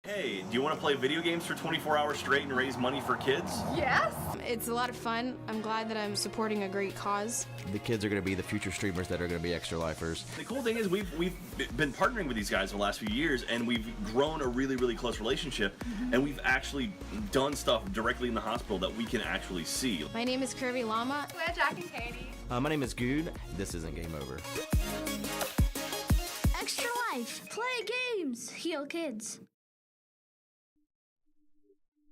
Hey, do you want to play video games for 24 hours straight and raise money for kids? Yes! It's a lot of fun. I'm glad that I'm supporting a great cause. The kids are going to be the future streamers that are going to be extra lifers. The cool thing is we've been partnering with these guys the last few years, and we've grown a really, really close relationship, and we've actually done stuff directly in the hospital that we can actually see. My name is Curvy Llama. We're Jack and Katie. My name is Good. This isn't Game Over. Extra Life. Play games. Heal kids.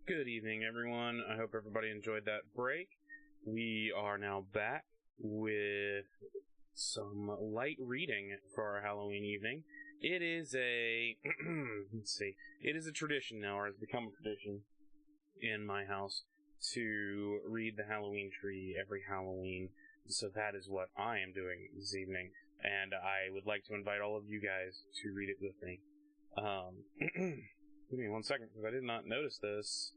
Good evening, everyone. I hope everybody enjoyed that break. We are now back with some light reading for our Halloween evening. It is a, it is a tradition now, or has become a tradition in my house to read the Halloween tree every Halloween. So that is what I am doing this evening, and I would like to invite all of you guys to read it with me. Give me 1 second, because I did not notice this.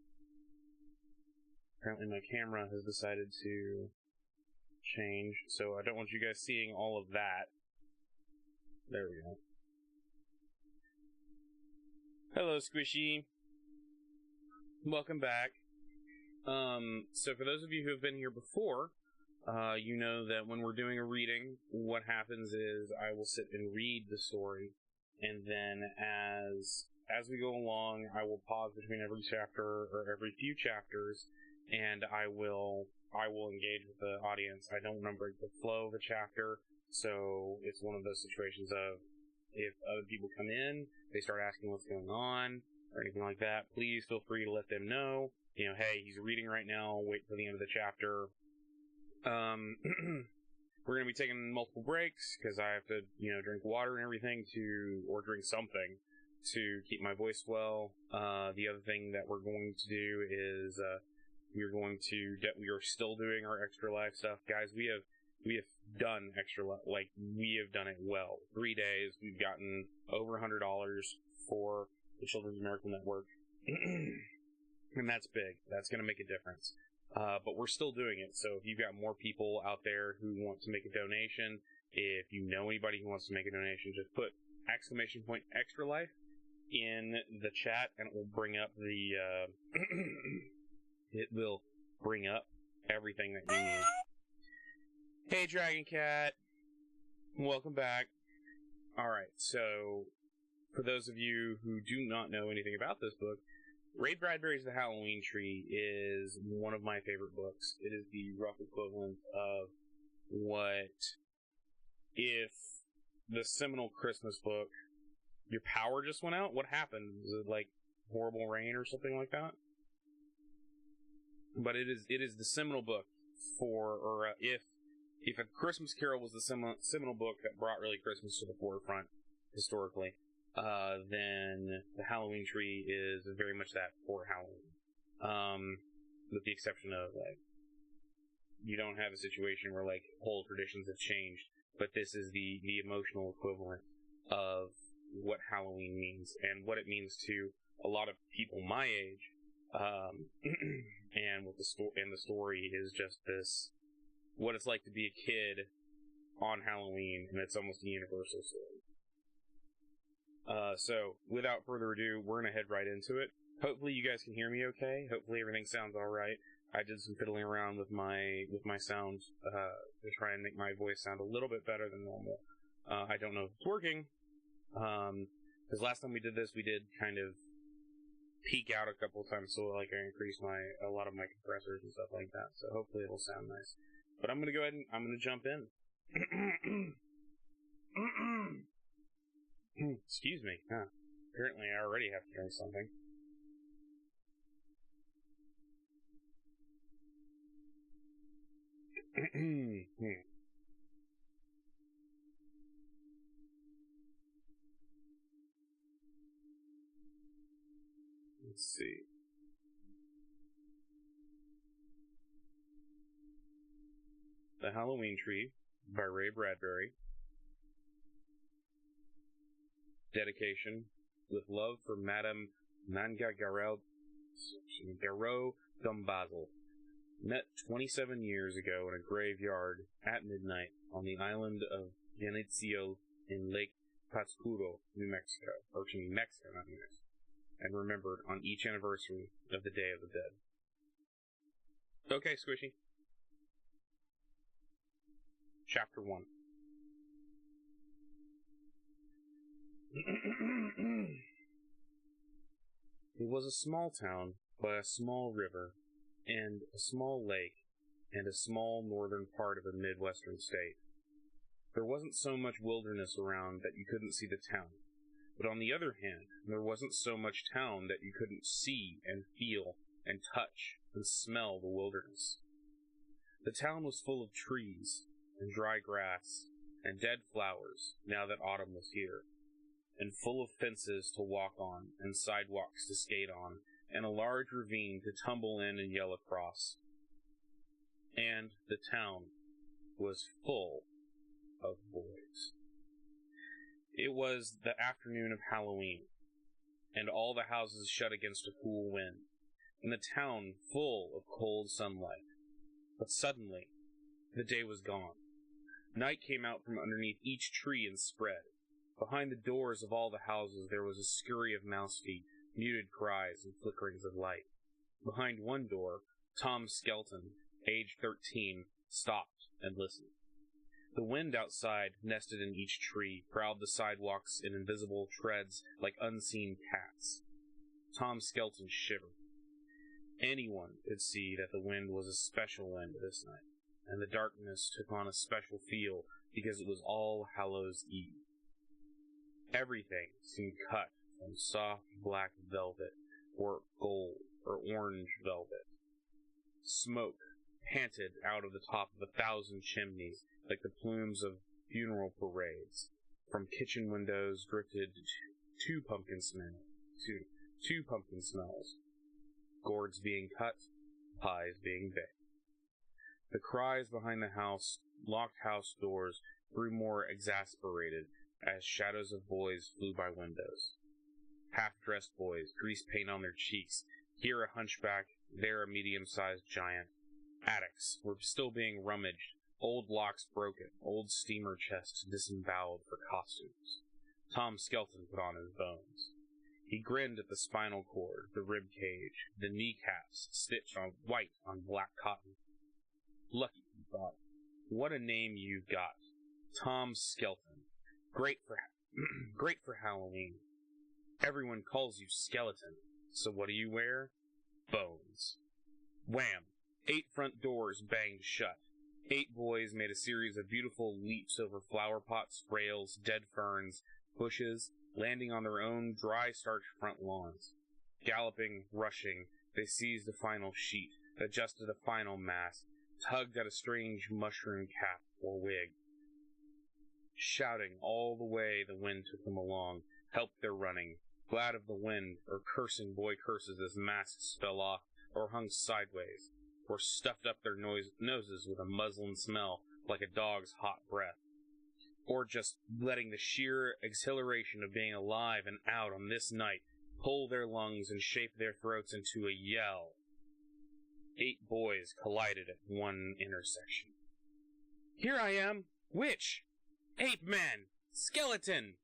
Apparently my camera has decided to change, so I don't want you guys seeing all of that. There we go. Hello, Squishy. Welcome back. So for those of you who have been here before, you know that when we're doing a reading, what happens is I will sit and read the story, and then as we go along, I will pause between every chapter, or every few chapters, and I will engage with the audience. I don't want to break the flow of a chapter, so it's one of those situations of, if other people come in, they start asking what's going on, or anything like that, please feel free to let them know, hey, he's reading right now, wait for the end of the chapter. We're going to be taking multiple breaks, because I have to, drink water and everything or drink something to keep my voice well. The other thing that we're going to do is, we are still doing our Extra Life stuff. Guys, we have done Extra Life, we have done it well. 3 days, we've gotten over $100 for the Children's Miracle Network. And that's big. That's going to make a difference. But we're still doing it, so if you've got more people out there who want to make a donation, if you know anybody who wants to make a donation, just put !Extra Life in the chat, and it will bring up it will bring up everything that you need. Hey, Dragon Cat! Welcome back. Alright, so, for those of you who do not know anything about this book, Ray Bradbury's The Halloween Tree is one of my favorite books. It is the rough equivalent of what if the seminal Christmas book, your power just went out? What happened? Was it like horrible rain or something like that? But it is the seminal book if A Christmas Carol was the seminal book that brought really Christmas to the forefront historically, then The Halloween Tree is very much that for Halloween. With the exception of, you don't have a situation where, whole traditions have changed, but this is the emotional equivalent of what Halloween means, and what it means to a lot of people my age, and what the story is just this, what it's like to be a kid on Halloween, and it's almost a universal story. So, without further ado, we're gonna head right into it. Hopefully you guys can hear me okay. Hopefully everything sounds alright. I did some fiddling around with my sound, to try and make my voice sound a little bit better than normal. I don't know if it's working, because last time we did this, we did kind of peak out a couple of times, so I increased a lot of my compressors and stuff like that, so hopefully it'll sound nice. But I'm gonna go ahead and I'm gonna jump in. Excuse me. Apparently I already have to drink something. Let's see. The Halloween Tree by Ray Bradbury. Dedication. With love for Madame Manga Garot Dumbazel. Met 27 years ago in a graveyard at midnight on the island of Genizio in Lake Patscudo, New Mexico. Or, Mexico, not New Mexico. and remembered on each anniversary of the Day of the Dead. Okay, Squishy. Chapter 1. It was a small town by a small river and a small lake and a small northern part of a midwestern state. There wasn't so much wilderness around that you couldn't see the town, but on the other hand, there wasn't so much town that you couldn't see and feel and touch and smell the wilderness. The town was full of trees and dry grass and dead flowers now that autumn was here, and full of fences to walk on and sidewalks to skate on and a large ravine to tumble in and yell across. And the town was full of boys. It was the afternoon of Halloween, and all the houses shut against a cool wind, and the town full of cold sunlight. But suddenly, the day was gone. Night came out from underneath each tree and spread. Behind the doors of all the houses there was a scurry of mouse feet, muted cries, and flickerings of light. Behind one door, Tom Skelton, age 13, stopped and listened. The wind outside, nested in each tree, prowled the sidewalks in invisible treads like unseen cats. Tom Skelton shivered. Anyone could see that the wind was a special wind this night, and the darkness took on a special feel because it was All Hallows Eve. Everything seemed cut from soft black velvet, or gold, or orange velvet. Smoke panted out of the top of 1,000 chimneys like the plumes of funeral parades. From kitchen windows drifted two pumpkin smells. Gourds being cut, pies being baked. The cries behind the locked house doors grew more exasperated as shadows of boys flew by windows. Half-dressed boys, grease paint on their cheeks, here a hunchback, there a medium-sized giant. Attics were still being rummaged, old locks broken, old steamer chests disemboweled for costumes. Tom Skelton put on his bones. He grinned at the spinal cord, the rib cage, the kneecaps stitched on white on black cotton. Lucky, he thought. What a name you've got. Tom Skelton. Great for Halloween. Everyone calls you Skeleton, so what do you wear? Bones. Wham! 8 front doors banged shut. 8 boys made a series of beautiful leaps over flower pots, rails, dead ferns, bushes, landing on their own dry starch front lawns. Galloping, rushing, they seized a final sheet, adjusted a final mask, tugged at a strange mushroom cap or wig. Shouting all the way the wind took them along, helped their running, glad of the wind, or cursing boy curses as masks fell off, or hung sideways, or stuffed up their noses with a muslin smell like a dog's hot breath, or just letting the sheer exhilaration of being alive and out on this night pull their lungs and shape their throats into a yell. 8 boys collided at one intersection. "Here I am! Witch! Ape man! Skeleton!"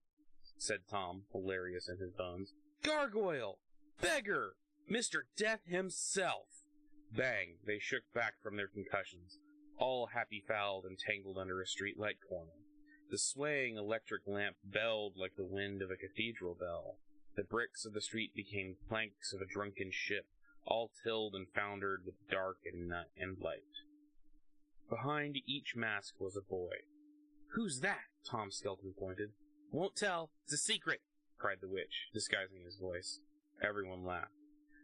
said Tom, hilarious in his bones. "Gargoyle! Beggar! Mr. Death himself!" Bang! They shook back from their concussions, all happy-fouled and tangled under a street-light corner. The swaying electric lamp belled like the wind of a cathedral bell. The bricks of the street became planks of a drunken ship, all tilled and foundered with dark and light. Behind each mask was a boy. "Who's that?" Tom Skelton pointed. "Won't tell. It's a secret," cried the witch, disguising his voice. Everyone laughed.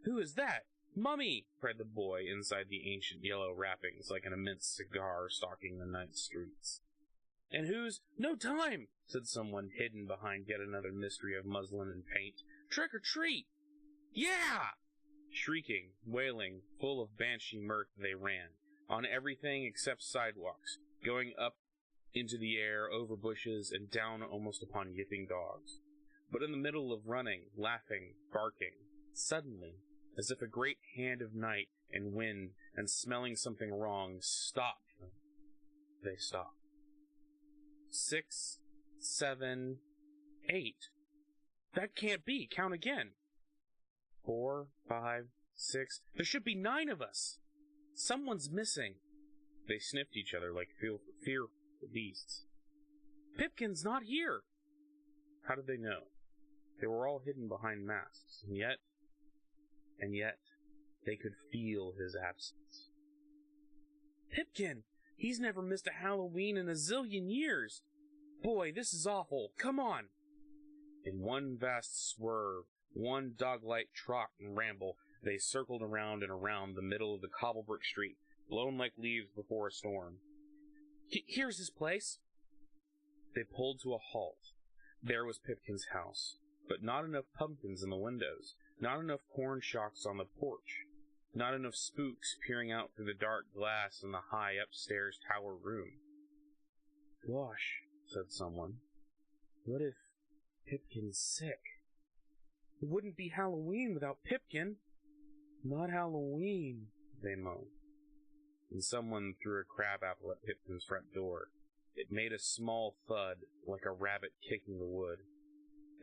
"Who is that? Mummy!" cried the boy inside the ancient yellow wrappings like an immense cigar stalking the night streets. "And who's—" "No time!" said someone hidden behind yet another mystery of muslin and paint. "Trick or treat!" "Yeah!" Shrieking, wailing, full of banshee mirth, they ran, on everything except sidewalks, going up into the air, over bushes, and down almost upon yipping dogs. But in the middle of running, laughing, barking, suddenly, as if a great hand of night and wind and smelling something wrong stopped them, they stopped. 6, 7, 8. That can't be. Count again. 4, 5, 6. There should be 9 of us. Someone's missing. They sniffed each other like fearful beasts. Pipkin's not here. How did they know? They were all hidden behind masks, and yet, they could feel his absence. Pipkin! He's never missed a Halloween in a zillion years! Boy, this is awful! Come on! In one vast swerve, one dog-like trot and ramble, they circled around and around the middle of the cobble-brick street, blown like leaves before a storm. Here's his place! They pulled to a halt. There was Pipkin's house, but not enough pumpkins in the windows, not enough corn shocks on the porch, not enough spooks peering out through the dark glass in the high upstairs tower room. Gosh, said someone. What if Pipkin's sick? It wouldn't be Halloween without Pipkin. Not Halloween, they moaned. And someone threw a crabapple at Pipkin's front door. It made a small thud, like a rabbit kicking the wood.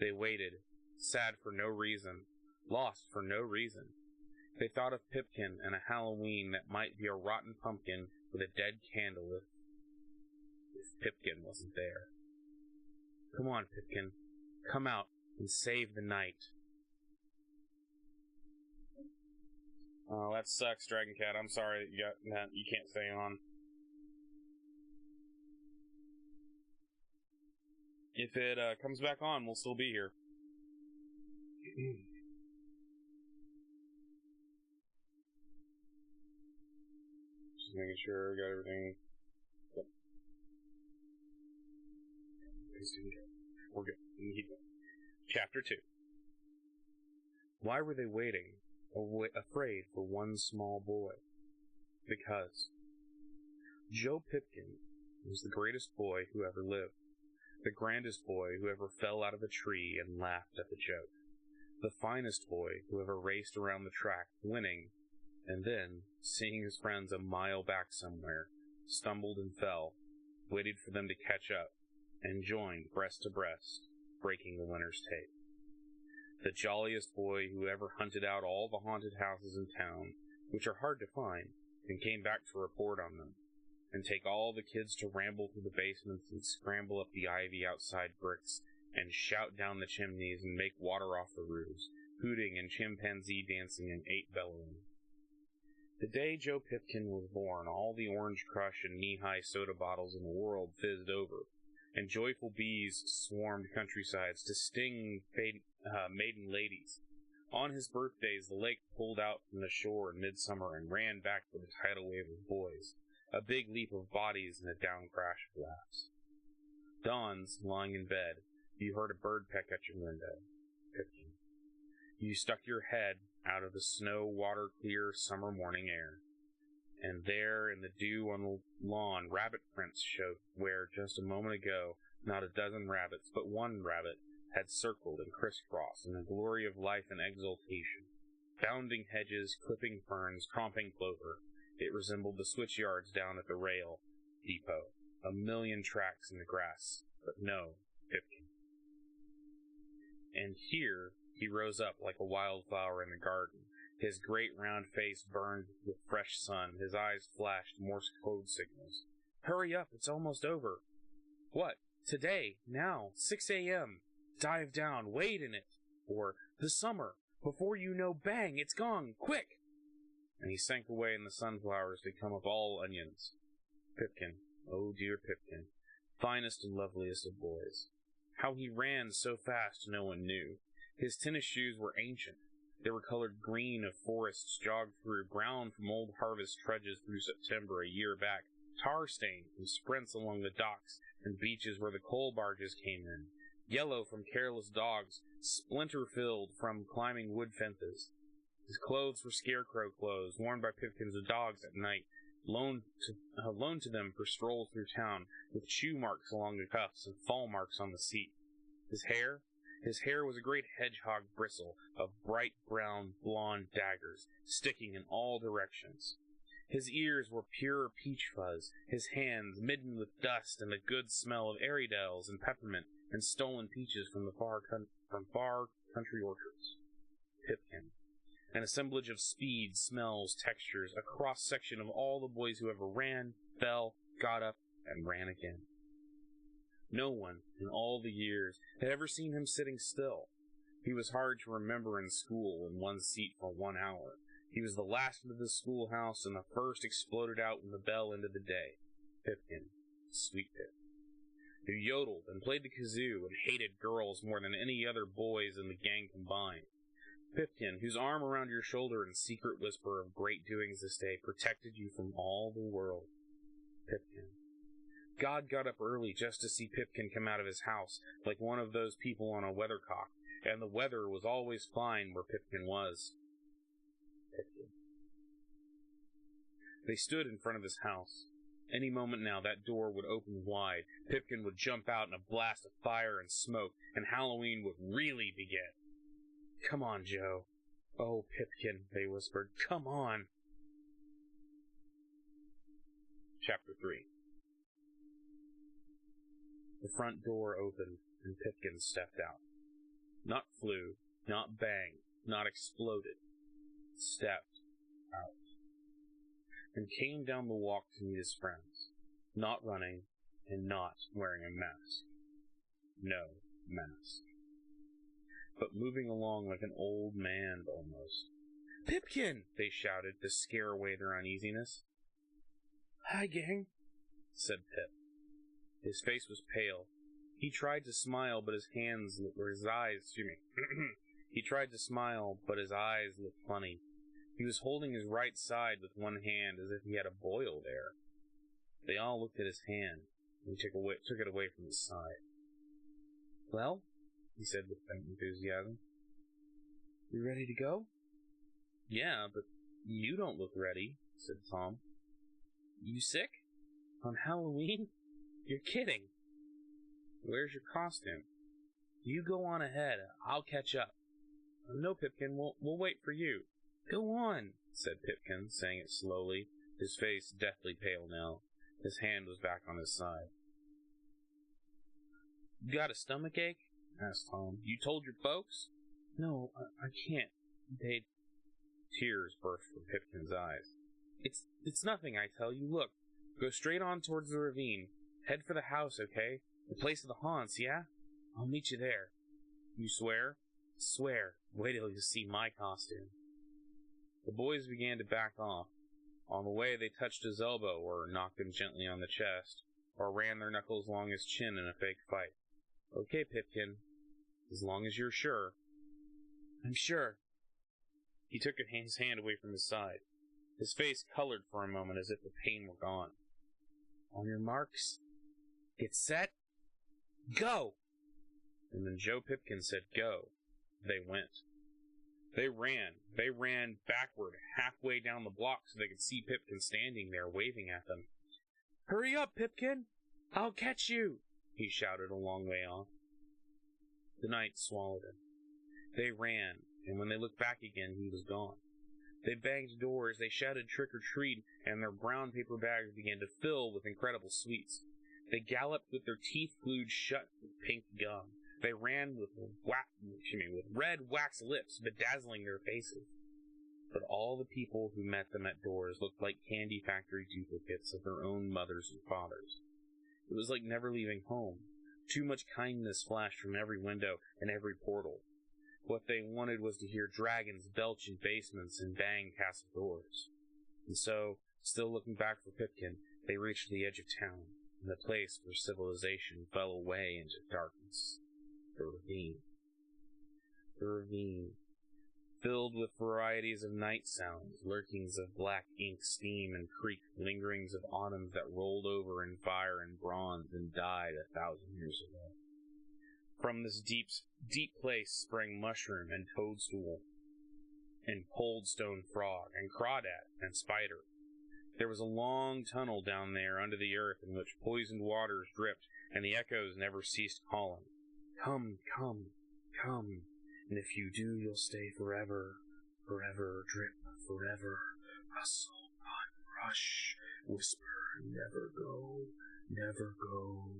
They waited, sad for no reason, lost for no reason. They thought of Pipkin and a Halloween that might be a rotten pumpkin with a dead candle if Pipkin wasn't there. Come on, Pipkin. Come out and save the night. Oh, that sucks, Dragon Cat. I'm sorry that you can't stay on. If it comes back on, we'll still be here. Just making sure I got everything. Yep. We're good. We can keep going. Chapter 2. Why were they waiting, afraid for one small boy? Because Joe Pipkin was the greatest boy who ever lived. The grandest boy who ever fell out of a tree and laughed at the joke. The finest boy who ever raced around the track, winning, and then, seeing his friends a mile back somewhere, stumbled and fell, waited for them to catch up, and joined breast to breast, breaking the winner's tape. The jolliest boy who ever hunted out all the haunted houses in town, which are hard to find, and came back to report on them, and take all the kids to ramble through the basements and scramble up the ivy outside bricks, and shout down the chimneys and make water off the roofs, hooting and chimpanzee dancing and ape bellowing. The day Joe Pipkin was born, all the Orange Crush and knee-high soda bottles in the world fizzed over, and joyful bees swarmed countrysides to sting maiden ladies. On his birthdays, the lake pulled out from the shore in midsummer and ran back with a tidal wave of boys, a big leap of bodies and a down crash of laughs. Dawns, lying in bed, you heard a bird peck at your window. Pipkin. You stuck your head out of the snow-water-clear summer morning air. And there, in the dew on the lawn, rabbit prints showed where, just a moment ago, not a dozen rabbits, but one rabbit, had circled and crisscrossed in a glory of life and exultation. Bounding hedges, clipping ferns, tromping clover. It resembled the switch yards down at the rail depot. A million tracks in the grass, but no Pipkin. And here he rose up like a wildflower in the garden. His great round face burned with fresh sun. His eyes flashed Morse code signals. Hurry up, it's almost over. What? Today, now, 6 a.m. Dive down, wade in it. Or, the summer. Before you know, bang, it's gone, quick! And he sank away in the sunflowers to come up all onions. Pipkin, oh dear Pipkin, finest and loveliest of boys. How he ran so fast no one knew. His tennis shoes were ancient. They were colored green of forests jogged through, brown from old harvest trudges through September a year back, tar-stained from sprints along the docks and beaches where the coal barges came in, yellow from careless dogs, splinter-filled from climbing wood fences. His clothes were scarecrow clothes, worn by Pipkin's dogs at night, loaned to them for strolls through town, with chew marks along the cuffs and fall marks on the seat. His hair was a great hedgehog bristle of bright brown blonde daggers, sticking in all directions. His ears were pure peach fuzz, his hands midden with dust and the good smell of Airedales and peppermint and stolen peaches from far country orchards. Pipkin, an assemblage of speed, smells, textures, a cross-section of all the boys who ever ran, fell, got up, and ran again. No one, in all the years, had ever seen him sitting still. He was hard to remember in school in one seat for 1 hour. He was the last into the schoolhouse and the first exploded out when the bell ended the day. Pipkin, Sweet Pip, who yodeled and played the kazoo and hated girls more than any other boys in the gang combined. Pipkin, whose arm around your shoulder and secret whisper of great doings this day protected you from all the world. Pipkin. God got up early just to see Pipkin come out of his house, like one of those people on a weathercock, and the weather was always fine where Pipkin was. Pipkin. They stood in front of his house. Any moment now, that door would open wide. Pipkin would jump out in a blast of fire and smoke, and Halloween would really begin. Come on, Joe. Oh, Pipkin, they whispered. Come on. Chapter 3. The front door opened, and Pipkin stepped out. Not flew, not banged, not exploded. Stepped out. And came down the walk to meet his friends, not running and not wearing a mask. No mask. But moving along like an old man almost. Pipkin! They shouted to scare away their uneasiness. Hi, gang, said Pip. His face was pale. He tried to smile, but his He tried to smile, but his eyes looked funny. He was holding his right side with one hand as if he had a boil there. They all looked at his hand, and he took it away from his side. Well, he said with enthusiasm. You ready to go? Yeah, but you don't look ready, said Tom. You sick? On Halloween? You're kidding. Where's your costume? You go on ahead. I'll catch up. No, Pipkin, we'll wait for you. Go on, said Pipkin, saying it slowly, his face deathly pale now. His hand was back on his side. You got a stomach ache? Asked Tom. You told your folks? No, I can't. Tears burst from Pipkin's eyes. It's nothing, I tell you. Look, go straight on towards the ravine. Head for the house, okay? The place of the haunts, yeah? I'll meet you there. You swear? Swear. Wait till you see my costume. The boys began to back off. On the way, they touched his elbow or knocked him gently on the chest, or ran their knuckles along his chin in a fake fight. Okay, Pipkin. As long as you're sure. I'm sure. He took his hand away from his side. His face colored for a moment as if the pain were gone. On your marks, get set, go! And when Joe Pipkin said go, they went. They ran backward, halfway down the block so they could see Pipkin standing there waving at them. Hurry up, Pipkin! I'll catch you! He shouted a long way off. The night swallowed him. They ran, and when they looked back again, he was gone. They banged doors, they shouted trick or treat, and their brown paper bags began to fill with incredible sweets. They galloped with their teeth glued shut with pink gum. They ran with red wax lips bedazzling their faces. But all the people who met them at doors looked like candy factory duplicates of their own mothers and fathers. It was like never leaving home. Too much kindness flashed from every window and every portal. What they wanted was to hear dragons belch in basements and bang castle doors. And so, still looking back for Pipkin, they reached the edge of town, and the place where civilization fell away into darkness. The ravine. The ravine. Filled with varieties of night sounds, lurkings of black ink, steam, and creak, lingerings of autumns that rolled over in fire and bronze and died 1,000 years ago. From this deep place sprang mushroom and toadstool, and cold stone frog, and crawdad, and spider. There was a long tunnel down there under the earth in which poisoned waters dripped, and the echoes never ceased calling. Come, come, come, and if you do, you'll stay forever, forever, drip, forever, rustle, run, rush, whisper, never go, never go.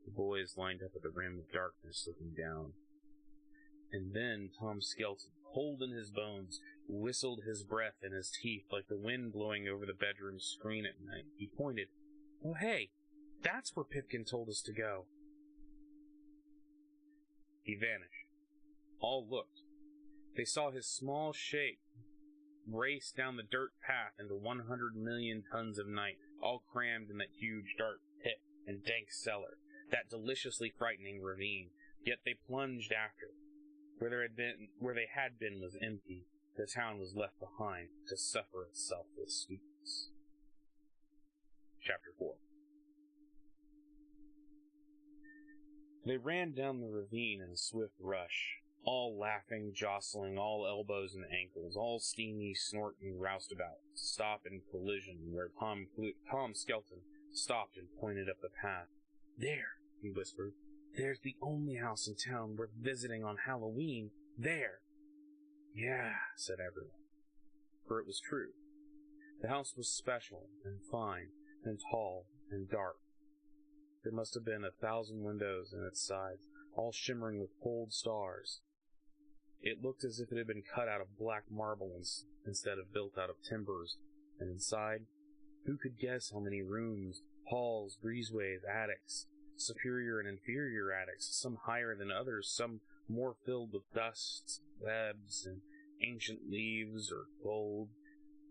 The boys lined up at the rim of darkness looking down. And then Tom Skelton, cold in his bones, whistled his breath in his teeth like the wind blowing over the bedroom screen at night. He pointed. "Oh, hey, that's where Pipkin told us to go." He vanished. All looked. They saw his small shape race down the dirt path into 100 million tons of night, all crammed in that huge dark pit and dank cellar, that deliciously frightening ravine. Yet they plunged after. Where they had been was empty. The town was left behind to suffer itself with sweetness. Chapter 4. They ran down the ravine in a swift rush, all laughing, jostling, all elbows and ankles, all steamy, snorting roustabout, stop in collision where Tom Skelton stopped and pointed up the path. "There," he whispered. "There's the only house in town worth visiting on Halloween. There." "Yeah," said everyone. For it was true. The house was special and fine and tall and dark. There must have been 1,000 windows in its sides, all shimmering with cold stars. It looked as if it had been cut out of black marble instead of built out of timbers. And inside, who could guess how many rooms, halls, breezeways, attics, superior and inferior attics, some higher than others, some more filled with dust, webs, and ancient leaves or gold,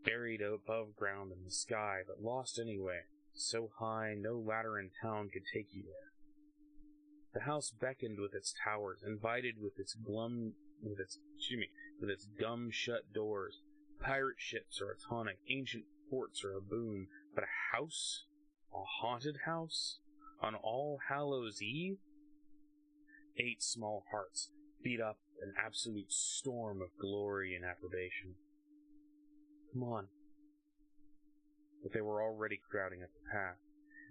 buried above ground in the sky, but lost anyway, so high no ladder in town could take you there. The house beckoned with its towers, invited with its gum-shut doors. Pirate ships are a tonic, ancient forts are a boon, but a house? A haunted house? On All Hallows Eve? 8 small hearts beat up an absolute storm of glory and approbation. "Come on." But they were already crowding up the path,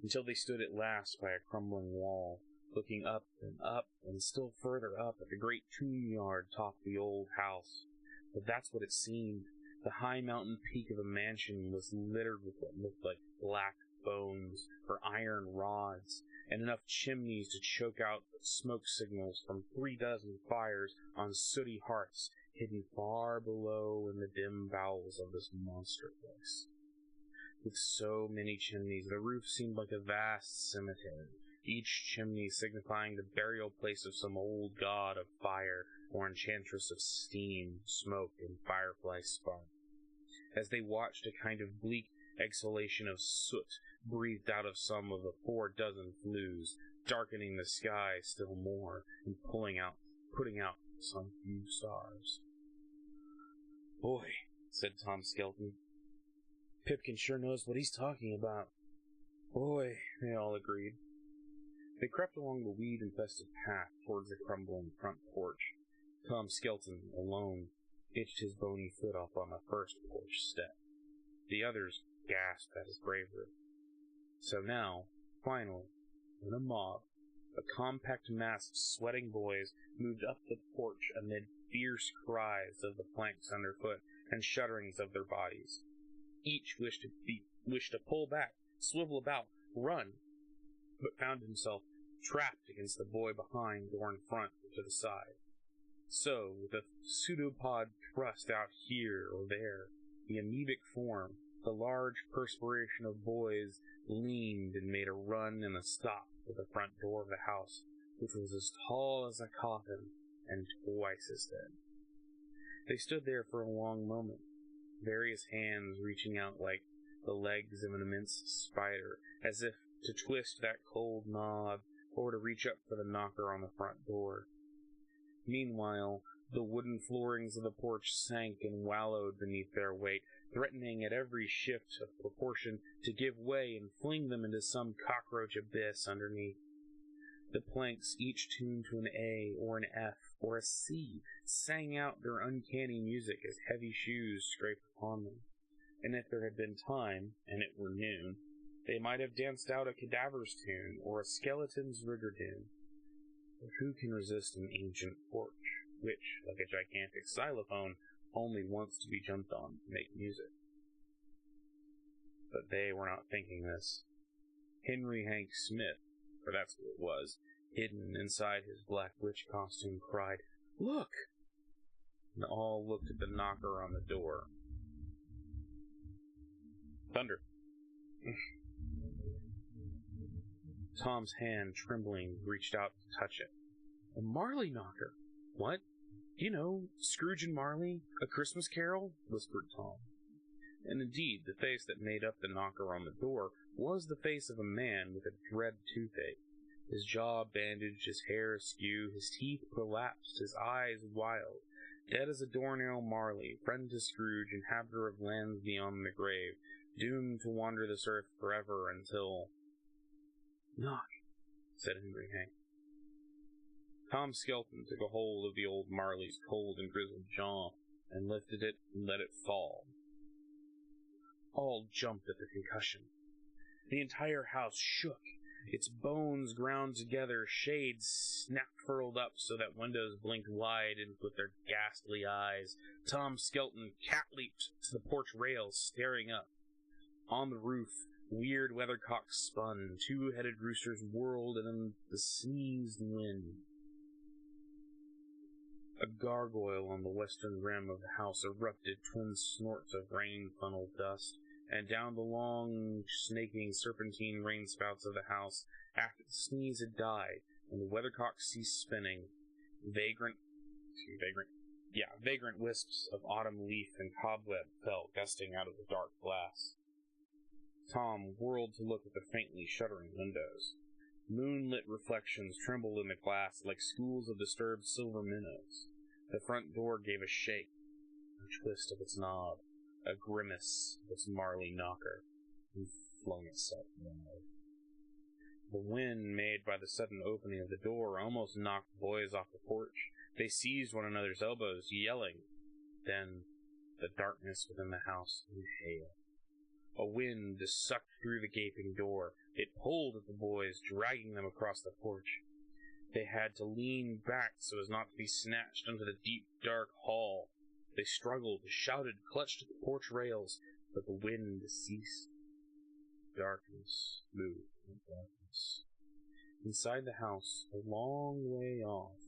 until they stood at last by a crumbling wall, looking up and still further up at the great tomb yard topped the old house. But that's what it seemed. The high mountain peak of a mansion was littered with what looked like black bones or iron rods, and enough chimneys to choke out the smoke signals from 3 dozen fires on sooty hearths hidden far below in the dim bowels of this monster place. With so many chimneys, the roof seemed like a vast cemetery, each chimney signifying the burial place of some old god of fire or enchantress of steam, smoke, and firefly spark. As they watched, a kind of bleak exhalation of soot breathed out of some of the 4 dozen flues, darkening the sky still more and putting out some few stars. "Boy," said Tom Skelton. "Pipkin sure knows what he's talking about." "Boy," they all agreed. They crept along the weed-infested path towards the crumbling front porch. Tom Skelton, alone, itched his bony foot up on the first porch step. The others gasped at his bravery. So now, finally, in a mob, a compact mass of sweating boys moved up the porch amid fierce cries of the planks underfoot and shudderings of their bodies. Each wished to pull back, swivel about, run, but found himself trapped against the boy behind or in front or to the side. So, with a pseudopod thrust out here or there, the amoebic form, the large perspiration of boys leaned and made a run and a stop at the front door of the house, which was as tall as a coffin and twice as dead. They stood there for a long moment, various hands reaching out like the legs of an immense spider, as if to twist that cold knob or to reach up for the knocker on the front door. Meanwhile, the wooden floorings of the porch sank and wallowed beneath their weight, threatening at every shift of proportion to give way and fling them into some cockroach abyss underneath. The planks, each tuned to an A or an F or a C, sang out their uncanny music as heavy shoes scraped upon them. And if there had been time, and it were noon, they might have danced out a cadaver's tune or a skeleton's rigadoon. But who can resist an ancient porch, which, like a gigantic xylophone, only wants to be jumped on to make music? But they were not thinking this. Henry Hank Smith, for that's who it was, hidden inside his black witch costume, cried, Look! And all looked at the knocker on the door. Thunder. Tom's hand, trembling, reached out to touch it. A Marley knocker. What? You know, Scrooge and Marley, A Christmas Carol? Whispered Tom. And indeed, the face that made up the knocker on the door was the face of a man with a dread toothache. His jaw bandaged, his hair askew, his teeth prolapsed, his eyes wild. Dead as a doornail Marley, friend to Scrooge, inhabitor of lands beyond the grave, doomed to wander this earth forever until... Knock, said Henry Hank. Tom Skelton took a hold of the old Marley's cold and grizzled jaw and lifted it and let it fall. All jumped at the concussion. The entire house shook. Its bones ground together, shades snap-furled up so that windows blinked wide with their ghastly eyes. Tom Skelton cat-leaped to the porch rails, staring up. On the roof, weird weathercocks spun, two-headed roosters whirled in the sneezed wind. A gargoyle on the western rim of the house erupted twin snorts of rain-funneled dust, and down the long, snaking, serpentine rainspouts of the house, after the sneeze had died, and the weathercock ceased spinning, vagrant wisps of autumn leaf and cobweb fell gusting out of the dark glass. Tom whirled to look at the faintly shuddering windows. Moonlit reflections trembled in the glass like schools of disturbed silver minnows. The front door gave a shake, a twist of its knob, a grimace of its Marley knocker, and flung itself wide. The wind made by the sudden opening of the door almost knocked the boys off the porch. They seized one another's elbows, yelling. Then the darkness within the house inhaled. A wind sucked through the gaping door. It pulled at the boys, dragging them across the porch. They had to lean back so as not to be snatched into the deep, dark hall. They struggled, shouted, clutched at the porch rails, but the wind ceased. Darkness moved in darkness. Inside the house, a long way off,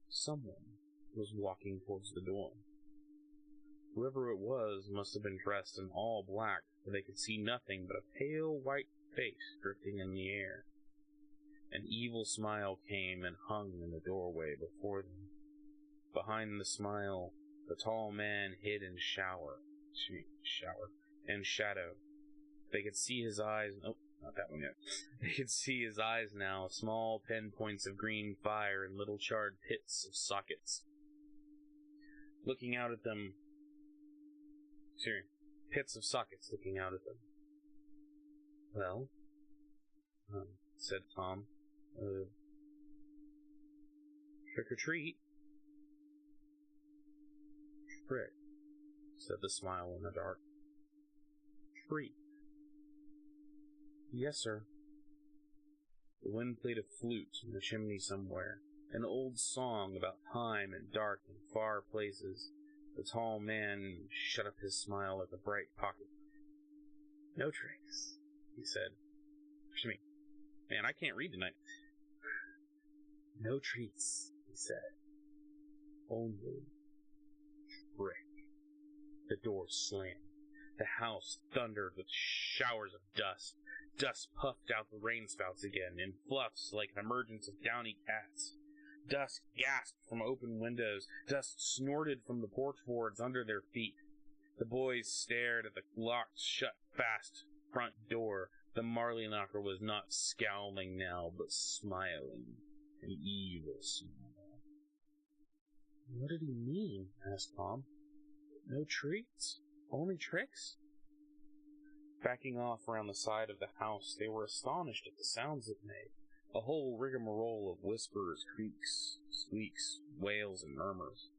someone was walking towards the door. Whoever it was must have been dressed in all black, for they could see nothing but a pale white face drifting in the air. An evil smile came and hung in the doorway before them. Behind the smile, the tall man hid in shadow. They could see his eyes. Oh, not that one yet. They could see his eyes now, small pinpoints of green fire and little charred pits of sockets. Looking out at them. Pits of sockets looking out at them. Well, said Tom. Trick or treat. Trick, said the smile in the dark. Treat. Yes, sir. The wind played a flute in the chimney somewhere, an old song about time and dark and far places. The tall man shut up his smile like a bright pocket. No tricks, he said. Excuse me. Man, I can't read tonight. No treats, he said. Only trick. The door slammed. The house thundered with showers of dust. Dust puffed out the rainspouts again, in fluffs like an emergence of downy cats. Dust gasped from open windows. Dust snorted from the porch boards under their feet. The boys stared at the locked, shut fast front door. The Marley knocker was not scowling now, but smiling. An evil smile. What did he mean? Asked Tom. No treats? Only tricks? Backing off around the side of the house, they were astonished at the sounds it made. A whole rigmarole of whispers, creaks, squeaks, wails, and murmurs.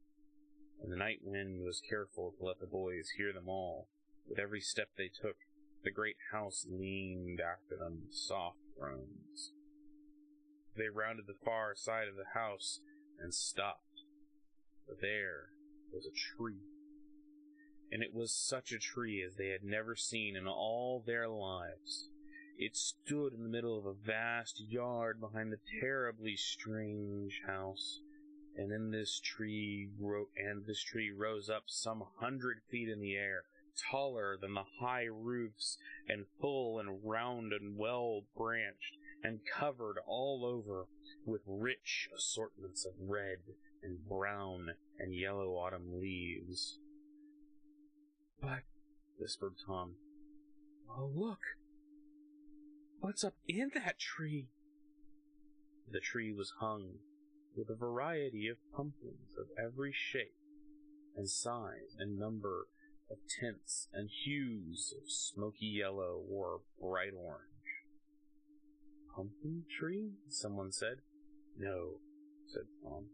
And the night wind was careful to let the boys hear them all. With every step they took, the great house leaned after them with soft groans. They rounded the far side of the house and stopped. For there was a tree. And it was such a tree as they had never seen in all their lives. It stood in the middle of a vast yard behind the terribly strange house, And in this tree rose up some 100 feet in the air, taller than the high roofs, and full and round and well branched, and covered all over with rich assortments of red and brown and yellow autumn leaves. "But," whispered Tom, "oh, look! What's up in that tree?" The tree was hung with a variety of pumpkins of every shape and size and number of tints and hues of smoky yellow or bright orange. "Pumpkin tree?" someone said. "No," said Tom.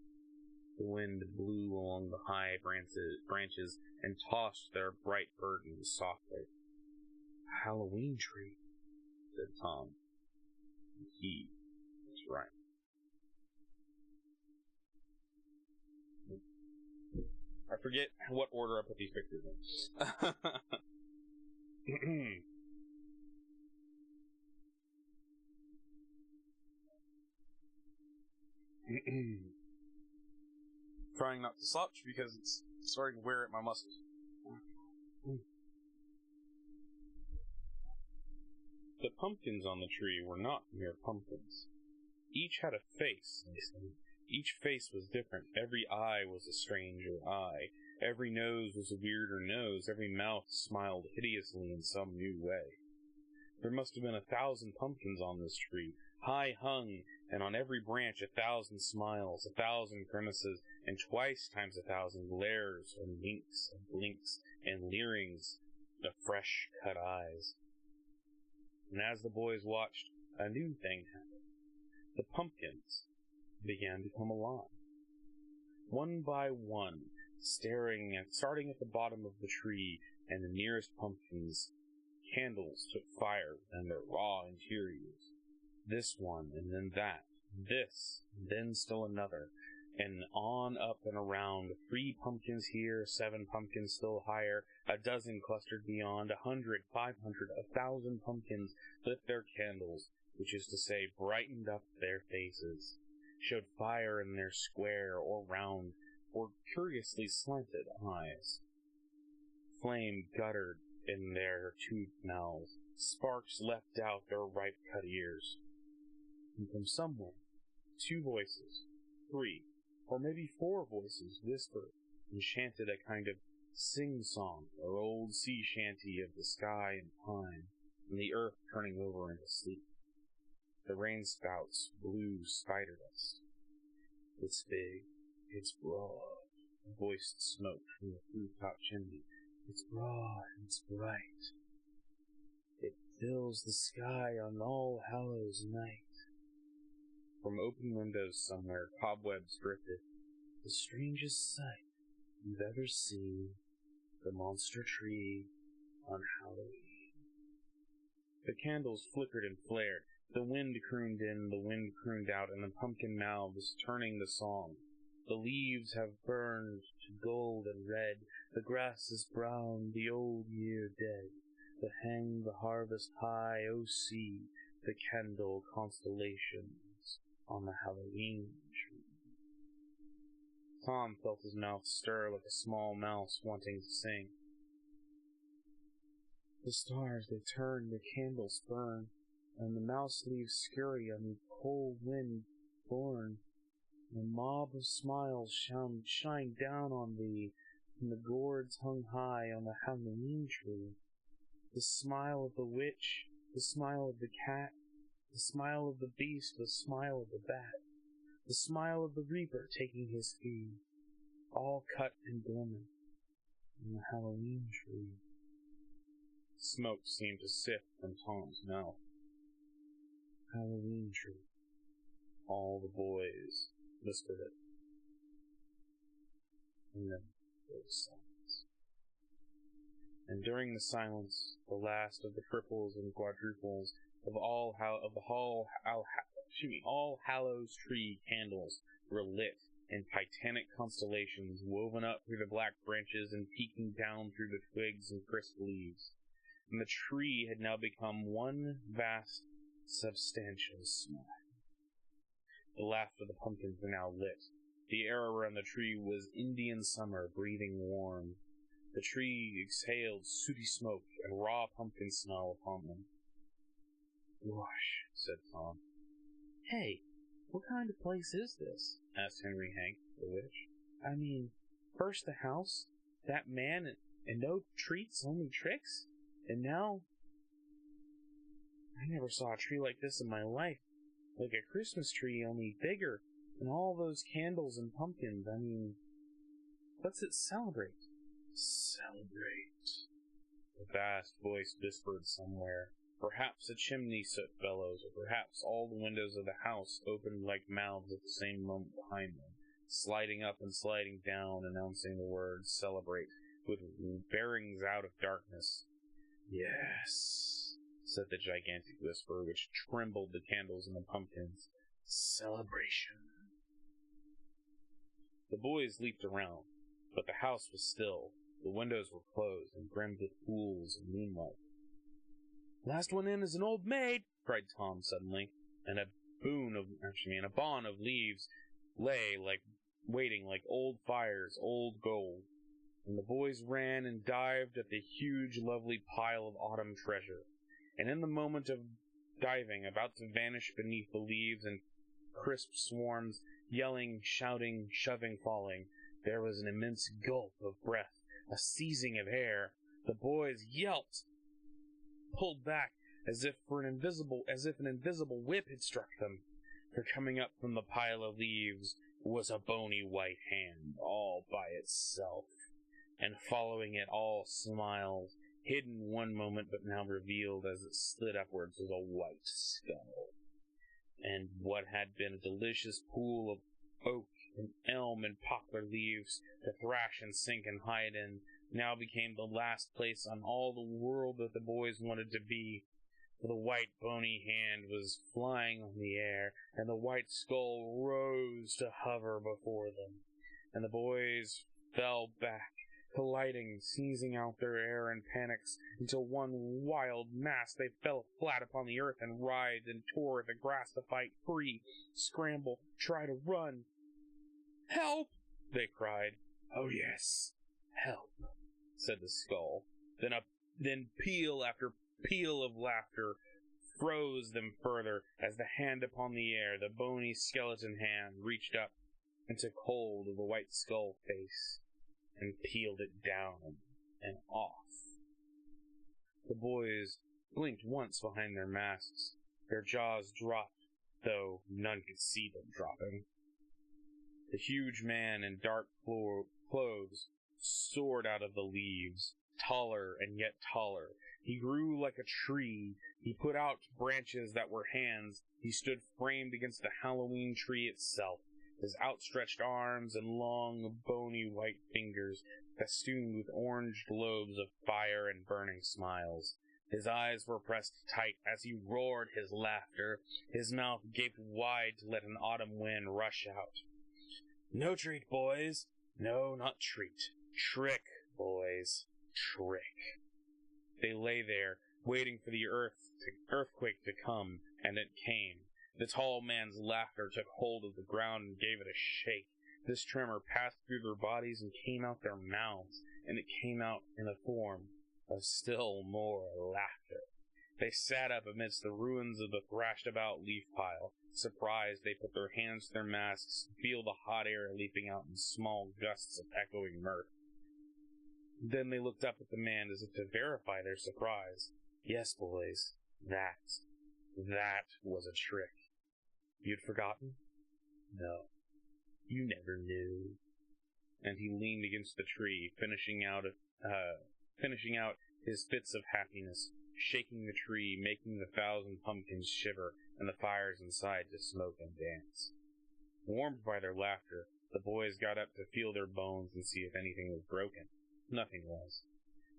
The wind blew along the high branches and tossed their bright burdens softly. "A Halloween tree," said Tom. And he was right. I forget what order I put these pictures in. Trying not to slouch because it's starting to wear at my muscles. The pumpkins on the tree were not mere pumpkins. Each had a face. Each face was different. Every eye was a stranger eye. Every nose was a weirder nose. Every mouth smiled hideously in some new way. There must have been 1,000 pumpkins on this tree, high hung, and on every branch 1,000 smiles, 1,000 grimaces, and twice times 1,000 glares and winks and blinks and leerings of fresh-cut eyes. And as the boys watched, a new thing happened. The pumpkins began to come alive. One by one, starting at the bottom of the tree and the nearest pumpkins, candles took fire in their raw interiors. This one, and then that, this, and then still another, and on up and around, 3 pumpkins here, 7 pumpkins still higher, a dozen clustered beyond, 100, 500, 1,000 pumpkins lit their candles, which is to say, brightened up their faces, showed fire in their square or round or curiously slanted eyes. Flame guttered in their toothed mouths, sparks leapt out their ripe-cut ears. And from somewhere, 2 voices, 3, or maybe 4 voices whispered and chanted a kind of sing-song or old sea shanty of the sky and pine, and the earth turning over into sleep. The rain spouts blew spider dust. "It's big, it's broad," voiced smoke from the rooftop chimney. "It's broad and it's bright. It fills the sky on All Hallows Night." From open windows somewhere, cobwebs drifted. "The strangest sight you've ever seen, the monster tree on Halloween." The candles flickered and flared. The wind crooned in, the wind crooned out, and the pumpkin mouths turning the song. "The leaves have burned to gold and red, the grass is brown, the old year dead. But hang the harvest high, oh see the candle constellations on the Halloween tree." Tom felt his mouth stir like a small mouse wanting to sing. "The stars they turn, the candles burn, and the mouse leaves scurry on the cold wind borne. And a mob of smiles shine down on thee from the gourds hung high on the Halloween tree. The smile of the witch, the smile of the cat, the smile of the beast, the smile of the bat, the smile of the reaper taking his fee, all cut and glimmer on the Halloween tree." Smoke seemed to sift from Tom's mouth. "Halloween tree." All the boys whispered it. And then there was silence. And during the silence, the last of the triples and quadruples of All Hallows Tree candles were lit in titanic constellations woven up through the black branches and peeking down through the twigs and crisp leaves. And the tree had now become one vast, substantial smile. The last of the pumpkins were now lit. The air around the tree was Indian summer, breathing warm. The tree exhaled sooty smoke and raw pumpkin smell upon them. "Gosh," said Tom. "Hey, what kind of place is this?" asked Henry Hank, the witch. "I mean, first the house, that man, and no treats, only tricks, and now... I never saw a tree like this in my life. Like a Christmas tree, only bigger, and all those candles and pumpkins. I mean, what's it celebrate?" "Celebrate," a vast voice whispered somewhere. Perhaps a chimney soot bellows, or perhaps all the windows of the house opened like mouths at the same moment behind them, sliding up and sliding down, announcing the word "celebrate" with bearings out of darkness. "Yes," said the gigantic whisper, which trembled the candles and the pumpkins. "Celebration." The boys leaped around, but the house was still. The windows were closed and brimmed with pools of moonlight. "Last one in is an old maid!" cried Tom suddenly, and a bond of leaves lay waiting like old fires, old gold. And the boys ran and dived at the huge, lovely pile of autumn treasure. And in the moment of diving, about to vanish beneath the leaves and crisp swarms, yelling, shouting, shoving, falling, there was an immense gulp of breath, a seizing of air. The boys yelped, pulled back as if an invisible whip had struck them. For coming up from the pile of leaves was a bony white hand all by itself, and following it all smiles, hidden one moment but now revealed as it slid upwards was a white skull. And what had been a delicious pool of oak and elm and poplar leaves to thrash and sink and hide in, now became the last place on all the world that the boys wanted to be. For the white bony hand was flying on the air, and the white skull rose to hover before them. And the boys fell back, colliding, sneezing out their air in panics, until one wild mass they fell flat upon the earth and writhed and tore at the grass to fight free, scramble, try to run. "Help!" they cried. "Oh yes, help," said the skull. Then peal after peal of laughter froze them further as the hand upon the air, the bony skeleton hand, reached up and took hold of the white skull face and peeled it down and off. The boys blinked once behind their masks. Their jaws dropped, though none could see them dropping. The huge man in dark clothes soared out of the leaves, taller and yet taller. He grew like a tree. He put out branches that were hands. He stood framed against the Halloween tree itself, his outstretched arms and long, bony white fingers festooned with orange globes of fire and burning smiles. His eyes were pressed tight as he roared his laughter. His mouth gaped wide to let an autumn wind rush out. "No treat, boys. No, not treat. Trick, boys. Trick." They lay there, waiting for the earthquake to come, and it came. The tall man's laughter took hold of the ground and gave it a shake. This tremor passed through their bodies and came out their mouths, and it came out in the form of still more laughter. They sat up amidst the ruins of the thrashed-about leaf pile. Surprised, they put their hands to their masks to feel the hot air leaping out in small gusts of echoing mirth. Then they looked up at the man as if to verify their surprise. "Yes, boys, that was a trick. You'd forgotten? No, you never knew." And he leaned against the tree, finishing out his fits of happiness, shaking the tree, making the 1,000 pumpkins shiver, and the fires inside to smoke and dance. Warmed by their laughter, the boys got up to feel their bones and see if anything was broken. Nothing was.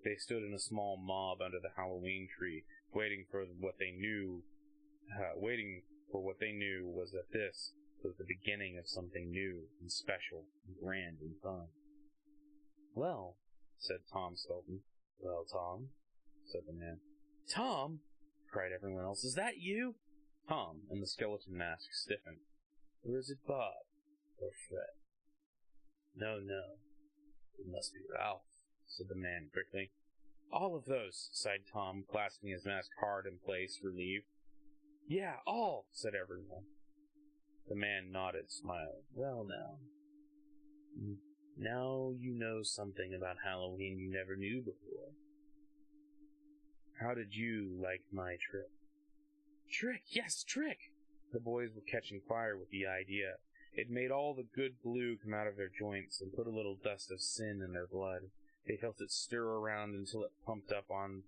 They stood in a small mob under the Halloween tree, waiting for what they knew was that this was the beginning of something new and special and grand and fun. "Well," said Tom Skelton. "Well, Tom," said the man. "Tom!" cried everyone else. "Is that you?" Tom, in the skeleton mask, stiffened. "Or is it Bob? Or Fred?" No, it must be Ralph, said the man quickly. All of those, sighed Tom, clasping his mask hard in place, relieved. Yeah, all, said everyone. The man nodded, smiling. Well, now you know something about Halloween you never knew before. How did you like my trick? Trick, yes, trick! The boys were catching fire with the idea. It made all the good glue come out of their joints and put a little dust of sin in their blood. They felt it stir around until it pumped on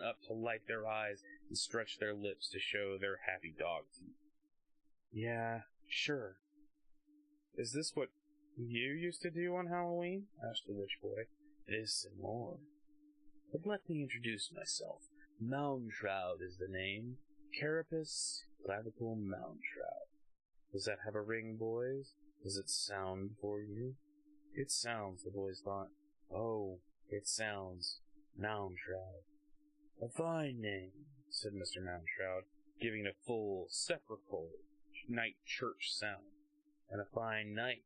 up to light their eyes and stretch their lips to show their happy dog teeth. Yeah, sure. Is this what you used to do on Halloween? Asked the witch boy. This and more. But let me introduce myself. Moundshroud is the name. Carapace, clavicle, Moundshroud. Does that have a ring, boys? Does it sound for you? It sounds, the boys thought. Oh, it sounds. Moundshroud. A fine name, said Mr. Moundshroud, giving a full, sepulchral night church sound. And a fine night.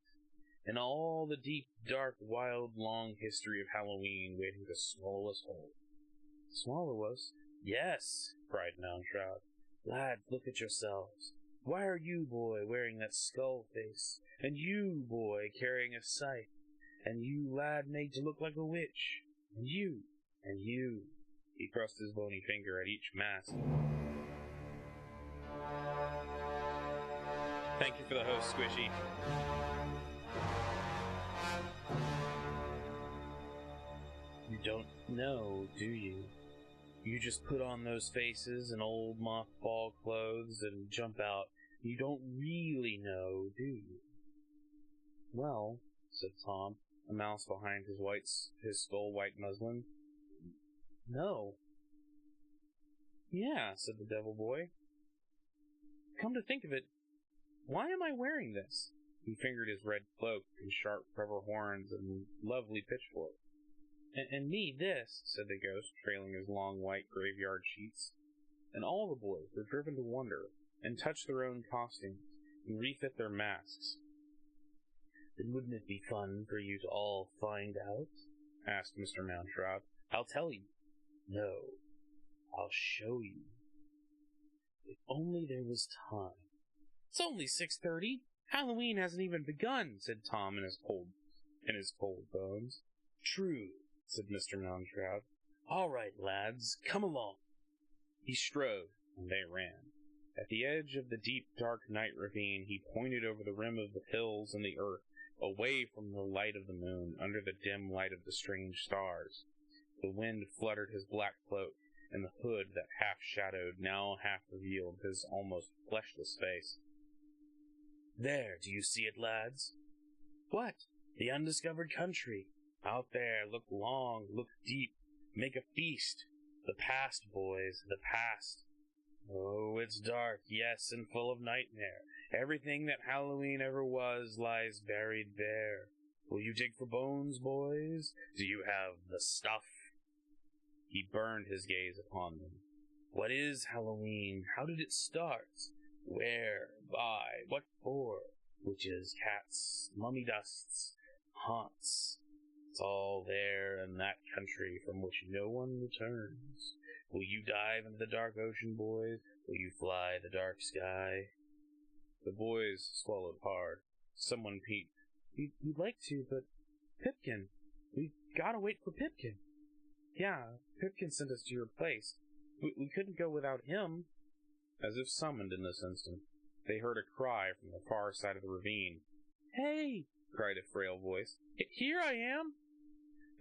And all the deep, dark, wild, long history of Halloween waiting to swallow us whole. Swallow us? Yes, cried Moundshroud. Lads, look at yourselves. Why are you, boy, wearing that skull face? And you, boy, carrying a scythe? And you, lad, made to look like a witch? And you? He thrust his bony finger at each mask. Thank you for the host, Squishy. You don't know, do you? You just put on those faces and old mothball clothes and jump out. You don't really know, do you? Well, said Tom, a mouse behind his skull-white muslin. No. Yeah, said the devil boy. Come to think of it, why am I wearing this? He fingered his red cloak and sharp rubber horns and lovely pitchfork. And me this, said the ghost, trailing his long white graveyard sheets. And all the boys were driven to wonder, and touch their own costumes, and refit their masks. Then wouldn't it be fun for you to all find out? Asked Mr. Moundshroud. I'll tell you. No, I'll show you. If only there was time. It's only 6:30. Halloween hasn't even begun, said Tom in his cold bones. True, said Mr. Moundshroud. All right, lads, come along. He strode, and they ran. At the edge of the deep, dark night ravine, he pointed over the rim of the hills and the earth, away from the light of the moon, under the dim light of the strange stars. The wind fluttered his black cloak, and the hood that half-shadowed, now half-revealed, his almost fleshless face. There, do you see it, lads? What? The undiscovered country. Out there, look long, look deep, make a feast. The past, boys, the past. Oh, it's dark, yes, and full of nightmare. Everything that Halloween ever was lies buried there. Will you dig for bones, boys? Do you have the stuff? He burned his gaze upon them. What is Halloween? How did it start? Where? By? What for? Witches, cats, mummy dusts, haunts. It's all there in that country from which no one returns. Will you dive into the dark ocean, boys? Will you fly the dark sky? The boys swallowed hard. Someone peeped. We'd like to, but Pipkin. We've got to wait for Pipkin. Yeah, Pipkin sent us to your place. We couldn't go without him. As if summoned in this instant, they heard a cry from the far side of the ravine. Hey! Cried a frail voice. Here I am!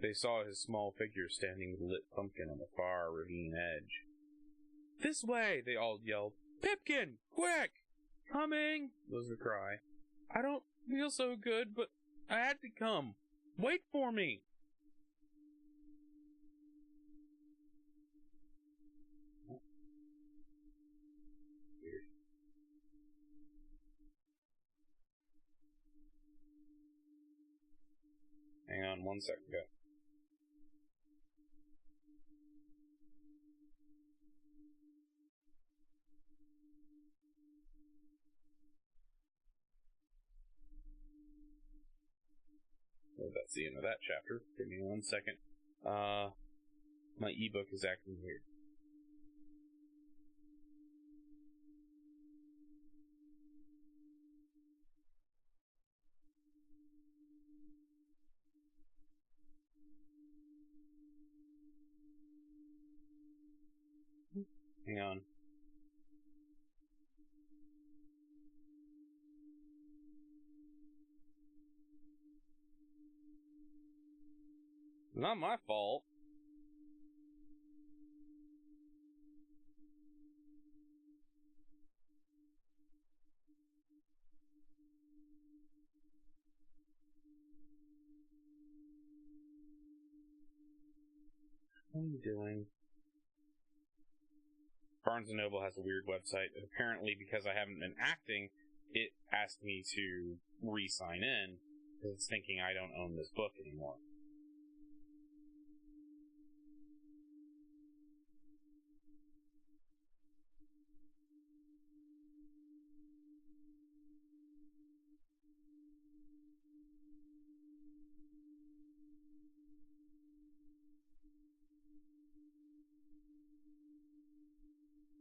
They saw his small figure standing with a lit pumpkin on the far ravine edge. This way! They all yelled. Pipkin! Quick! Coming! Was the cry. I don't feel so good, but I had to come. Wait for me! Hang on 1 second, go. that's the end of that chapter. Give me 1 second. My ebook is acting weird. Hang on. Not my fault. What are you doing? Barnes & Noble has a weird website, and apparently because I haven't been acting, it asked me to re-sign in, because it's thinking I don't own this book anymore.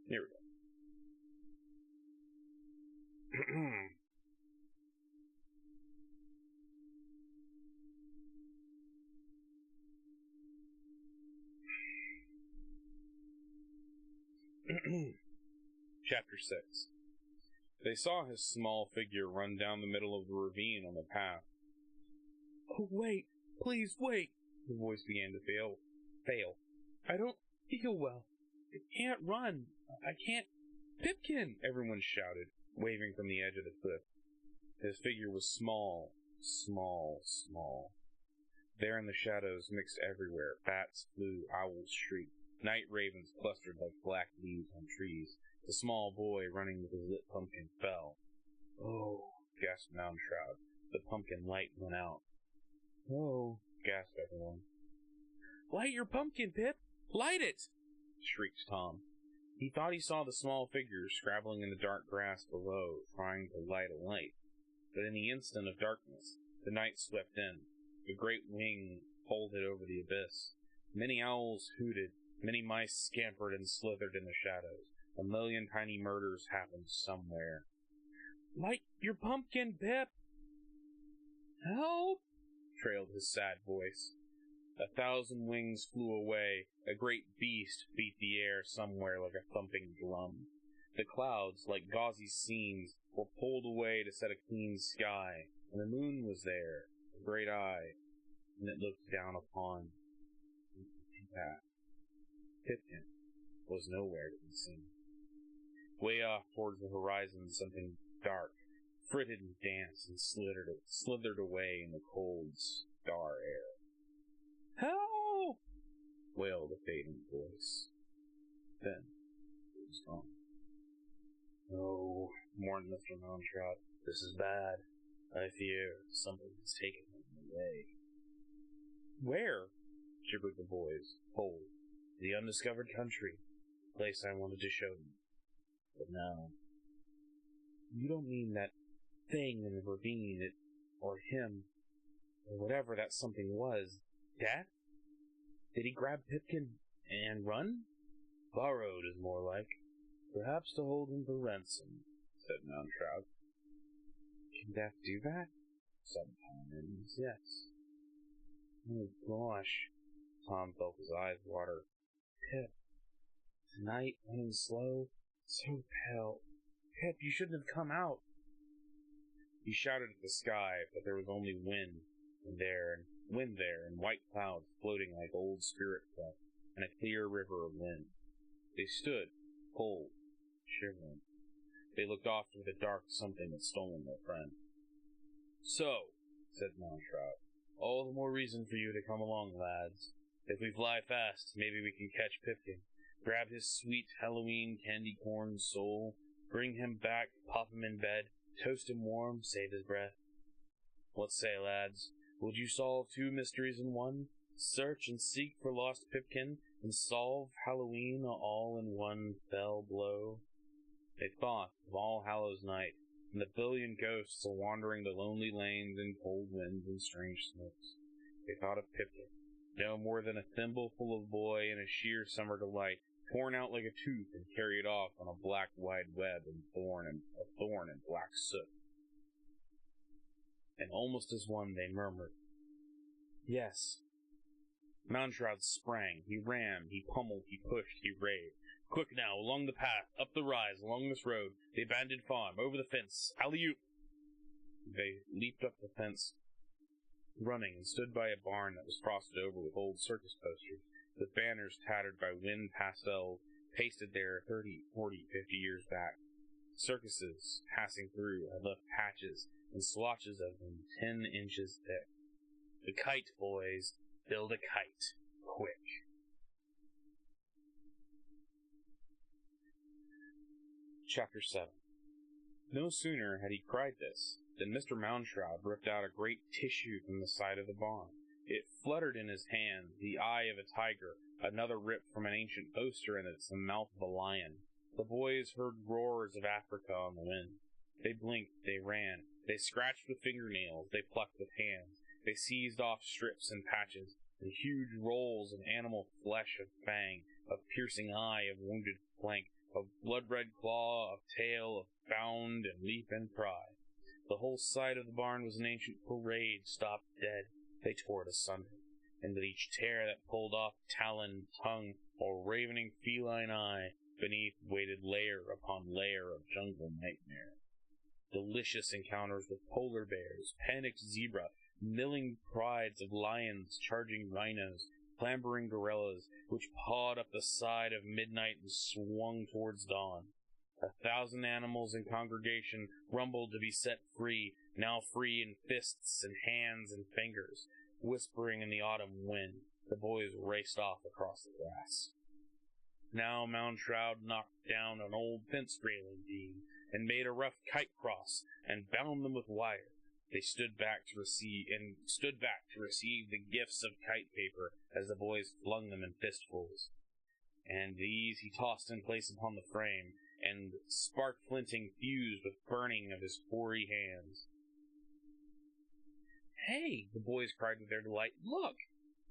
Here we go. Chapter 6. They saw his small figure run down the middle of the ravine on the path. Oh, wait! Please, wait! The voice began to fail. I don't feel well. I can't run. I can't... Pipkin! Everyone shouted, waving from the edge of the cliff. His figure was small. There in the shadows, mixed everywhere, bats flew, owls shrieked, night ravens clustered like black leaves on trees. The small boy running with his lit pumpkin fell. Oh, gasped Moundshroud. The pumpkin light went out. Oh, gasped everyone. Light your pumpkin, Pip! Light it! Shrieked Tom. He thought he saw the small figure scrabbling in the dark grass below, trying to light a light. But in the instant of darkness, the night swept in. A great wing folded over the abyss. Many owls hooted, many mice scampered and slithered in the shadows. A million tiny murders happened somewhere. Light your pumpkin, Pip! Help! Trailed his sad voice. 1,000 wings flew away. A great beast beat the air somewhere like a thumping drum. The clouds, like gauzy seams, were pulled away to set a clean sky, and the moon was there, a great eye, and it looked down upon the empty path. Pipkin was nowhere to be seen. Way off towards the horizon, something dark fritted and danced and slithered away in the cold star air. Help! Wailed a fading voice. Then it was gone. Oh, mourned Mr. Moundshroud, this is bad. I fear something has taken him away. Where? Shivered the boys, cold. The undiscovered country, the place I wanted to show them. But now, you don't mean that thing in the ravine, or him, or whatever that something was. Death? Did he grab Pipkin and run? Borrowed is more like. Perhaps to hold him for ransom, said Moundshroud. Can Death do that? Sometimes, yes. Oh gosh. Tom felt his eyes water. Pip. Tonight, running slow, so pale. Pip, you shouldn't have come out. He shouted at the sky, but there was only wind there, and white clouds floating like old spirit cloth, and a clear river of wind. They stood, cold, shivering. They looked off into the dark something had stolen their friend. So, said Moundshroud, all the more reason for you to come along, lads. If we fly fast, maybe we can catch Pipkin, grab his sweet Halloween candy corn soul, bring him back, pop him in bed, toast him warm, save his breath. What say, lads? Would you solve 2 mysteries in one? Search and seek for lost Pipkin, and solve Halloween all in one fell blow? They thought of All Hallows Night, and the billion ghosts a-wandering the lonely lanes and cold winds and strange smokes. They thought of Pipkin, no more than a thimbleful of boy in a sheer summer delight, torn out like a tooth and carried off on a black wide web of thorn and black soot. And almost as one they murmured, "Yes." Moundshroud sprang, he ran, he pummeled, he pushed, he raved. Quick now, along the path, up the rise, along this road, they abandoned farm, over the fence, alley-oop. They leaped up the fence, running, and stood by a barn that was frosted over with old circus posters, with banners tattered by wind pastels, pasted there 30, 40, 50 years back. Circuses passing through had left patches and swatches of them 10 inches thick. The kite, boys. Build a kite. Quick. Chapter 7. No sooner had he cried this than Mr. Moundshroud ripped out a great tissue from the side of the barn. It fluttered in his hand, the eye of a tiger, another ripped from an ancient poster, and it's the mouth of a lion. The boys heard roars of Africa on the wind. They blinked, they ran, they scratched with fingernails, they plucked with hands. They seized off strips and patches, and huge rolls of animal flesh, of fang, of piercing eye, of wounded flank, of blood-red claw, of tail, of bound and leap and pry. The whole side of the barn was an ancient parade, stopped dead. They tore it asunder, and with each tear that pulled off talon, tongue, or ravening feline eye, beneath waited layer upon layer of jungle nightmare. Delicious encounters with polar bears, panicked zebra, milling prides of lions, charging rhinos, clambering gorillas, which pawed up the side of midnight and swung towards dawn. 1,000 animals in congregation rumbled to be set free, now free in fists and hands and fingers. Whispering in the autumn wind, the boys raced off across the grass. Now Moundshroud knocked down an old fence railing beam, and made a rough kite cross, and bound them with wire. They stood back to receive the gifts of kite paper as the boys flung them in fistfuls. And these he tossed in place upon the frame, and spark flinting fused with burning of his hoary hands. "Hey!" the boys cried with their delight. "Look!"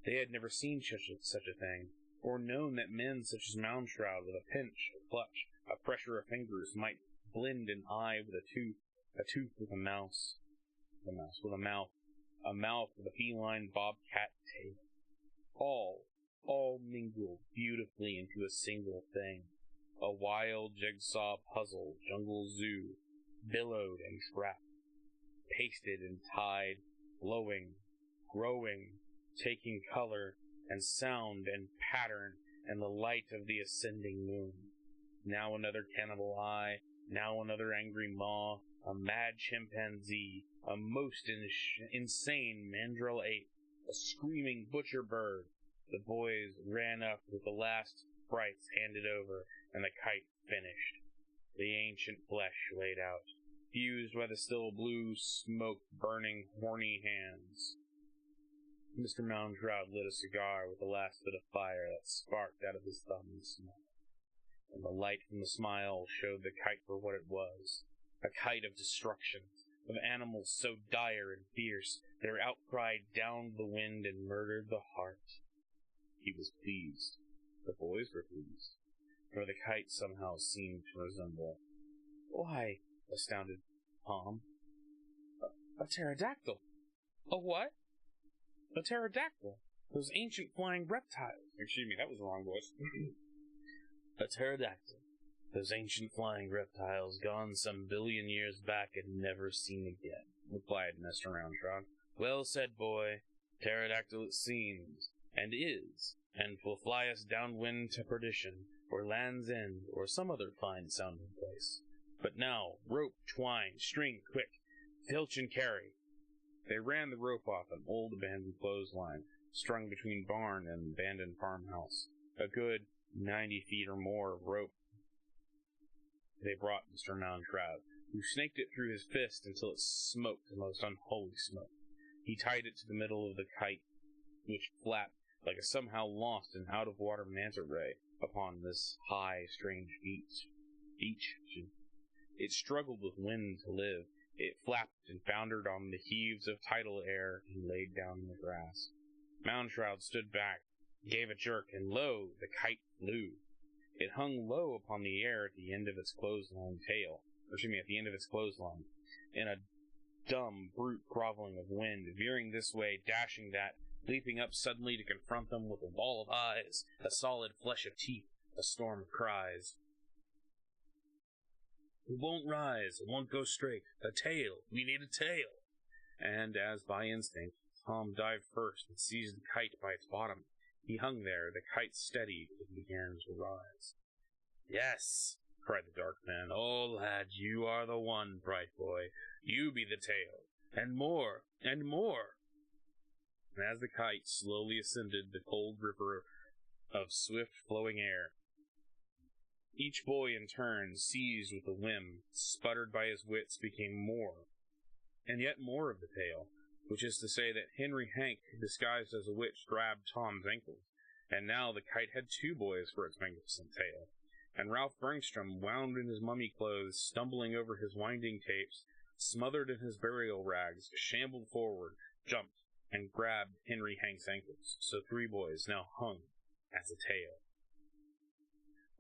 They had never seen such a thing, or known that men such as Moundshroud, with a pinch, a clutch, a pressure of fingers, might blend an eye with a tooth with a mouse with a mouth with a feline bobcat tail. All mingled beautifully into a single thing. A wild jigsaw puzzle, jungle zoo, billowed and trapped, pasted and tied, glowing, growing, taking color and sound and pattern and the light of the ascending moon. Now another cannibal eye, now another angry maw, a mad chimpanzee, a most insane mandrill ape, a screaming butcher bird. The boys ran up with the last sprites handed over, and the kite finished. The ancient flesh laid out, fused by the still blue smoke burning horny hands. Mr. Moundshroud lit a cigar with the last bit of fire that sparked out of his thumb and smiled. And the light from the smile showed the kite for what it was, a kite of destruction, of animals so dire and fierce, their outcry downed the wind and murdered the heart. He was pleased. The boys were pleased, for the kite somehow seemed to resemble. "Why," astounded Tom, a pterodactyl." "A what?" "A pterodactyl. Those ancient flying reptiles." Excuse me, that was the wrong voice. "A pterodactyl. Those ancient flying reptiles gone some billion years back and never seen again," replied Mr. Moundshroud. "Well said, boy. Pterodactyl it seems, and is, and will fly us downwind to perdition, or Land's End, or some other fine-sounding place. But now, rope, twine, string, quick, filch and carry." They ran the rope off an old abandoned clothesline, strung between barn and abandoned farmhouse. A good 90 feet or more of rope they brought Mr. Moundshroud, who snaked it through his fist until it smoked a most unholy smoke. He tied it to the middle of the kite, which flapped like a somehow lost and out-of-water manta ray upon this high, strange beach. It struggled with wind to live. It flapped and foundered on the heaves of tidal air and laid down in the grass. Moundshroud stood back, gave a jerk, and lo, the kite flew. It hung low upon the air at the end of its clothesline in a dumb, brute groveling of wind, veering this way, dashing that, leaping up suddenly to confront them with a wall of eyes, a solid flesh of teeth, a storm of cries. It won't rise, it won't go straight. A tail, we need a tail. And as by instinct, Tom dived first and seized the kite by its bottom. He hung there, the kite steadied, and began to rise. Yes, cried the dark man. Oh, lad, you are the one, bright boy. You be the tail, and more, and more. And as the kite slowly ascended the cold river of swift-flowing air, each boy in turn, seized with a whim, sputtered by his wits, became more, and yet more of the tail, which is to say that Henry Hank, disguised as a witch, grabbed Tom's ankles, and now the kite had two boys for its magnificent tail, and Ralph Burnstrom, wound in his mummy clothes, stumbling over his winding tapes, smothered in his burial rags, shambled forward, jumped, and grabbed Henry Hank's ankles, so three boys now hung as a tail.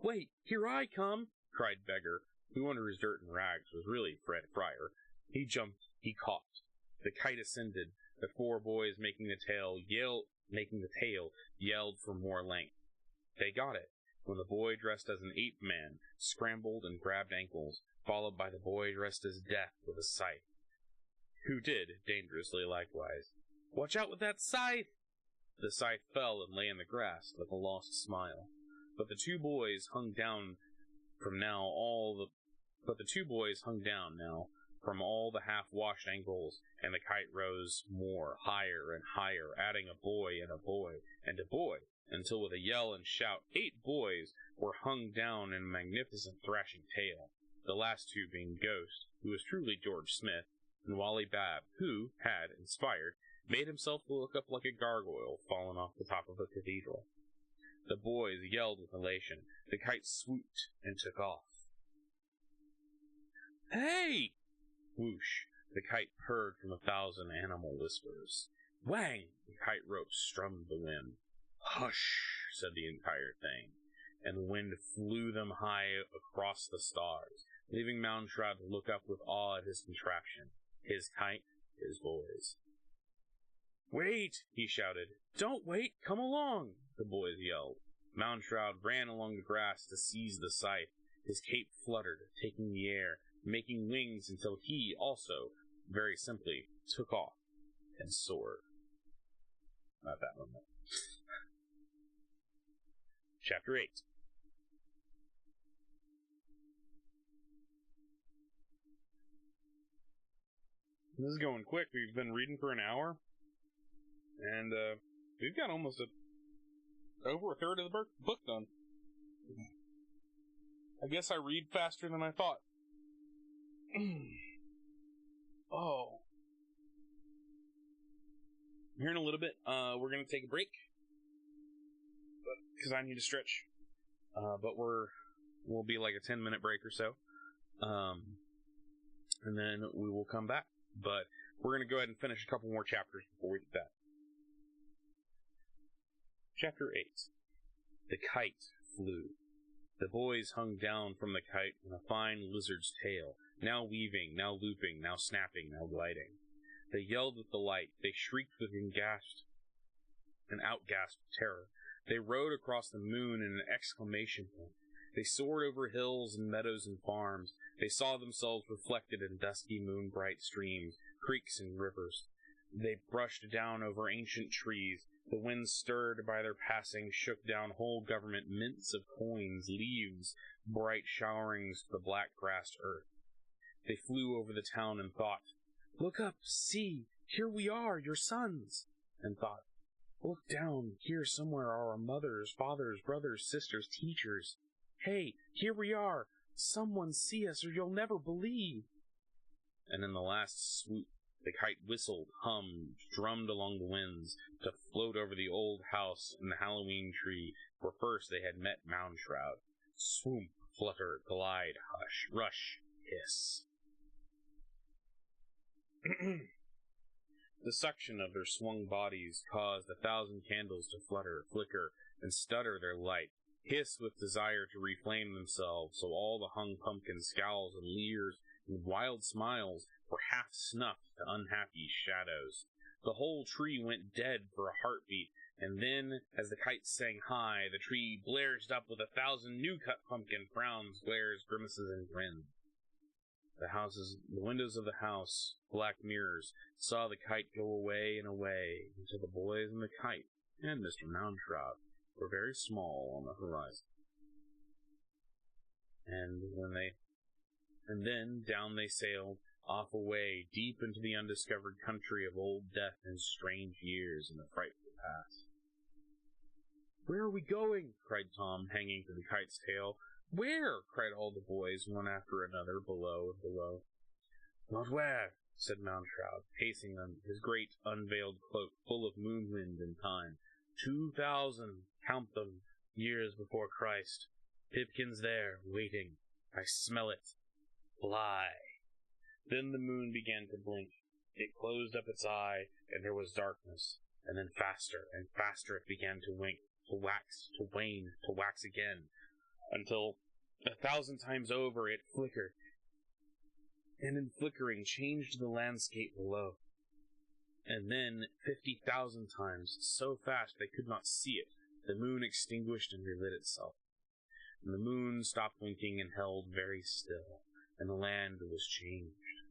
Wait, here I come, cried Beggar, who under his dirt and rags was really Fred Fryer. He jumped, he caught. The kite ascended, the four boys making the tail yelled for more length. They got it, when the boy dressed as an ape-man scrambled and grabbed ankles, followed by the boy dressed as Death with a scythe, who did dangerously likewise. Watch out with that scythe! The scythe fell and lay in the grass like a lost smile. But the two boys hung down now from all the half-washed ankles, and the kite rose more, higher and higher, adding a boy and a boy and a boy, until with a yell and shout 8 boys were hung down in a magnificent thrashing tail, the last two being Ghost, who was truly George Smith, and Wally Babb, who had, inspired, made himself look up like a gargoyle fallen off the top of a cathedral. The boys yelled with elation. The kite swooped and took off. Hey! Whoosh! The kite purred from 1,000 animal whispers. Whang! The kite rope strummed the wind. Hush! Said the entire thing, and the wind flew them high across the stars, leaving Moundshroud to look up with awe at his contraption, his kite, his boys. Wait! He shouted. Don't wait! Come along! The boys yelled. Moundshroud ran along the grass to seize the scythe. His cape fluttered, taking the air, making wings until he also, very simply, took off and soared. Not that one, though. Chapter 8. This is going quick. We've been reading for an hour, and we've got almost over a third of the book done. I guess I read faster than I thought. Oh. Here in a little bit, we're going to take a break, because I need to stretch. But we'll be like a 10-minute break or so. And then we will come back. But we're going to go ahead and finish a couple more chapters before we do that. Chapter 8. The kite flew. The boys hung down from the kite in a fine lizard's tail, now weaving, now looping, now snapping, now gliding. They yelled with delight. They shrieked with an outgasp of terror. They rode across the moon in an exclamation point. They soared over hills and meadows and farms. They saw themselves reflected in dusky moon-bright streams, creeks and rivers. They brushed down over ancient trees. The wind stirred by their passing shook down whole government mints of coins, leaves, bright showerings to the black-grassed earth. They flew over the town and thought, Look up, see, here we are, your sons, and thought, Look down, here somewhere are our mothers, fathers, brothers, sisters, teachers. Hey, here we are, someone see us or you'll never believe. And in the last swoop, the kite whistled, hummed, drummed along the winds to float over the old house and the Halloween tree where first they had met Moundshroud. Swoop, flutter, glide, hush, rush, hiss. The suction of their swung bodies caused 1,000 candles to flutter, flicker, and stutter their light, hiss with desire to reflame themselves, so all the hung pumpkin scowls and leers and wild smiles were half snuffed to unhappy shadows. The whole tree went dead for a heartbeat, and then, as the kite sang high, the tree blared up with 1,000 new-cut pumpkin frowns, glares, grimaces, and grins. The windows of the house, black mirrors, saw the kite go away and away, until the boys and the kite, and Mr. Moundshroud, were very small on the horizon. And then down they sailed, off away, deep into the undiscovered country of old death and strange years in the frightful past. "Where are we going?" cried Tom, hanging to the kite's tail. "Where?" cried all the boys, one after another, below and below. "Not where," said Moundshroud, pacing them, his great unveiled cloak full of moonwind and time. 2,000, count them, years before Christ. Pipkin's there, waiting. I smell it. Fly." Then the moon began to blink. It closed up its eye, and there was darkness. And then faster and faster it began to wink, to wax, to wane, to wax again, until 1,000 times over it flickered, and in flickering changed the landscape below. And then 50,000 times, so fast they could not see it, the moon extinguished and relit itself. And the moon stopped winking and held very still, and the land was changed.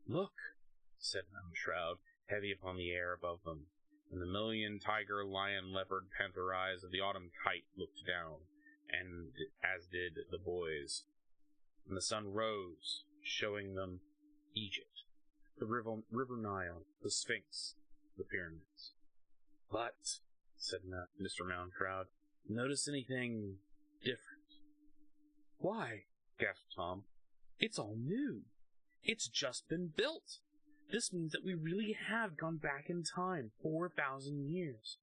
"Look," said Moundshroud, heavy upon the air above them, and the million tiger, lion, leopard, panther eyes of the autumn kite looked down, and as did the boys. And the sun rose, showing them Egypt, the river Nile, the Sphinx, the pyramids. "But," said Mr. Moundshroud, "notice anything different?" "Why," gasped Tom, "it's all new. It's just been built. This means that we really have gone back in time 4,000 years.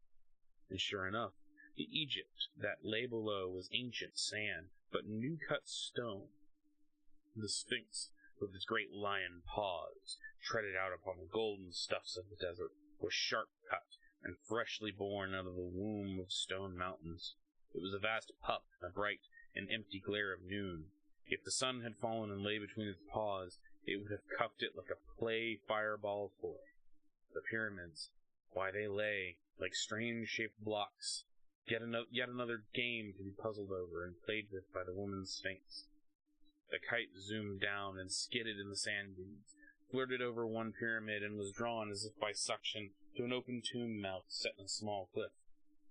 And sure enough, the Egypt that lay below was ancient sand, but new-cut stone. The Sphinx, with its great lion paws, treaded out upon the golden stuffs of the desert, was sharp-cut and freshly born out of the womb of stone mountains. It was a vast pup in the bright and empty glare of noon. If the sun had fallen and lay between its paws, it would have cuffed it like a play fireball toy. The pyramids, why, they lay like strange-shaped blocks, yet another game to be puzzled over and played with by the woman's Sphinx. The kite zoomed down and skidded in the sand dunes, flirted over one pyramid, and was drawn as if by suction to an open tomb mouth set in a small cliff.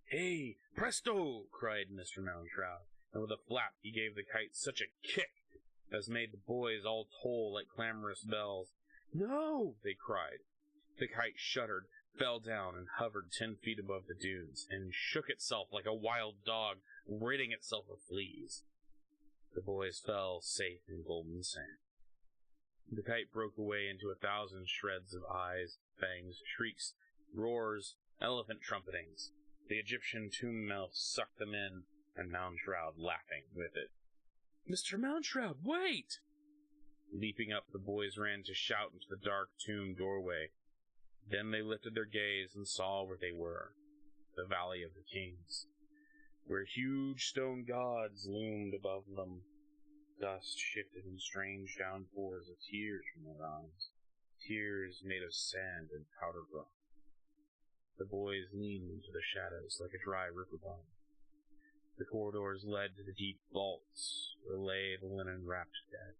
"Hey, presto!" cried Mr. Moundshroud, and with a flap he gave the kite such a kick as made the boys all toll like clamorous bells. "No!" they cried. The kite shuddered, fell down, and hovered 10 feet above the dunes, and shook itself like a wild dog, ridding itself of fleas. The boys fell safe in golden sand. The kite broke away into 1,000 shreds of eyes, fangs, shrieks, roars, elephant trumpetings. The Egyptian tomb mouth sucked them in, and Moundshroud laughing with it. "Mr. Moundshroud, wait!" Leaping up, the boys ran to shout into the dark tomb doorway. Then they lifted their gaze and saw where they were, the Valley of the Kings, where huge stone gods loomed above them. Dust shifted in strange downpours of tears from their eyes, tears made of sand and powdered rock. The boys leaned into the shadows like a dry river bottom. The corridors led to the deep vaults where lay the linen-wrapped dead.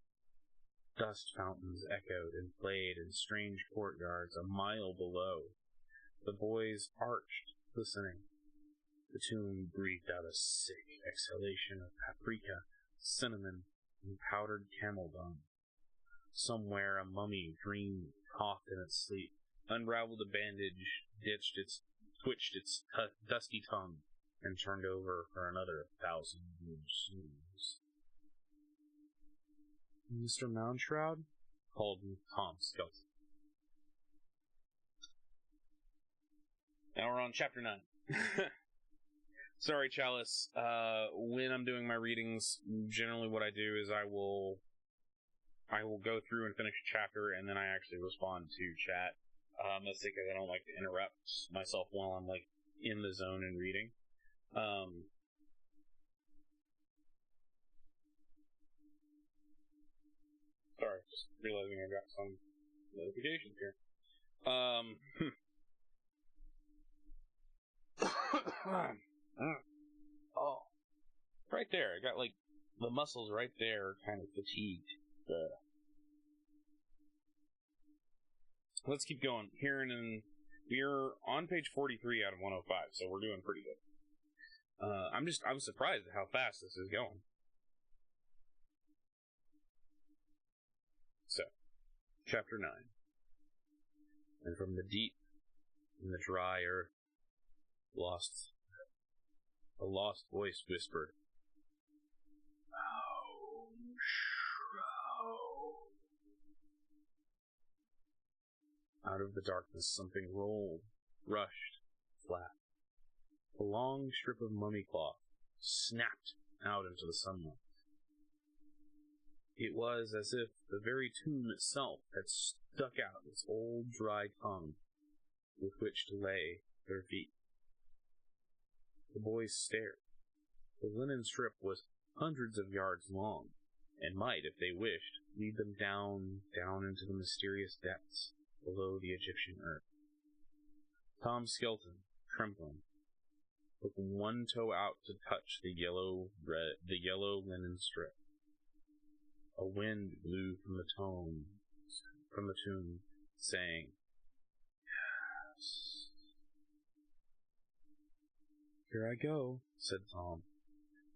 Dust fountains echoed and played in strange courtyards a mile below. The boys arched, listening. The tomb breathed out a sick exhalation of paprika, cinnamon, and powdered camel dung. Somewhere a mummy dreamed, coughed in its sleep, unraveled a bandage, twitched its dusty tongue, and turned over for another 1,000 years snooze. "Mr. Moundshroud?" called Tom Skelton. Now we're on chapter 9. Sorry, Chalice. When I'm doing my readings, generally what I do is I will go through and finish a chapter, and then I actually respond to chat. Mostly because I don't like to interrupt myself while I'm, like, in the zone and reading. Sorry, just realizing I got some notifications here. Oh, right there. I got, like, the muscles right there are kind of fatigued. Let's keep going. We're on page 43 out of 105, so we're doing pretty good. I was surprised at how fast this is going. So, chapter 9. And from the deep in the dry earth, a lost voice whispered, "Oh, shroud." Out of the darkness, something rolled, rushed, flat. A long strip of mummy cloth snapped out into the sunlight. It was as if the very tomb itself had stuck out its old dry tongue with which to lay their feet. The boys stared. The linen strip was hundreds of yards long, and might, if they wished, lead them down into the mysterious depths below the Egyptian earth. Tom Skelton, trembling, took one toe out to touch the yellow linen strip. A wind blew from the tomb, saying, "Yes." "Here I go," said Tom,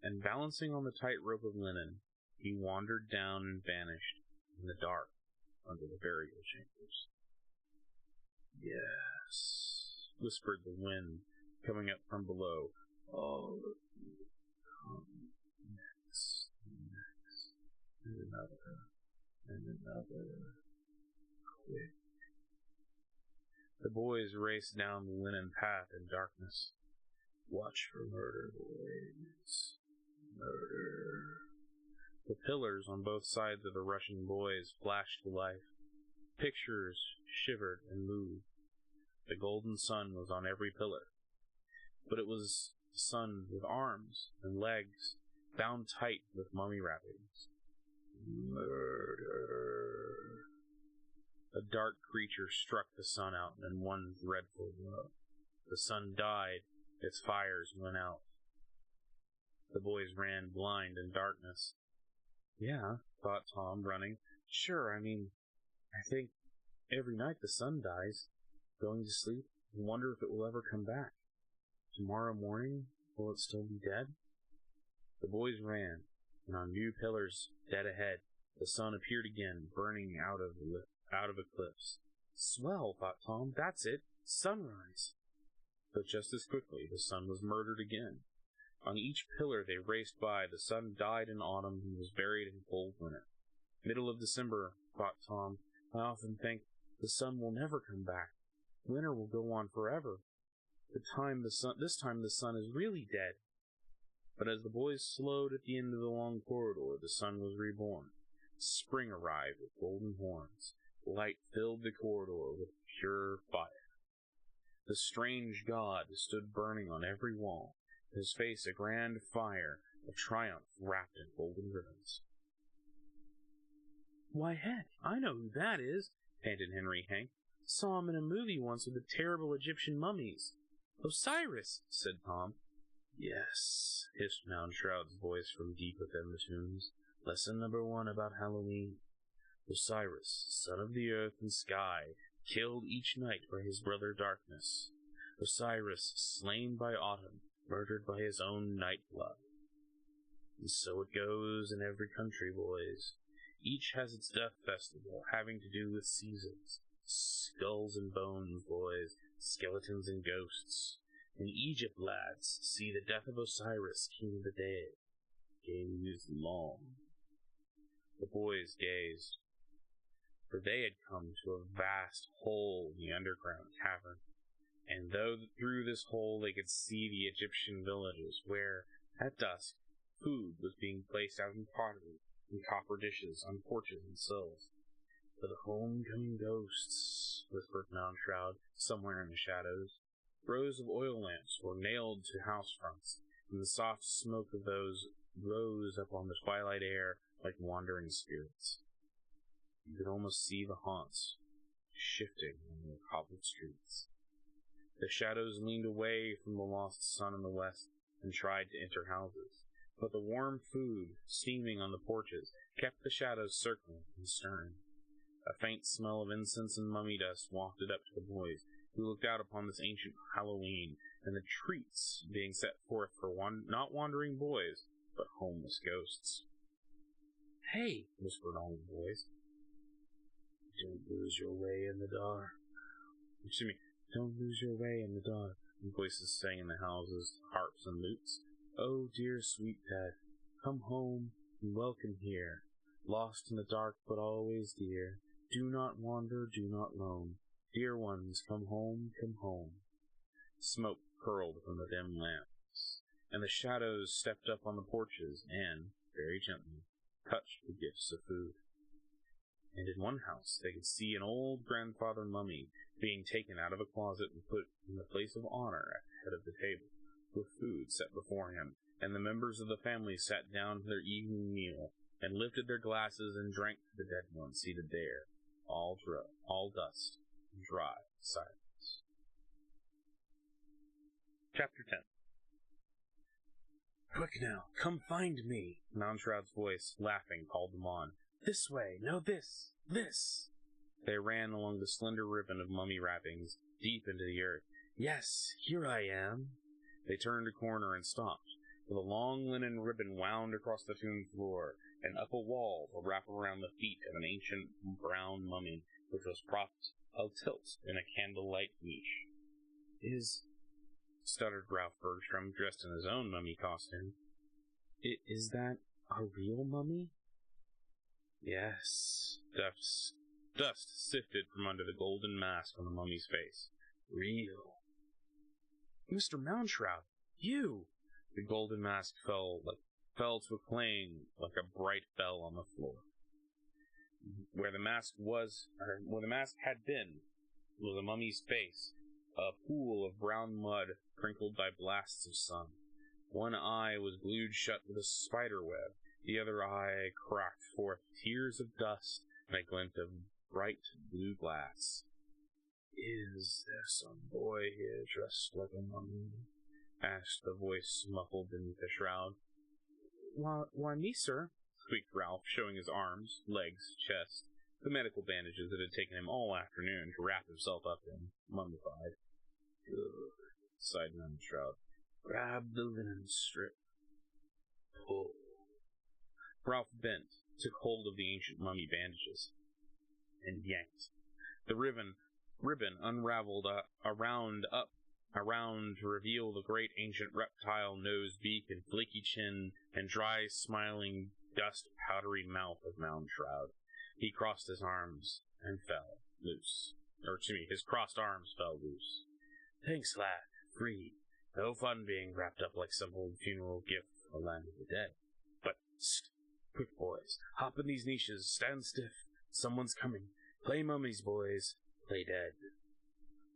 and balancing on the tight rope of linen, he wandered down and vanished in the dark under the burial chambers. "Yes," whispered the wind, coming up from below. "All of you come next, and another, quick." The boys raced down the linen path in darkness. "Watch for murder, boys. Murder." The pillars on both sides of the rushing boys flashed to life. Pictures shivered and moved. The golden sun was on every pillar, but it was the sun with arms and legs bound tight with mummy wrappings. Murder. A dark creature struck the sun out in one dreadful blow. The sun died, its fires went out. The boys ran blind in darkness. "Yeah," thought Tom, running. "Sure, I think every night the sun dies. Going to sleep and wonder if it will ever come back. Tomorrow morning, will it still be dead?" The boys ran, and on new pillars dead ahead, the sun appeared again, burning out of eclipse. "Swell," thought Tom. "That's it. Sunrise." But just as quickly, the sun was murdered again. On each pillar they raced by, the sun died in autumn and was buried in cold winter. Middle of December, thought Tom. I often think the sun will never come back. Winter will go on forever. This time the sun is really dead. But as the boys slowed at the end of the long corridor, the sun was reborn. Spring arrived with golden horns. Light filled the corridor with pure fire. The strange god stood burning on every wall, his face a grand fire of triumph wrapped in golden ribbons. "Why, heck, I know who that is," panted Henry Hank. "Saw him in a movie once with the terrible Egyptian mummies." "Osiris," said Tom. "Yes," hissed Mound Shroud's voice from deep within the tombs. "Lesson number 1 about Halloween. Osiris, son of the earth and sky, killed each night by his brother Darkness. Osiris, slain by autumn, murdered by his own night blood. And so it goes in every country, boys. Each has its death festival, having to do with seasons. Skulls and bones, boys, skeletons and ghosts. In Egypt, lads, see the death of Osiris, king of the dead. Gaze long." The boys gazed, for they had come to a vast hole in the underground cavern, and through this hole they could see the Egyptian villages where, at dusk, food was being placed out in pottery, in copper dishes, on porches and sills. For the homecoming ghosts. whispered Moundshroud, somewhere in the shadows. Rows of oil lamps were nailed to house fronts, and the soft smoke of those rose up on the twilight air like wandering spirits. You could almost see the haunts shifting on the cobbled streets. The shadows leaned away from the lost sun in the west and tried to enter houses, but the warm food steaming on the porches kept the shadows circling and stirring. A faint smell of incense and mummy dust wafted up to the boys, who looked out upon this ancient Halloween and the treats being set forth for not wandering boys, but homeless ghosts. "Hey," whispered all the boys. "Don't lose your way in the dark." "Don't lose your way in the dark," voices sang in the houses, harps and lutes. "Oh, dear sweet pet, come home and welcome here. Lost in the dark, but always dear. Do not wander, do not roam. Dear ones, come home, come home." Smoke curled from the dim lamps, and the shadows stepped up on the porches and, very gently, touched the gifts of food. And in one house they could see an old grandfather mummy being taken out of a closet and put in the place of honor at the head of the table, with food set before him, and the members of the family sat down to their evening meal, and lifted their glasses and drank to the dead one seated there, all dust and dry silence. Chapter 10. "Quick now, come find me!" Moundshroud's voice, laughing, called them on. "This way! No, this! This!" They ran along the slender ribbon of mummy wrappings, deep into the earth. "Yes, here I am!" They turned a corner and stopped, with a long linen ribbon wound across the tomb floor, and up a wall to wrap around the feet of an ancient brown mummy, which was propped tilt in a candlelight niche. Stuttered Ralph Bergstrom, dressed in his own mummy costume. "Is that a real mummy?" "Yes." Dust sifted from under the golden mask on the mummy's face. "Real." "Mr. Moundshroud, you!" The golden mask fell to a clang like a bright bell on the floor. Where the mask had been, was a mummy's face, a pool of brown mud crinkled by blasts of sun. One eye was glued shut with a spider web, the other eye cracked forth tears of dust and a glint of bright blue glass. "Is there some boy here dressed like a mummy?" asked the voice muffled beneath the shroud. Why, me, sir," squeaked Ralph, showing his arms, legs, chest, the medical bandages it had taken him all afternoon to wrap himself up in, mummified. "Good," sighed Moundshroud. "Grab the linen strip. Pull." Ralph bent, took hold of the ancient mummy bandages, and yanked. The ribbon unraveled around to reveal the great ancient reptile nose, beak, and flaky chin, and dry, smiling, dust-powdery mouth of Moundshroud. He crossed his arms and fell loose. His crossed arms fell loose. "Thanks, lad. Free. No fun being wrapped up like some old funeral gift from the land of the dead. But, psst! Quick, boys. Hop in these niches. Stand stiff. Someone's coming. Play mummies, boys. Play dead."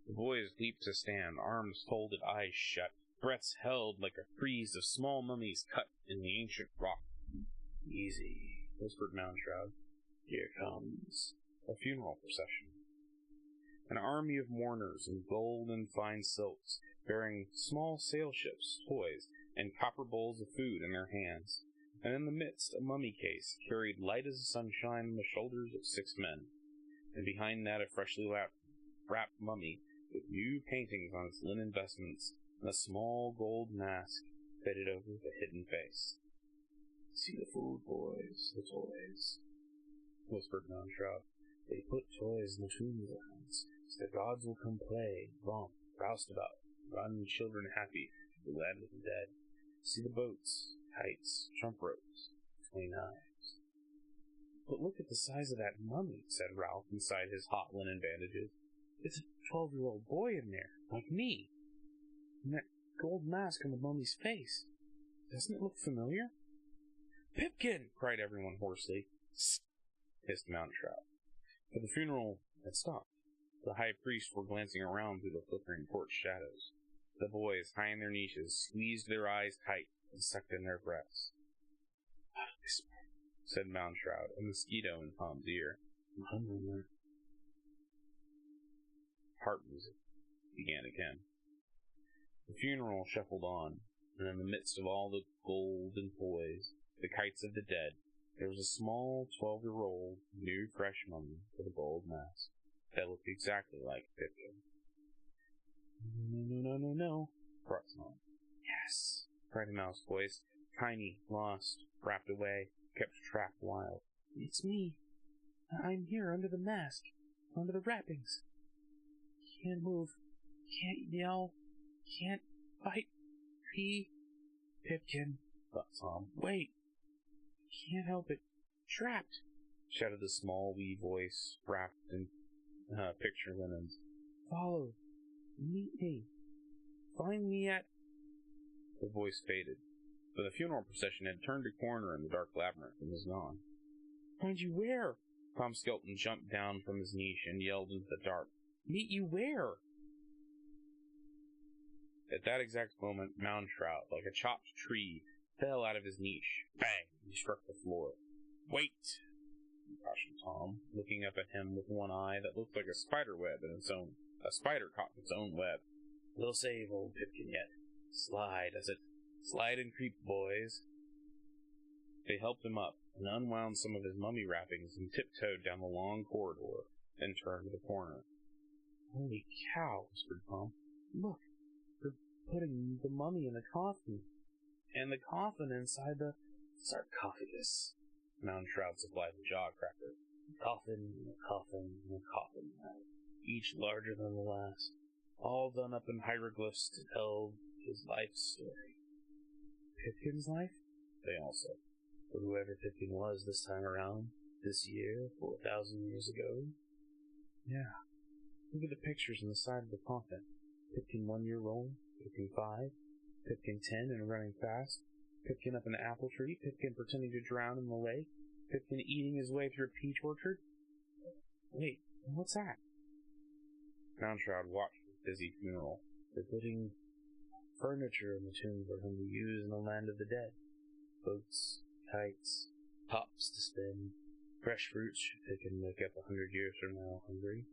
The boys leaped to stand, arms folded, eyes shut, breaths held like a frieze of small mummies cut in the ancient rock. "Easy," whispered Moundshroud. "Here comes a funeral procession." An army of mourners in gold and fine silks, bearing small sail-ships, toys, and copper bowls of food in their hands, and in the midst a mummy case carried light as the sunshine on the shoulders of 6 men, and behind that a freshly wrapped mummy with new paintings on its linen vestments and a small gold mask fitted over the hidden face. "See the food, boys, the toys," whispered Moundshroud. "They put toys in the tombstones, so the gods will come play, romp, roust about, run children happy to the land of the dead. See the boats, kites, trump ropes, 20 knives." "But look at the size of that mummy," said Ralph inside his hot linen bandages. "It's a 12-year-old boy in there, like me. And that gold mask on the mummy's face. Doesn't it look familiar?" "Pipkin!" cried everyone hoarsely. "Sst!" hissed Moundshroud. For the funeral had stopped, The high priests were glancing around through the flickering porch shadows. The boys, high in their niches, squeezed their eyes tight and sucked in their breaths. "Whisper," said Moundshroud, a mosquito in Tom's ear. Harp music began again. The funeral shuffled on, and in the midst of all the gold and toys, the kites of the dead, there was a small 12-year-old, new, fresh mummy with a gold mask that looked exactly like Pipkin. No, brought Tom. Yes, cried a mouse voice, tiny, lost, wrapped away, kept trapped wild. It's me. I'm here under the mask, under the wrappings. Can't move, can't yell, can't fight. Pipkin, thought Tom. Wait, can't help it. Trapped, shouted the small, wee voice, wrapped in picture linens. Follow, meet me, find me at... The voice faded, for the funeral procession had turned a corner in the dark labyrinth and was gone. Find you where? Tom Skelton jumped down from his niche and yelled into the dark. Meet you where? At that exact moment, Moundshroud, like a chopped tree, fell out of his niche. Bang! He struck the floor. Wait! Cautioned Tom, looking up at him with one eye that looked like a spider web in its own. A spider caught in its own web. We'll save old Pipkin yet. Slide, as it. Slide and creep, boys. They helped him up and unwound some of his mummy wrappings and tiptoed down the long corridor, then turned the corner. Holy cow, whispered Tom. Look, they're putting the mummy in the coffin. And the coffin inside the sarcophagus. Moundshroud supplied the jaw cracker. Coffin, and a coffin, and a coffin, each larger than the last, all done up in hieroglyphs to tell his life story. Pipkin's life? They all said. Or whoever Pipkin was this time around, this year, 4,000 years ago. Yeah. Look at the pictures on the side of the coffin. Pipkin 1 year old, Pipkin 5, Pipkin 10 and running fast, Pipkin up an apple tree, Pipkin pretending to drown in the lake, Pipkin eating his way through a peach orchard. Wait, what's that? Moundshroud watched the busy funeral. They're putting furniture in the tomb for him to use in the land of the dead. Boats, kites, tops to spin, fresh fruits should Pipkin wake up 100 years from now hungry.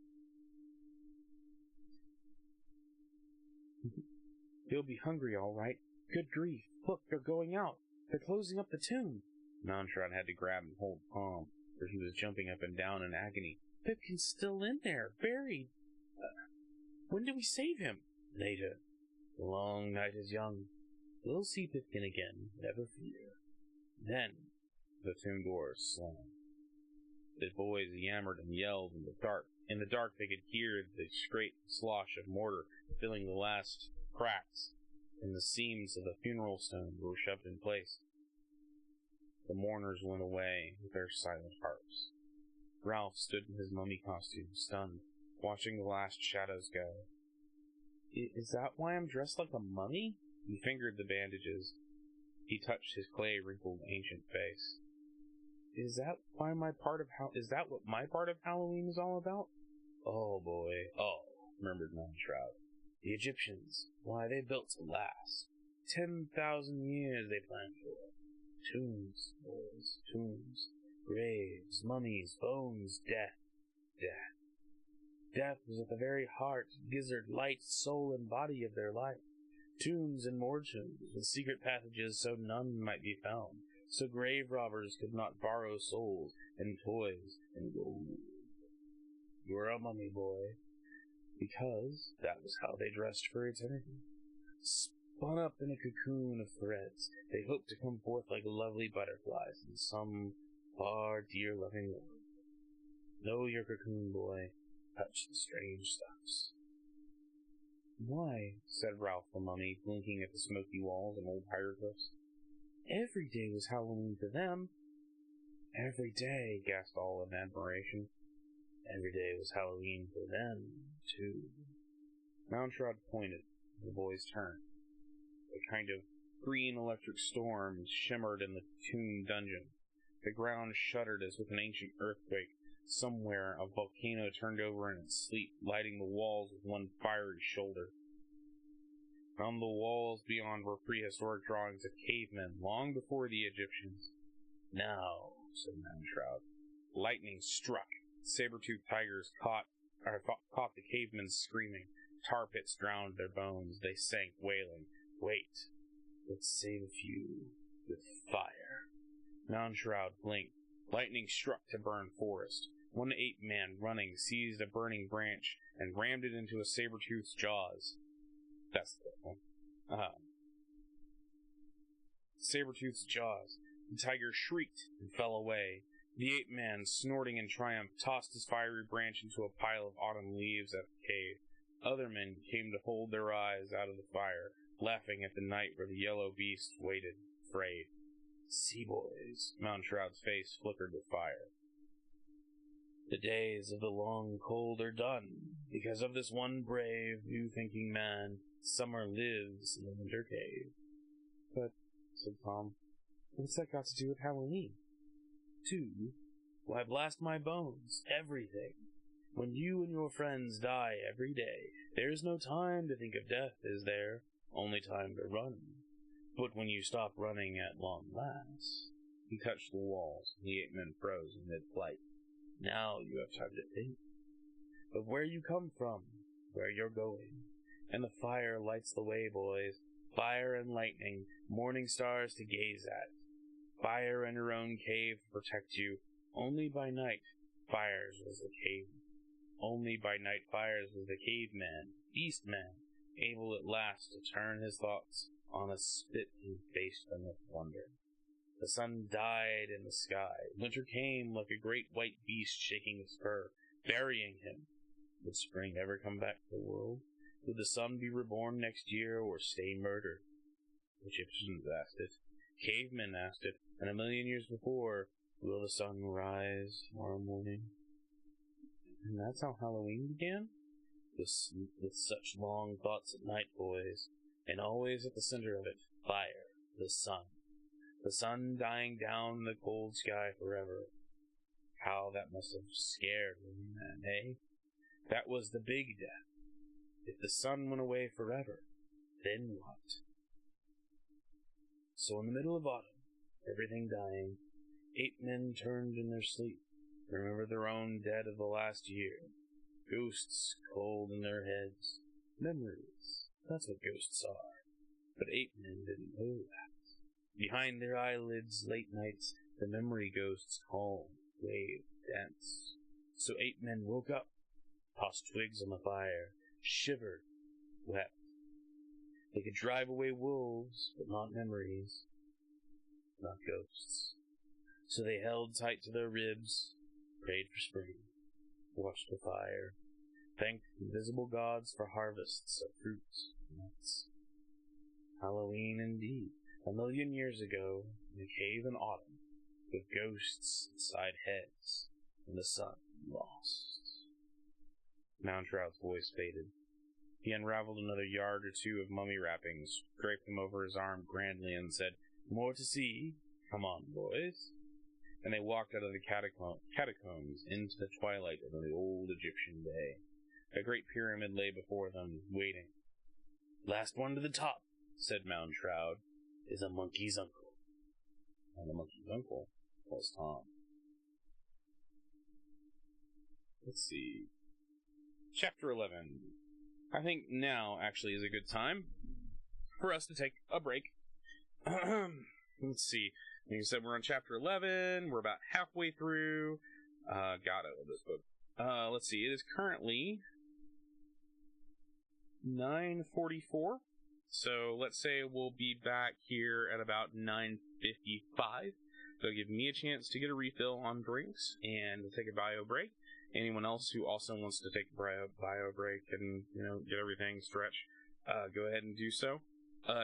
He'll be hungry, all right. Good grief. Look, they're going out. They're closing up the tomb. Moundshroud had to grab and hold Tom, for he was jumping up and down in agony. Pipkin's still in there, buried. When do we save him? Later. The long night is young. We'll see Pipkin again, never fear. Then, the tomb doors slammed. The boys yammered and yelled in the dark. In the dark, they could hear the scrape slosh of mortar filling the last cracks, and the seams of the funeral stones were shoved in place. The mourners went away with their silent harps. Ralph stood in his mummy costume, stunned, watching the last shadows go. Is that why I'm dressed like a mummy? He fingered the bandages. He touched his clay-wrinkled ancient face. Is that what my part of Halloween is all about? Oh, boy. Oh, murmured Moundshroud. The Egyptians. Why, they built to last. 10,000 years they planned for. Tombs, boys, tombs. Graves, mummies, bones, death. Death was at the very heart, gizzard, light, soul, and body of their life. Tombs and more tombs, with secret passages so none might be found, so grave robbers could not borrow souls, and toys, and gold. You are a mummy, boy, because that was how they dressed for eternity. Spun up in a cocoon of threads, they hoped to come forth like lovely butterflies in some far dear-loving world. Know your cocoon, boy. Touch the strange stuffs. Why, said Ralph the mummy, blinking at the smoky walls and old hieroglyphs. Every day was Halloween for them. Every day, gasped all in admiration. Every day was Halloween for them, too. Moundshroud pointed. The boys turned. A kind of green electric storm shimmered in the tomb dungeon. The ground shuddered as with an ancient earthquake. Somewhere, a volcano turned over in its sleep, lighting the walls with one fiery shoulder. On the walls beyond were prehistoric drawings of cavemen, long before the Egyptians. Now, said Manshroud. Lightning struck. Saber-toothed tigers caught the cavemen screaming. Tar pits drowned their bones. They sank, wailing. Wait. Let's save a few with fire. Manshroud blinked. Lightning struck to burn forest. One ape-man running seized a burning branch and rammed it into a saber-tooth's jaws. That's the one. Saber-tooth's jaws. The tiger shrieked and fell away. The ape-man, snorting in triumph, tossed his fiery branch into a pile of autumn leaves at the cave. Other men came to hold their eyes out of the fire, laughing at the night where the yellow beast waited, afraid. See, boys, Manshroud's face flickered with fire. The days of the long cold are done. Because of this one brave, new-thinking man, summer lives in the winter cave. But, said Tom, what's that got to do with Halloween? 2. Why, blast my bones, everything. When you and your friends die every day, there's no time to think of death, is there? Only time to run. But when you stop running at long last... He touched the walls, and the 8 men froze in mid-flight. Now you have time to think. Of where you come from, where you're going. And the fire lights the way, boys. Fire and lightning, morning stars to gaze at. Fire in your own cave to protect you. Only by night, fires was the cave. Only by night fires was the caveman, beast-man, able at last to turn his thoughts on a spit and faced them with wonder. The sun died in the sky. Winter came like a great white beast shaking its fur, burying him. Would spring ever come back to the world? Would the sun be reborn next year or stay murdered? Egyptians asked it. Cavemen asked it. And 1,000,000 years before, will the sun rise tomorrow morning? And that's how Halloween began? With such long thoughts at night, boys. And always at the center of it, fire, the sun. The sun dying down the cold sky forever. How that must have scared one man, eh? That was the big death. If the sun went away forever, then what? So in the middle of autumn, everything dying, 8 men turned in their sleep, remembered their own dead of the last year. Ghosts cold in their heads. Memories. That's what ghosts are. But 8 men didn't know that. Behind their eyelids, late nights, the memory ghosts calm, wave, dance. So 8 men woke up, tossed twigs on the fire, shivered, wept. They could drive away wolves, but not memories, not ghosts. So they held tight to their ribs, prayed for spring, watched the fire, thanked invisible gods for harvests of fruits and nuts. Halloween indeed. 1,000,000 years ago, in a cave in autumn, with ghosts inside heads, and the sun lost. Manshroud's voice faded. He unraveled another yard or 2 of mummy wrappings, draped them over his arm grandly, and said, More to see? Come on, boys. And they walked out of the catacombs into the twilight of the old Egyptian day. A great pyramid lay before them, waiting. Last one to the top, said Manshroud, is a monkey's uncle. And the monkey's uncle was Tom. Let's see. Chapter 11. I think now actually is a good time for us to take a break. Let's see. Like I said, we're on chapter 11. We're about halfway through. Got it with this book. Let's see. It is currently 9:44. So let's say we'll be back here at about 9:55. So give me a chance to get a refill on drinks and take a bio break. Anyone else who also wants to take a bio break and, get everything stretched, go ahead and do so.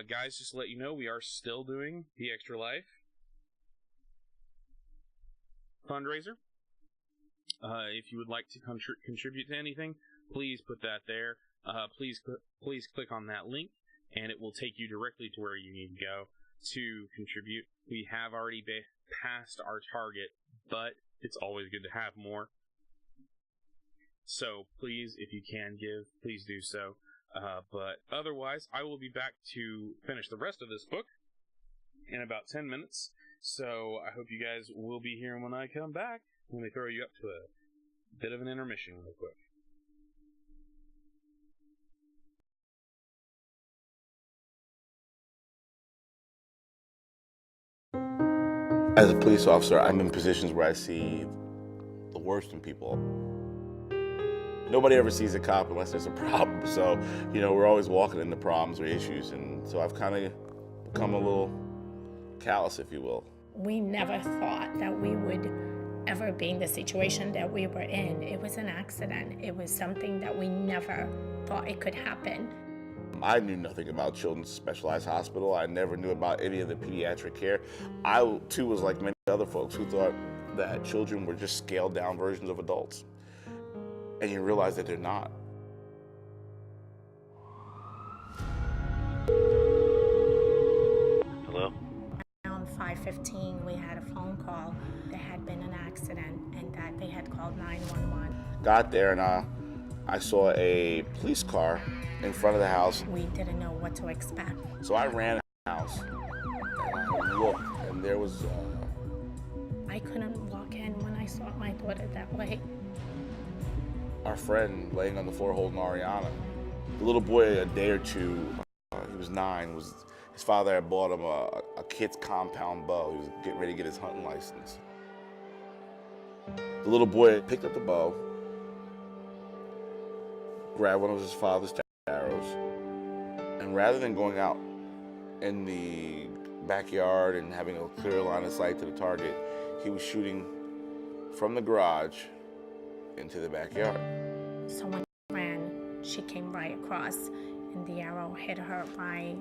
Guys, just to let you know, we are still doing the Extra Life fundraiser. If you would like to contribute to anything, please put that there. Please click on that link, and it will take you directly to where you need to go to contribute. We have already passed our target, but it's always good to have more. So please, if you can give, please do so. But otherwise, I will be back to finish the rest of this book in about 10 minutes. So I hope you guys will be here when I come back. Let me throw you up to a bit of an intermission real quick. As a police officer, I'm in positions where I see the worst in people. Nobody ever sees a cop unless there's a problem. So, we're always walking into problems or issues. And so I've kind of become a little callous, if you will. We never thought that we would ever be in the situation that we were in. It was an accident. It was something that we never thought it could happen. I knew nothing about Children's Specialized Hospital. I never knew about any of the pediatric care. I, too, was like many other folks who thought that children were just scaled-down versions of adults. And you realize that they're not. Hello? Around 5:15, we had a phone call. There had been an accident and that they had called 911. Got there and I saw a police car in front of the house. We didn't know what to expect. So I ran to the house and I looked, and there was... I couldn't walk in when I saw my daughter that way. our friend laying on the floor holding Ariana. The little boy, a day or two, he was 9, his father had bought him a kid's compound bow. He was getting ready to get his hunting license. The little boy picked up the bow, grabbed one of his father's arrows, and rather than going out in the backyard and having a clear line of sight to the target, he was shooting from the garage into the backyard. So when she ran, she came right across, and the arrow hit her right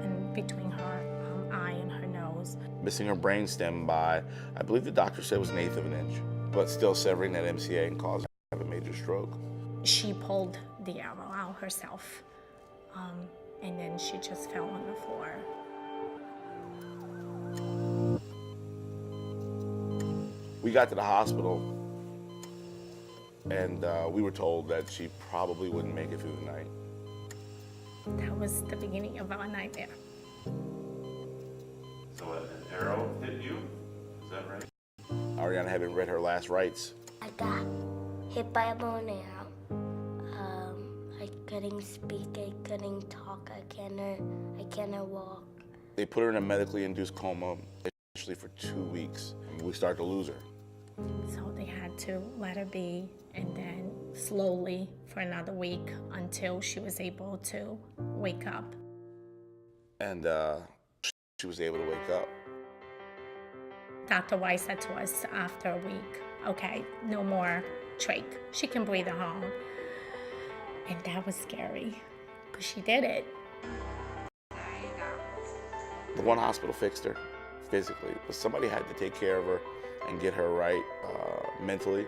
in between her eye and her nose. Missing her brainstem by, I believe the doctor said it was 1/8 of an inch, but still severing that MCA and causing her to have a major stroke. She pulled the arrow out herself, and then she just fell on the floor. We got to the hospital, and we were told that she probably wouldn't make it through the night. That was the beginning of our nightmare. So an arrow hit you? Is that right? Ariana hadn't read her last rites. I got hit by a bow and arrow. I couldn't speak, I couldn't talk, I cannot walk. They put her in a medically induced coma, essentially for 2 weeks. We started to lose her. So they had to let her be, and then slowly for another week until she was able to wake up. And she was able to wake up. Dr. White said to us after a week, okay, no more trach. She can breathe at home. And that was scary, but she did it. The one hospital fixed her physically, but somebody had to take care of her and get her right mentally.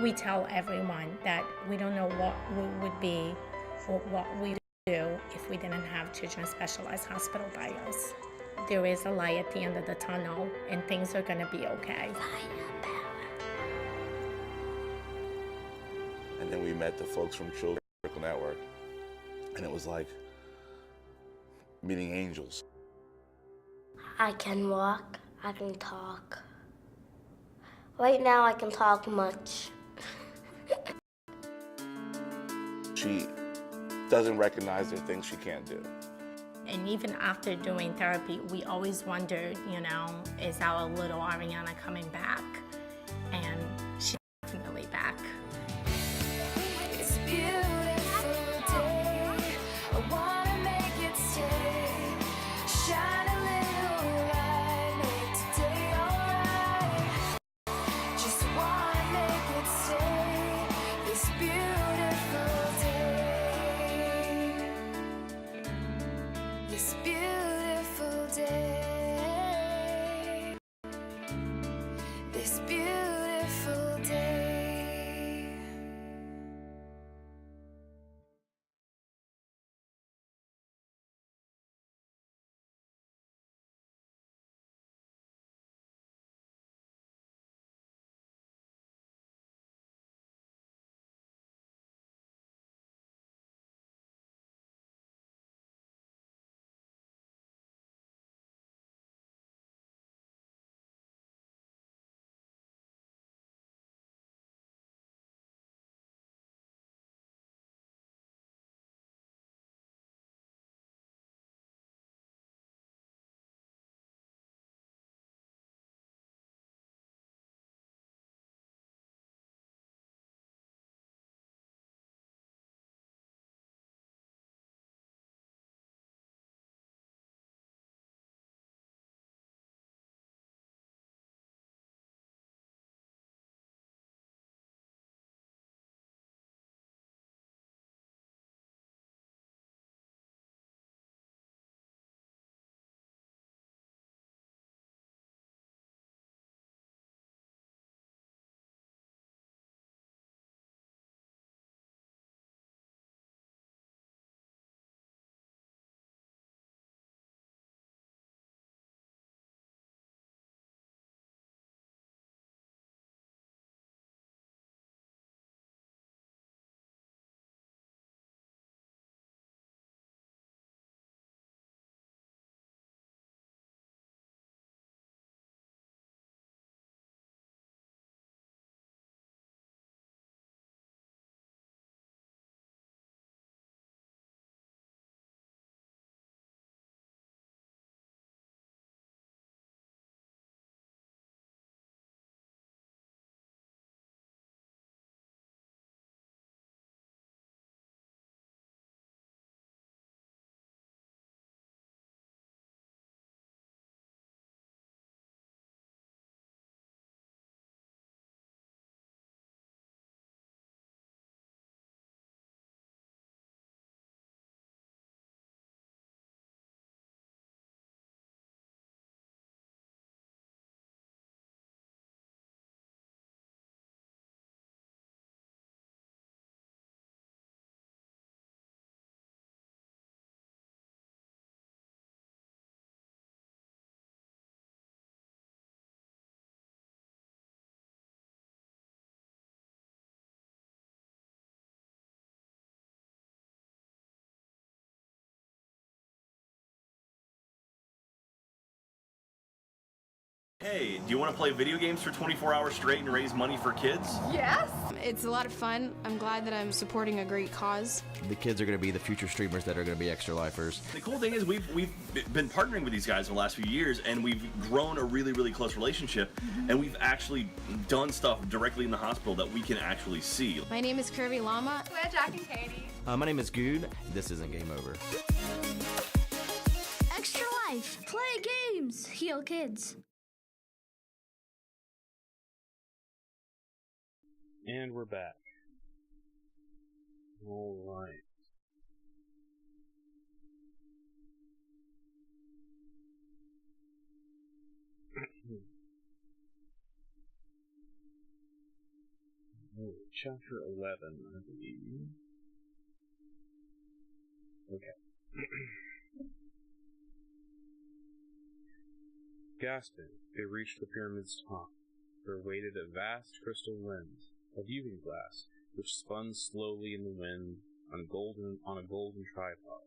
We tell everyone that we don't know what we would be or what we'd do if we didn't have Children's Specialized Hospital by us. There is a light at the end of the tunnel, and things are gonna be okay. And then we met the folks from Children's Network, and it was like meeting angels. I can walk, I can talk. Right now I can talk much. She doesn't recognize there are things she can't do. And even after doing therapy, we always wondered, is our little Ariana coming back? And she's definitely back. It's a beautiful day. I wanna make it stay. Shine a little light, make today alright. Just wanna make it stay. This beautiful day. This beautiful day. This beautiful day. Hey, do you want to play video games for 24 hours straight and raise money for kids? Yes! It's a lot of fun. I'm glad that I'm supporting a great cause. The kids are going to be the future streamers that are going to be extra lifers. The cool thing is we've been partnering with these guys the last few years, and we've grown a really, really close relationship, and we've actually done stuff directly in the hospital that we can actually see. My name is Curvy Llama. We're Jack and Katie. My name is Good. This isn't Game Over. Extra Life. Play games. Heal kids. And we're back. Alright. Chapter 11, I believe. Okay. Gasping, they reached the pyramid's top. There waited a vast crystal lens, a viewing glass, which spun slowly in the wind on a golden tripod,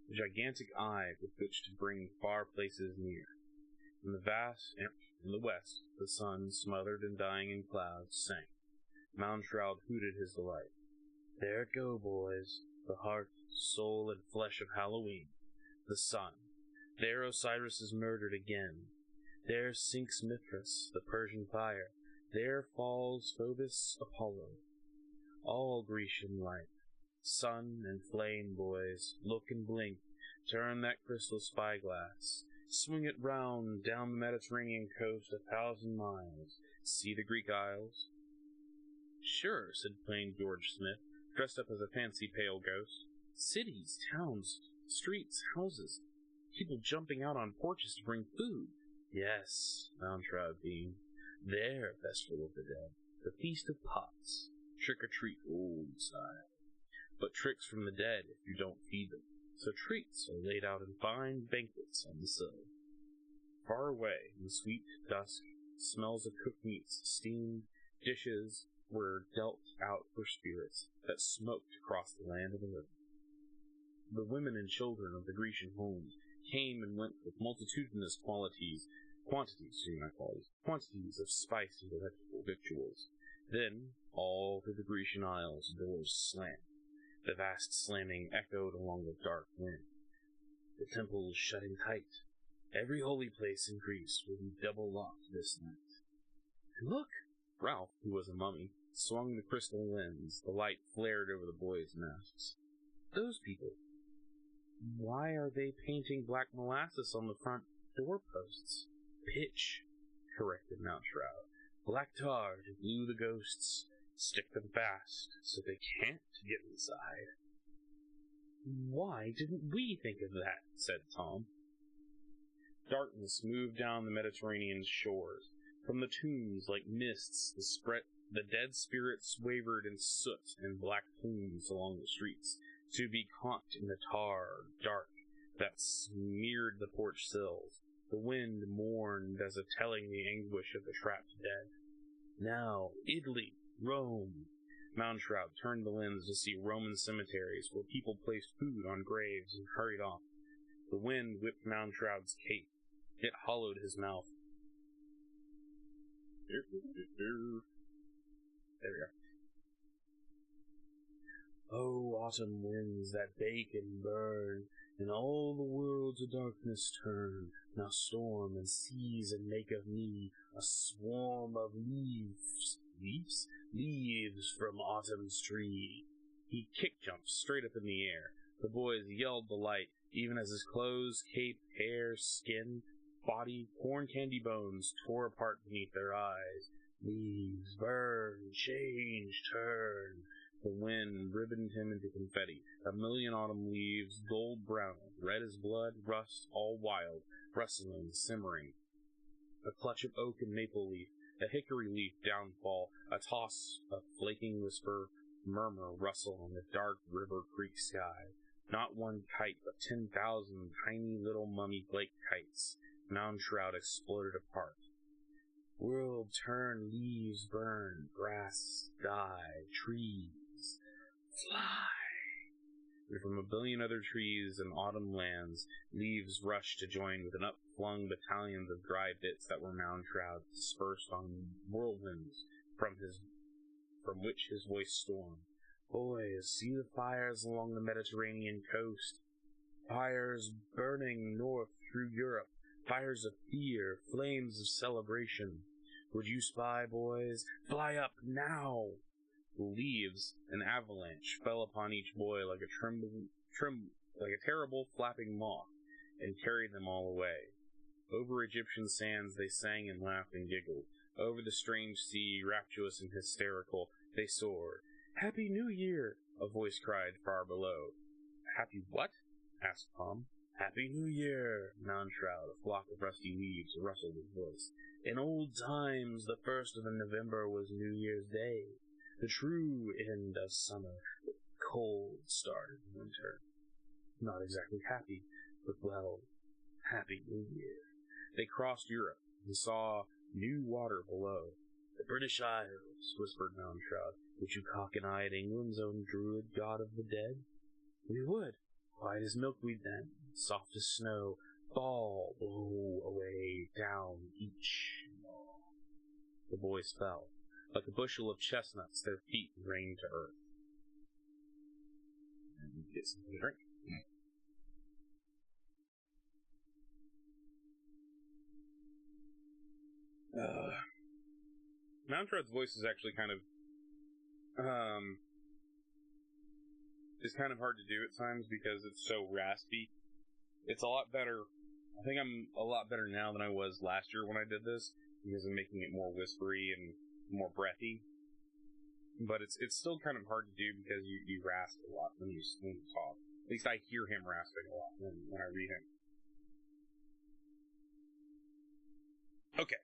a gigantic eye with which to bring far places near. In the west, the sun, smothered and dying in clouds, sank. Moundshroud hooted his delight. There it go, boys, the heart, soul, and flesh of Halloween, the sun. There Osiris is murdered again. There sinks Mithras, the Persian fire. There falls Phobos Apollo. All Grecian light. Sun and flame, boys. Look and blink. Turn that crystal spyglass. Swing it round down the Mediterranean coast 1,000 miles. See the Greek Isles? Sure, said plain George Smith, dressed up as a fancy pale ghost. Cities, towns, streets, houses. People jumping out on porches to bring food. Yes, Moundshroud beamed. Their festival of the dead, the Feast of Pots, trick-or-treat old style. But tricks from the dead if you don't feed them, so treats are laid out in fine banquets on the sill. Far away, in the sweet dusk, smells of cooked meats, steamed dishes were dealt out for spirits that smoked across the land of the living. The women and children of the Grecian homes came and went with multitudinous quantities of spice and delectable victuals. Then, all through the Grecian Isles, doors slammed. The vast slamming echoed along the dark wind. The temples shutting tight. Every holy place in Greece will be double locked this night. And look! Ralph, who was a mummy, swung the crystal lens. The light flared over the boys' masks. Those people. Why are they painting black molasses on the front doorposts? Pitch, corrected Moundshroud. Black tar to glue the ghosts. Stick them fast so they can't get inside. Why didn't we think of that? Said Tom. Darkness moved down the Mediterranean shores. From the tombs, like mists, the dead spirits wavered in soot and black plumes along the streets, to be caught in the tar dark that smeared the porch sills. The wind mourned as if telling the anguish of the trapped dead. Now, Italy, Rome. Moundshroud turned the lens to see Roman cemeteries where people placed food on graves and hurried off. The wind whipped Moundshroud's cape. It hollowed his mouth. There we go. Oh, autumn winds that bake and burn, and all the world to darkness turn. Now storm and seize and make of me a swarm of leaves. Leaves from autumn's tree. He kick-jumped straight up in the air. The boys yelled delight, even as his clothes, cape, hair, skin, body, corn candy bones tore apart beneath their eyes. Leaves, burn, change, turn. The wind ribboned him into confetti. 1,000,000 autumn leaves, gold brown, red as blood, rust, all wild, rustling, simmering. A clutch of oak and maple leaf, a hickory leaf downfall, a toss, a flaking whisper, murmur, rustle on the dark river creek sky. Not one kite, but 10,000 tiny little mummy flake kites. Moundshroud exploded apart. World turn, leaves burn, grass die, trees fly. and from a billion other trees and autumn lands, leaves rushed to join with an upflung battalions of dry bits that were mound-shrouds dispersed on whirlwinds from which his voice stormed. Boys, see the fires along the Mediterranean coast. Fires burning north through Europe. Fires of fear, flames of celebration. Would you spy, boys? Fly up now! The leaves, an avalanche, fell upon each boy like a terrible flapping moth, and carried them all away. Over Egyptian sands they sang and laughed and giggled. Over the strange sea, rapturous and hysterical, they soared. Happy New Year! A voice cried far below. Happy what? Asked Tom. Happy New Year! Mound-shroud, a flock of rusty leaves, rustled his voice. In old times, the 1st of November was New Year's Day, the true end of summer, the cold start of winter. Not exactly happy, but well, Happy New Year. They crossed Europe and saw new water below. The British Isles, whispered Mound-shroud. Would you cock an eye at England's own druid god of the dead? We would. White as milkweed then, soft as snow, fall, blow away, down each and all. The boys fell. Like a bushel of chestnuts, their feet rained to earth. And we get something to drink. Mound-shroud's voice is actually kind of hard to do at times because it's so raspy. It's a lot better. I think I'm a lot better now than I was last year when I did this because I'm making it more whispery and more breathy. But it's still kind of hard to do because you rasp a lot when you talk. At least I hear him rasping a lot when I read him. Okay.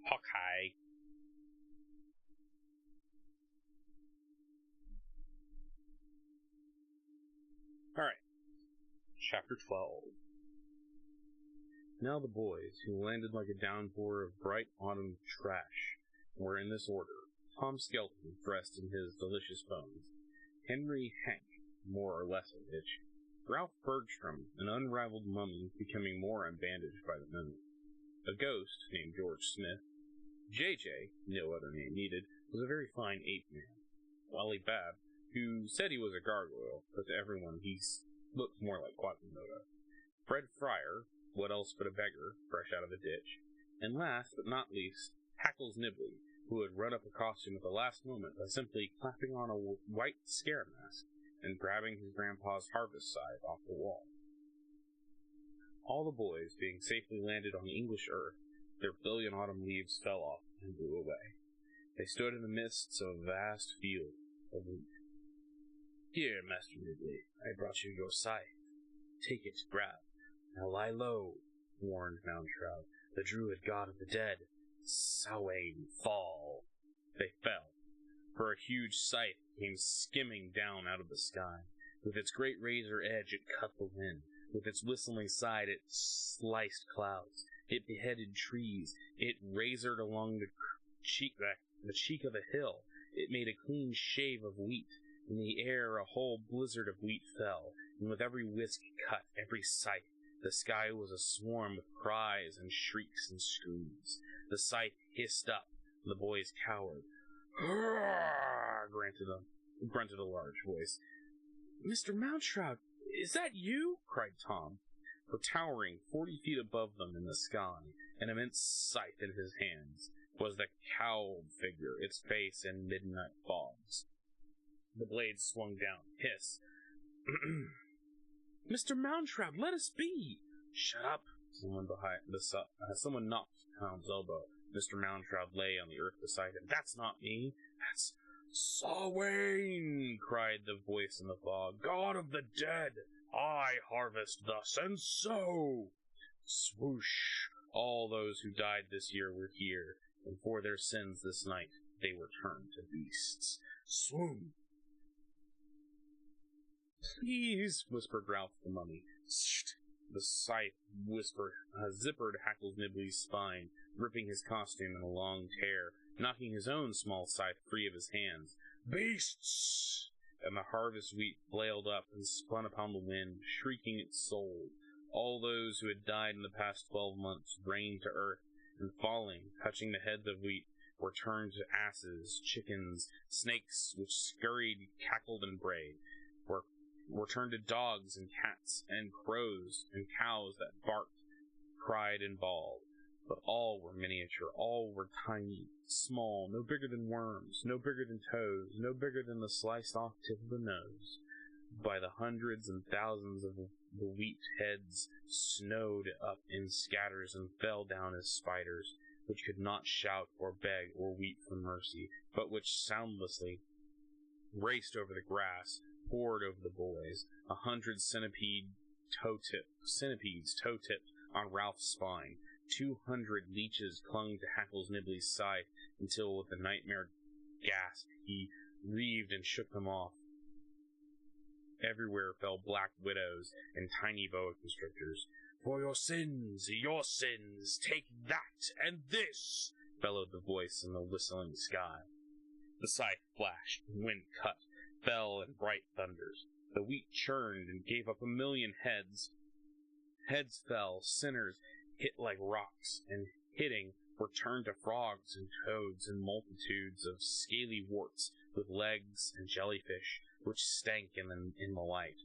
Hawkeye. Alright. Chapter 12. Now the boys, who landed like a downpour of bright autumn trash, were in this order. Tom Skelton, dressed in his delicious bones. Henry Hank, more or less a witch. Ralph Bergstrom, an unrivaled mummy, becoming more unbandaged by the minute. A ghost, named George Smith. JJ, no other name needed, was a very fine ape-man. Wally Babb, who said he was a gargoyle, but to everyone he looked more like Quasimodo. Fred Fryer, what else but a beggar, fresh out of the ditch. And last but not least, Hackles Nibley, who had run up a costume at the last moment by simply clapping on a white scare mask and grabbing his grandpa's harvest scythe off the wall. All the boys, being safely landed on English earth, their billion autumn leaves fell off and blew away. They stood in the midst of a vast field of wheat. Here, Master Nibley, I brought you your scythe. Take it, grab. Now lie low, warned Mound-shroud. The druid god of the dead. Samhain, fall. They fell, for a huge scythe came skimming down out of the sky. With its great razor edge it cut the wind. With its whistling side it sliced clouds. It beheaded trees. It razored along the cheek of a hill. It made a clean shave of wheat. In the air a whole blizzard of wheat fell, and with every whisk cut, every scythe, the sky was a swarm with cries and shrieks and screams. The scythe hissed up. The boys cowered. "Hurrah!" grunted a large voice. "Mr. Mound-shroud, is that you?" cried Tom. For towering 40 feet above them in the sky, an immense scythe in his hands, was the cowled figure, its face in midnight fogs. The blades swung down. Hiss. "Mr. Mound-shroud, let us be!" "Shut up!" Someone knocked Tom's elbow. Mr. Mound-shroud lay on the earth beside him. "That's not me. That's Samhain!" cried the voice in the fog. "God of the dead! I harvest thus and sow!" Swoosh! All those who died this year were here, and for their sins this night they were turned to beasts. Swoon! "Please," whispered Ralph the mummy. "Sht!" The scythe zippered Hackles Nibley's spine, ripping his costume in a long tear, knocking his own small scythe free of his hands. "Beasts!" and the harvest wheat flailed up and spun upon the wind, shrieking its soul. All those who had died in the past 12 months rained to earth, and falling, touching the heads of wheat, were turned to asses, chickens, snakes which scurried, cackled, and brayed, were turned to dogs and cats and crows and cows that barked, cried, and bawled. But all were miniature, all were tiny, small, no bigger than worms, no bigger than toes, no bigger than the sliced-off tip of the nose. By the hundreds and thousands of the wheat heads snowed up in scatters and fell down as spiders, which could not shout or beg or weep for mercy, but which soundlessly raced over the grass, poured over the boys. 100 centipedes toe-tipped on Ralph's spine. 200 leeches clung to Hackles Nibley's side until, with a nightmare gasp, he reeved and shook them off. Everywhere fell black widows and tiny boa constrictors. "For your sins, take that and this," bellowed the voice in the whistling sky. The scythe flashed, wind cut, fell in bright thunders. The wheat churned and gave up 1,000,000 heads. Heads fell, sinners hit like rocks, and hitting were turned to frogs and toads and multitudes of scaly warts with legs and jellyfish, which stank in the light.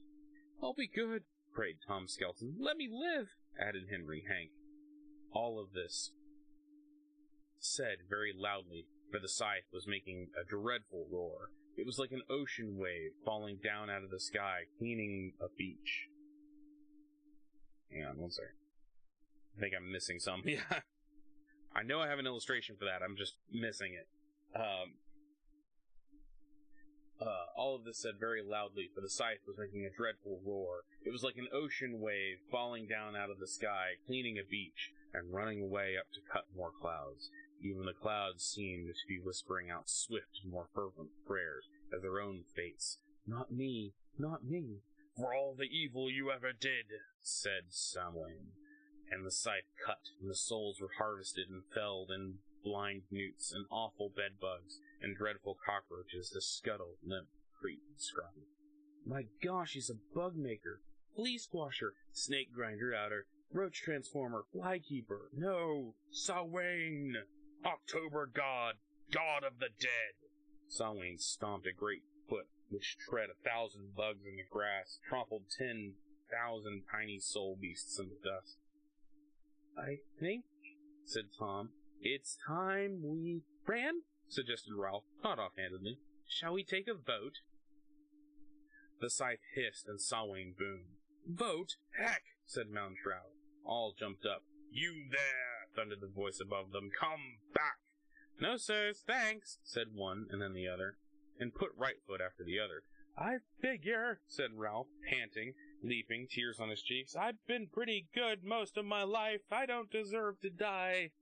"I'll be good," prayed Tom Skelton. "Let me live," added Henry Hank. All of this said very loudly, for the scythe was making a dreadful roar. It was like an ocean wave falling down out of the sky, cleaning a beach. Hang on one second. I think I'm missing some. Yeah. I know I have an illustration for that. I'm just missing it. All of this said very loudly, for the scythe was making a dreadful roar. It was like an ocean wave falling down out of the sky, cleaning a beach, and running away up to cut more clouds. Even the clouds seemed to be whispering out swift, more fervent prayers of their own fates. "Not me, not me, for all the evil you ever did," said Samhain. And the scythe cut, and the souls were harvested and felled, and blind newts, and awful bedbugs, and dreadful cockroaches to scuttle, limp, creep, and scrabble. "My gosh, he's a bug maker, flea squasher, snake grinder outer, roach transformer, fly keeper. No, Samhain, October god, god of the dead." Samhain stomped a great foot, which tread 1,000 bugs in the grass, trampled 10,000 tiny soul beasts in the dust. "I think," said Tom, "it's time we ran," suggested Ralph, not offhandedly. "Shall we take a vote?" The scythe hissed and Samhain boomed. "Vote? Heck!" said Mounshroud. All jumped up. "You there!" thundered the voice above them. "Come back!" "No, sirs, thanks," said one and then the other, and put right foot after the other. "I figure," said Ralph, panting, leaping, tears on his cheeks, "I've been pretty good most of my life. I don't deserve to die."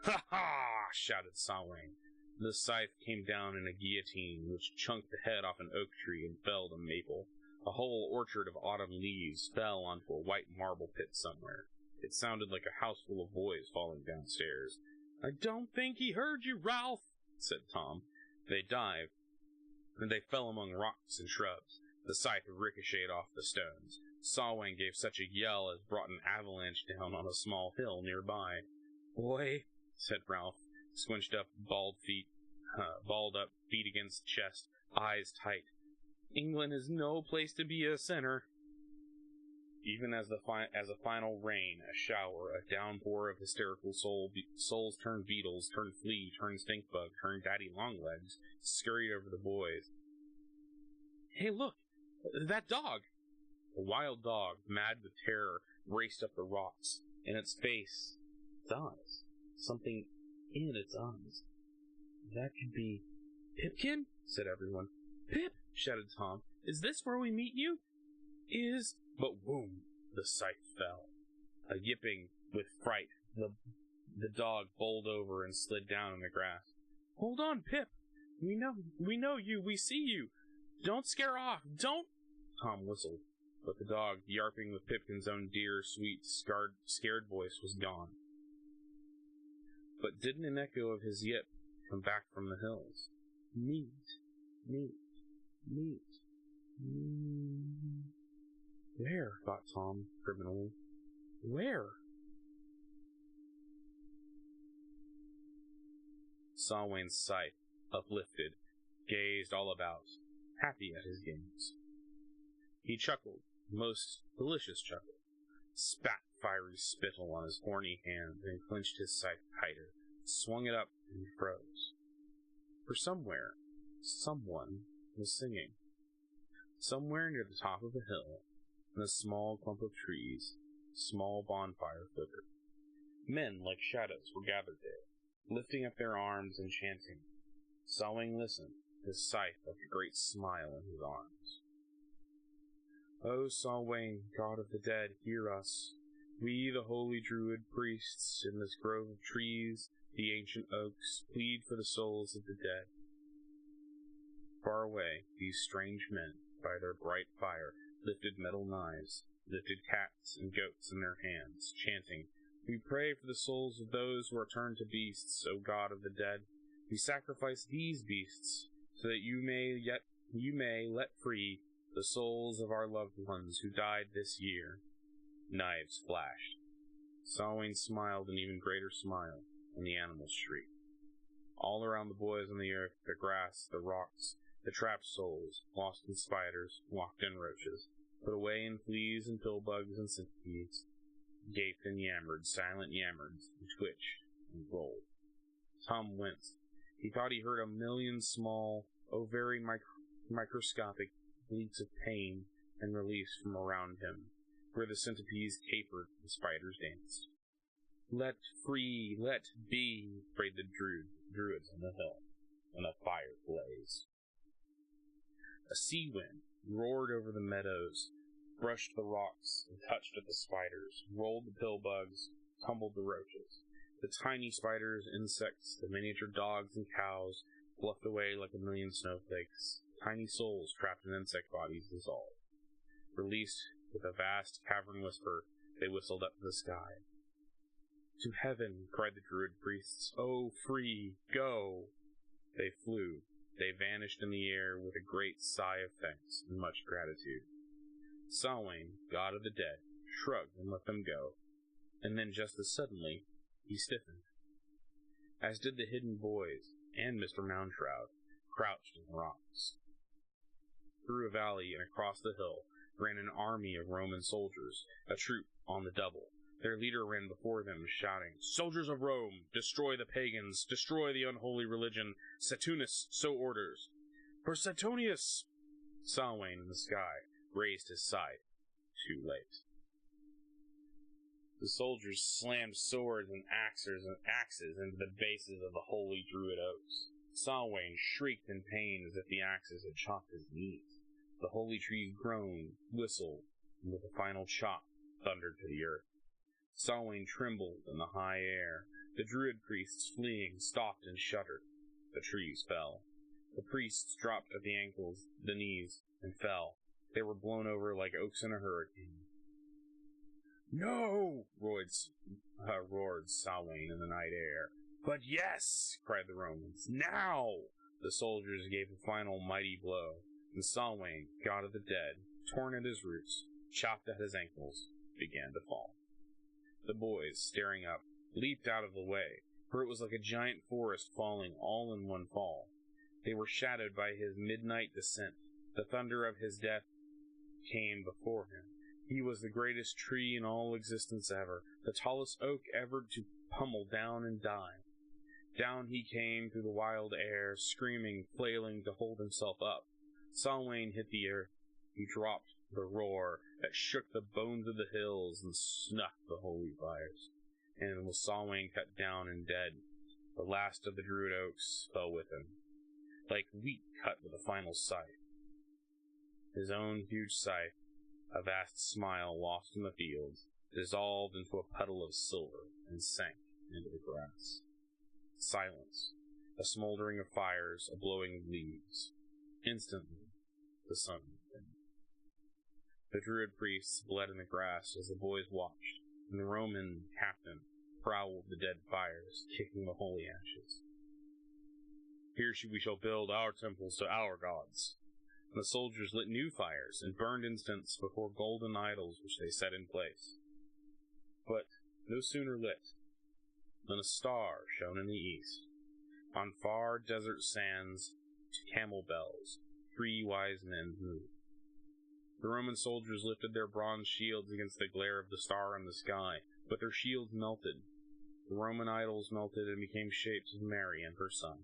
"Ha ha!" shouted Samhain. The scythe came down in a guillotine, which chunked the head off an oak tree and felled a maple. A whole orchard of autumn leaves fell onto a white marble pit somewhere. It sounded like a house full of boys falling downstairs. "I don't think he heard you, Ralph," said Tom. They dived, and they fell among rocks and shrubs. The scythe ricocheted off the stones. Samhain gave such a yell as brought an avalanche down on a small hill nearby. "Boy," said Ralph, squinched up, balled up, feet against chest, eyes tight. "England is no place to be a sinner." Even as a final rain, a shower, a downpour of hysterical souls turned beetles, turned flea, turned stink bug, turned daddy longlegs, scurried over the boys. "Hey, look! That dog!" A wild dog, mad with terror, raced up the rocks. In its face, its eyes. Something in its eyes. "That could be Pipkin?" said everyone. "Pip!" shouted Tom. "Is this where we meet you?" But boom! The scythe fell. A yipping with fright, the dog bowled over and slid down in the grass. "Hold on, Pip! We know you, we see you! Don't scare off! Don't—" Tom whistled, but the dog, yarping with Pipkin's own dear, sweet, scared voice, was gone. But didn't an echo of his yip come back from the hills? "Meet, meet, Neat. Where? Thought Tom, criminally. Where? Salwain's sight, uplifted, gazed all about, happy at his games. He chuckled, most delicious chuckle, spat fiery spittle on his horny hand, and clenched his scythe tighter, swung it up, and froze. For somewhere, someone was singing. Somewhere near the top of a hill, in a small clump of trees, a small bonfire flickered. Men like shadows were gathered there, lifting up their arms and chanting. Salwain listened, his scythe like a great smile in his arms. O Salwain, god of the dead, hear us. We, the holy druid priests, in this grove of trees, the ancient oaks, plead for the souls of the dead. Far away, these strange men, by their bright fire, lifted metal knives, lifted cats and goats in their hands, chanting, We pray for the souls of those who are turned to beasts, O God of the dead. We sacrifice these beasts, so that you may let free the souls of our loved ones who died this year. Knives flashed. Salwain smiled an even greater smile, and the animals shrieked. All around the boys on the earth, the grass, the rocks, the trapped souls, lost in spiders, locked in roaches, put away in fleas and pillbugs and centipedes, gaped and yammered, silent yammered, and twitched and rolled. Tom winced. He thought he heard a million small, very microscopic bleats of pain and release from around him, where the centipedes capered and spiders danced. Let free, let be, prayed the druids on the hill, and a fire blazed. A sea wind roared over the meadows, brushed the rocks, and touched at the spiders, rolled the pillbugs, tumbled the roaches. The tiny spiders, insects, the miniature dogs and cows, fluffed away like a million snowflakes. Tiny souls trapped in insect bodies dissolved. Released with a vast cavern whisper, they whistled up to the sky. To heaven, cried the druid priests. Oh, free, go! They flew. They vanished in the air with a great sigh of thanks and much gratitude. Salwain, god of the dead, shrugged and let them go, and then just as suddenly, he stiffened. As did the hidden boys, and Mr. Moundshroud, crouched in the rocks. Through a valley and across the hill ran an army of Roman soldiers, a troop on the double. Their leader ran before them, shouting, Soldiers of Rome, destroy the pagans, destroy the unholy religion. Saturnus so orders. For Suetonius! Salwain in the sky raised his scythe. Too late. The soldiers slammed swords and axes into the bases of the holy druid oaks. Salwain shrieked in pain as if the axes had chopped his knees. The holy trees groaned, whistled, and with a final chop, thundered to the earth. Salwain trembled in the high air. The druid priests, fleeing, stopped and shuddered. The trees fell. The priests dropped at the ankles, the knees, and fell. They were blown over like oaks in a hurricane. No! roared Salwain in the night air. But yes! cried the Romans. Now! The soldiers gave a final mighty blow, and Salwain, god of the dead, torn at his roots, chopped at his ankles, began to fall. The boys, staring up, leaped out of the way, for it was like a giant forest falling all in one fall. They were shadowed by his midnight descent. The thunder of his death came before him. He was the greatest tree in all existence ever, the tallest oak ever to pummel down and die. Down he came through the wild air, screaming, flailing to hold himself up. Salwain hit the earth. He dropped with a roar that shook the bones of the hills and snuffed the holy fires. And with Salwain cut down and dead, the last of the druid oaks fell with him, like wheat cut with a final scythe. His own huge scythe, a vast smile lost in the fields, dissolved into a puddle of silver and sank into the grass. Silence, a smoldering of fires, a blowing of leaves. Instantly, the sun went down. The druid priests bled in the grass as the boys watched, and the Roman captain prowled the dead fires, kicking the holy ashes. Here we shall build our temples to our gods. The soldiers lit new fires and burned incense before golden idols which they set in place. But no sooner lit than a star shone in the east. On far desert sands, to camel bells, 3 wise men moved. The Roman soldiers lifted their bronze shields against the glare of the star in the sky, but their shields melted. The Roman idols melted and became shapes of Mary and her son.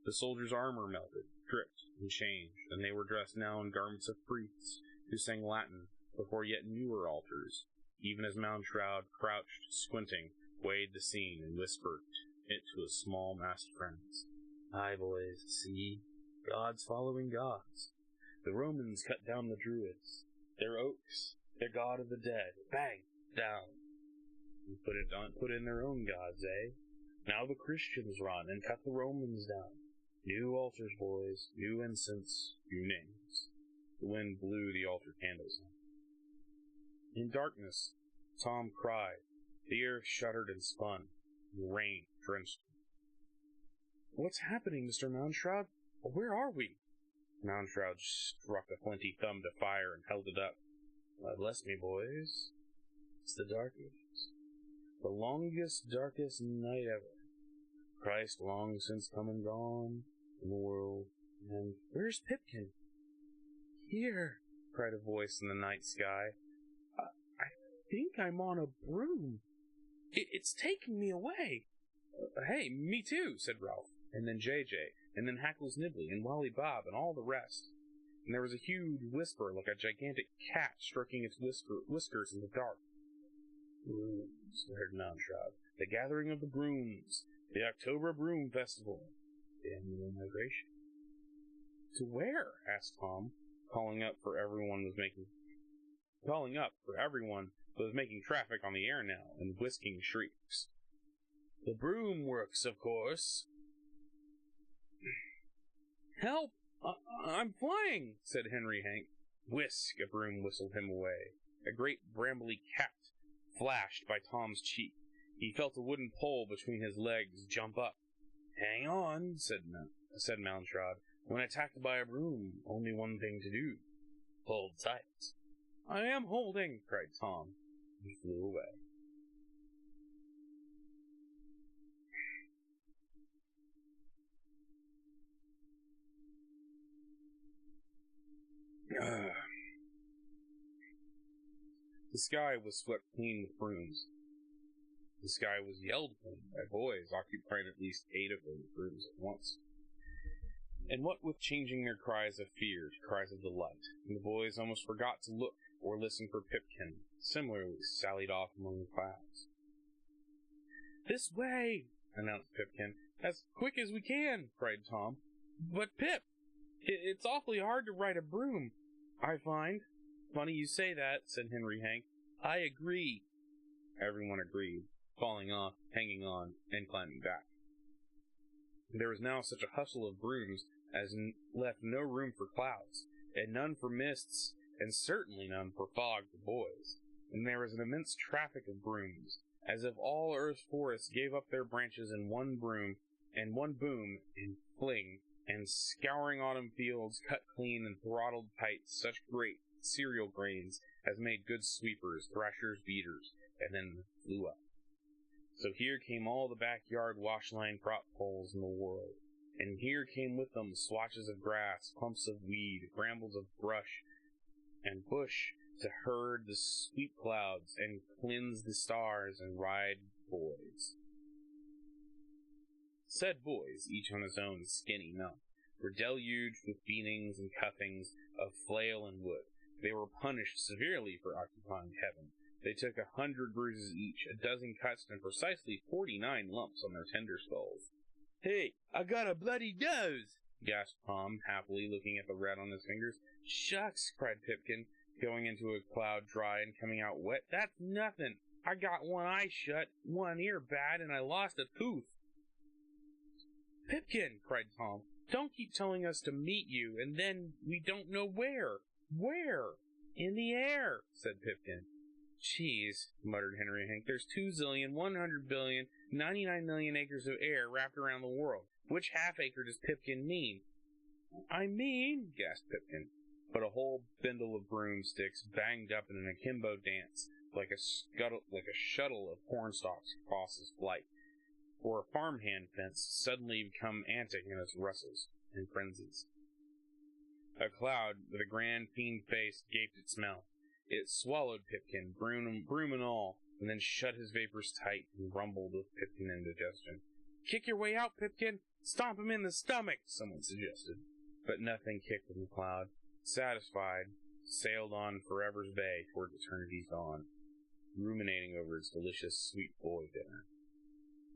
The soldiers' armor melted, dripped, and changed, and they were dressed now in garments of priests, who sang Latin before yet newer altars, even as Moundshroud, crouched, squinting, weighed the scene and whispered it to his small masked friends. Aye, boys, see, gods following gods. The Romans cut down the Druids, their oaks, their god of the dead, bang, down, and put in their own gods, eh? Now the Christians run and cut the Romans down. New altars, boys, new incense, new names. The wind blew the altar candles out. In darkness, Tom cried. The earth shuddered and spun, and the rain drenched him. What's happening, Mr. Moundshroud? Where are we? Moundshroud struck a flinty thumb to fire and held it up. Bless me, boys. It's the dark ages. The longest, darkest night ever. Christ long since come and gone in the world. And where's Pipkin? Here, cried a voice in the night sky. I think I'm on a broom. It's taking me away. Hey, me too, said Ralph, and then JJ, and then Hackles Nibley, and Wally Bob, and all the rest. And there was a huge whisper like a gigantic cat stroking its whiskers in the dark. Brooms, heard Moundshroud. The gathering of the brooms. The October Broom Festival. The annual migration. To where? Asked Tom, calling up for everyone was making traffic on the air now, and whisking shrieks. The broom works, of course. Help! I'm flying, said Henry Hank. Whisk! A broom whistled him away. A great brambly cat flashed by Tom's cheek. He felt a wooden pole between his legs jump up. Hang on, said Moundshroud. When attacked by a broom, only one thing to do. Hold tight. I am holding, cried Tom. He flew away. The sky was swept clean with brooms. The sky was yelled clean by boys occupying at least 8 of those brooms at once. And what with changing their cries of fear to cries of delight, and the boys almost forgot to look or listen for Pipkin, similarly sallied off among the clouds. This way, announced Pipkin. As quick as we can, cried Tom. But Pip, it's awfully hard to ride a broom, I find. Funny you say that, said Henry Hank. I agree. Everyone agreed, falling off, hanging on, and climbing back. There was now such a hustle of brooms as left no room for clouds, and none for mists, and certainly none for fog for boys. And there was an immense traffic of brooms, as if all Earth's forests gave up their branches in one broom, and one boom, and fling, and scouring autumn fields, cut clean and throttled tight such great cereal grains as made good sweepers, thrashers, beaters, and then flew up. So here came all the backyard wash-line crop poles in the world, and here came with them swatches of grass, clumps of weed, brambles of brush, and bush to herd the sweet clouds and cleanse the stars and ride boys. Said boys, each on his own skinny mount, were deluged with beatings and cuffings of flail and wood. They were punished severely for occupying heaven. They took 100 bruises each, a dozen cuts, and precisely 49 lumps on their tender skulls. Hey, I got a bloody nose! Gasped Tom, happily looking at the red on his fingers. Shucks, cried Pipkin, going into a cloud dry and coming out wet. That's nothing. I got one eye shut, one ear bad, and I lost a tooth. Pipkin, cried Tom, don't keep telling us to meet you, and then we don't know where. Where? In the air, said Pipkin. Cheese, muttered Henry Hank. There's 2,100,000,099,000,000 acres of air wrapped around the world. Which half acre does Pipkin mean? I mean, gasped Pipkin. But a whole bundle of broomsticks banged up in an akimbo dance, like a shuttle of cornstalks crosses flight, or a farmhand fence suddenly become antic in its rustles and frenzies. A cloud with a grand fiend face gaped its mouth. It swallowed Pipkin, broom and all, and then shut his vapors tight and rumbled with Pipkin indigestion. Kick your way out, Pipkin! Stomp him in the stomach, someone suggested. But nothing kicked in the cloud. Satisfied, sailed on Forever's Bay toward eternity's dawn, ruminating over its delicious sweet boy dinner.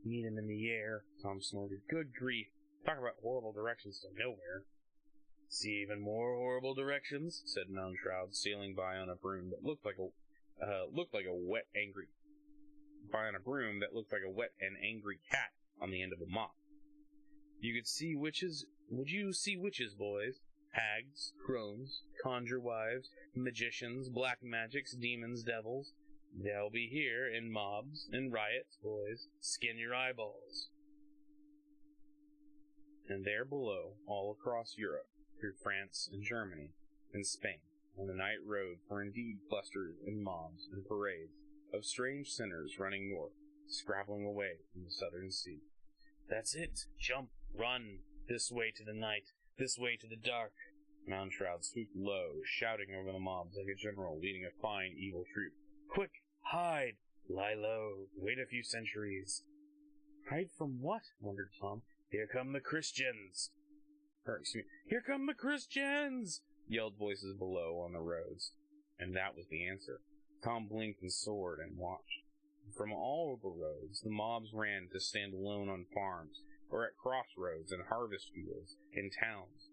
Meet him in the air, Tom snorted. Good grief! Talk about horrible directions to nowhere. See even more horrible directions, said Moundshroud, sailing by on a broom that looked like a wet and angry cat on the end of a mop. You could see witches. Would you see witches, boys? Hags, crones, conjure wives, magicians, black magics, demons, devils. They'll be here in mobs and riots, boys. Skin your eyeballs. And there below, all across Europe, through France and Germany and Spain, on the night roads were indeed clusters and mobs and parades of strange sinners running north, scrabbling away from the southern sea. That's it! Jump! Run! This way to the night! This way to the dark! Moundshroud swooped low, shouting over the mobs like a general leading a fine evil troop. Quick! Hide! Lie low! Wait a few centuries! Hide from what? Wondered Tom. Here come the Christians! Here come the Christians! Yelled voices below on the roads. And that was the answer. Tom blinked and soared and watched. From all the roads, the mobs ran to stand alone on farms, or at crossroads and harvest fields, in towns.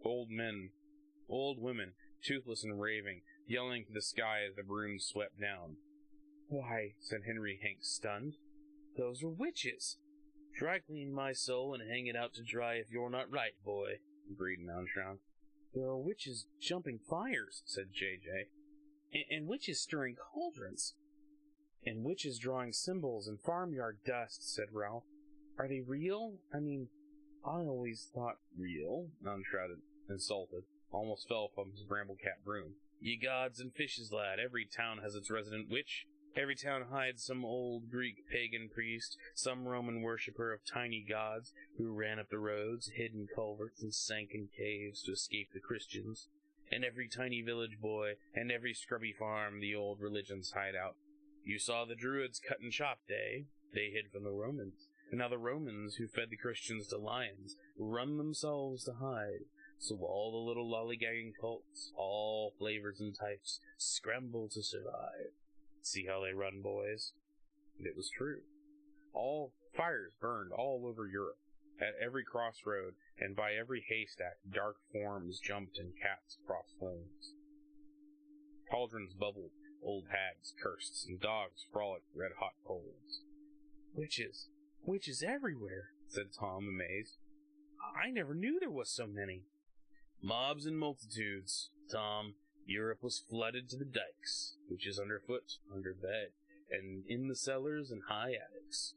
Old men, old women, toothless and raving, yelling to the sky as the brooms swept down. Why, said Henry Hank, stunned, those are witches! Dry clean my soul and hang it out to dry if you're not right, boy, agreed Moundshroud. There are witches jumping fires, said J.J., and witches stirring cauldrons. And witches drawing symbols and farmyard dust, said Ralph. Are they real? I mean, I always thought real, Moundshroud, insulted, almost fell from his bramblecat broom. Ye gods and fishes, lad, every town has its resident witch. Every town hides some old Greek pagan priest, some Roman worshipper of tiny gods, who ran up the roads, hid in culverts, and sank in caves to escape the Christians. And every tiny village boy, and every scrubby farm, the old religions hide out. You saw the Druids cut and chopped, eh? They hid from the Romans. And now the Romans, who fed the Christians to lions, run themselves to hide. So all the little lollygagging cults, all flavors and types, scramble to survive. See how they run, boys? And it was true. All fires burned all over Europe. At every crossroad and by every haystack, dark forms jumped and cats crossed flames. Cauldrons bubbled, old hags cursed, and dogs frolicked red-hot coals. Witches! Witches everywhere, said Tom, amazed. I never knew there was so many. Mobs and multitudes, Tom. Europe was flooded to the dikes, witches underfoot, under bed, and in the cellars and high attics.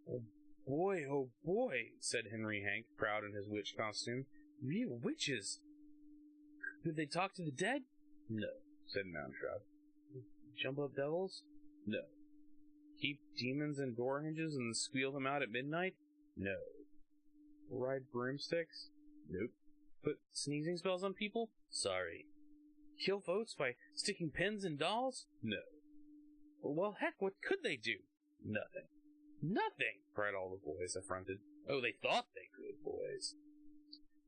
Oh boy, said Henry Hank, proud in his witch costume. Real witches! Could they talk to the dead? No, said Moundshroud. Jump up devils? No. Keep demons in door hinges and squeal them out at midnight? No. Ride broomsticks? Nope. Put sneezing spells on people? Sorry. Kill folks by sticking pins in dolls? No. Well, heck, what could they do? Nothing. Nothing! Cried all the boys, affronted. Oh, they thought they could, boys.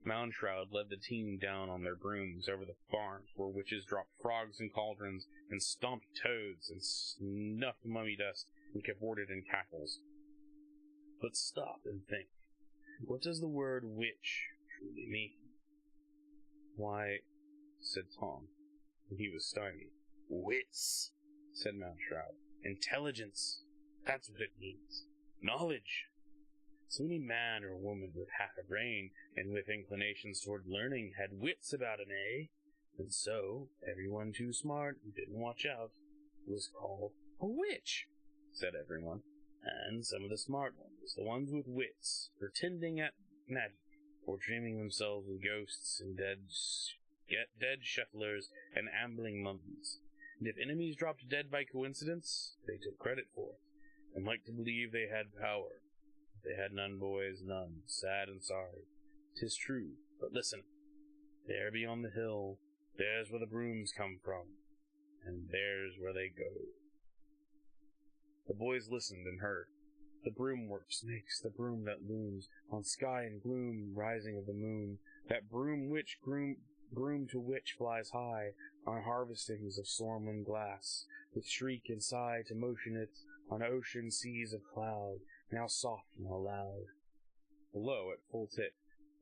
Moundshroud led the team down on their brooms over the farms where witches dropped frogs in cauldrons and stomped toads and snuffed mummy dust and cavorted in cackles. But stop and think. What does the word witch truly mean? Why, said Tom, and he was stymied. Wits, said Moundshroud. Intelligence. That's what it means. Knowledge. So any man or woman with half a brain and with inclinations toward learning had wits about him, eh? And so, everyone too smart who didn't watch out was called a witch, said everyone. And some of the smart ones, the ones with wits, pretending at magic, or dreaming themselves with ghosts and dead shufflers and ambling mummies. And if enemies dropped dead by coincidence, they took credit for it, and liked to believe they had power. They had none, boys, none. Sad and sorry. 'Tis true, but listen. There beyond the hill, there's where the brooms come from, and there's where they go. The boys listened and heard. The broom works makes the broom that looms on sky and gloom rising of the moon, that broom to which flies high on harvestings of storm and glass, with shriek and sigh to motion it on ocean seas of cloud, now soft, now loud. Below, at full tick,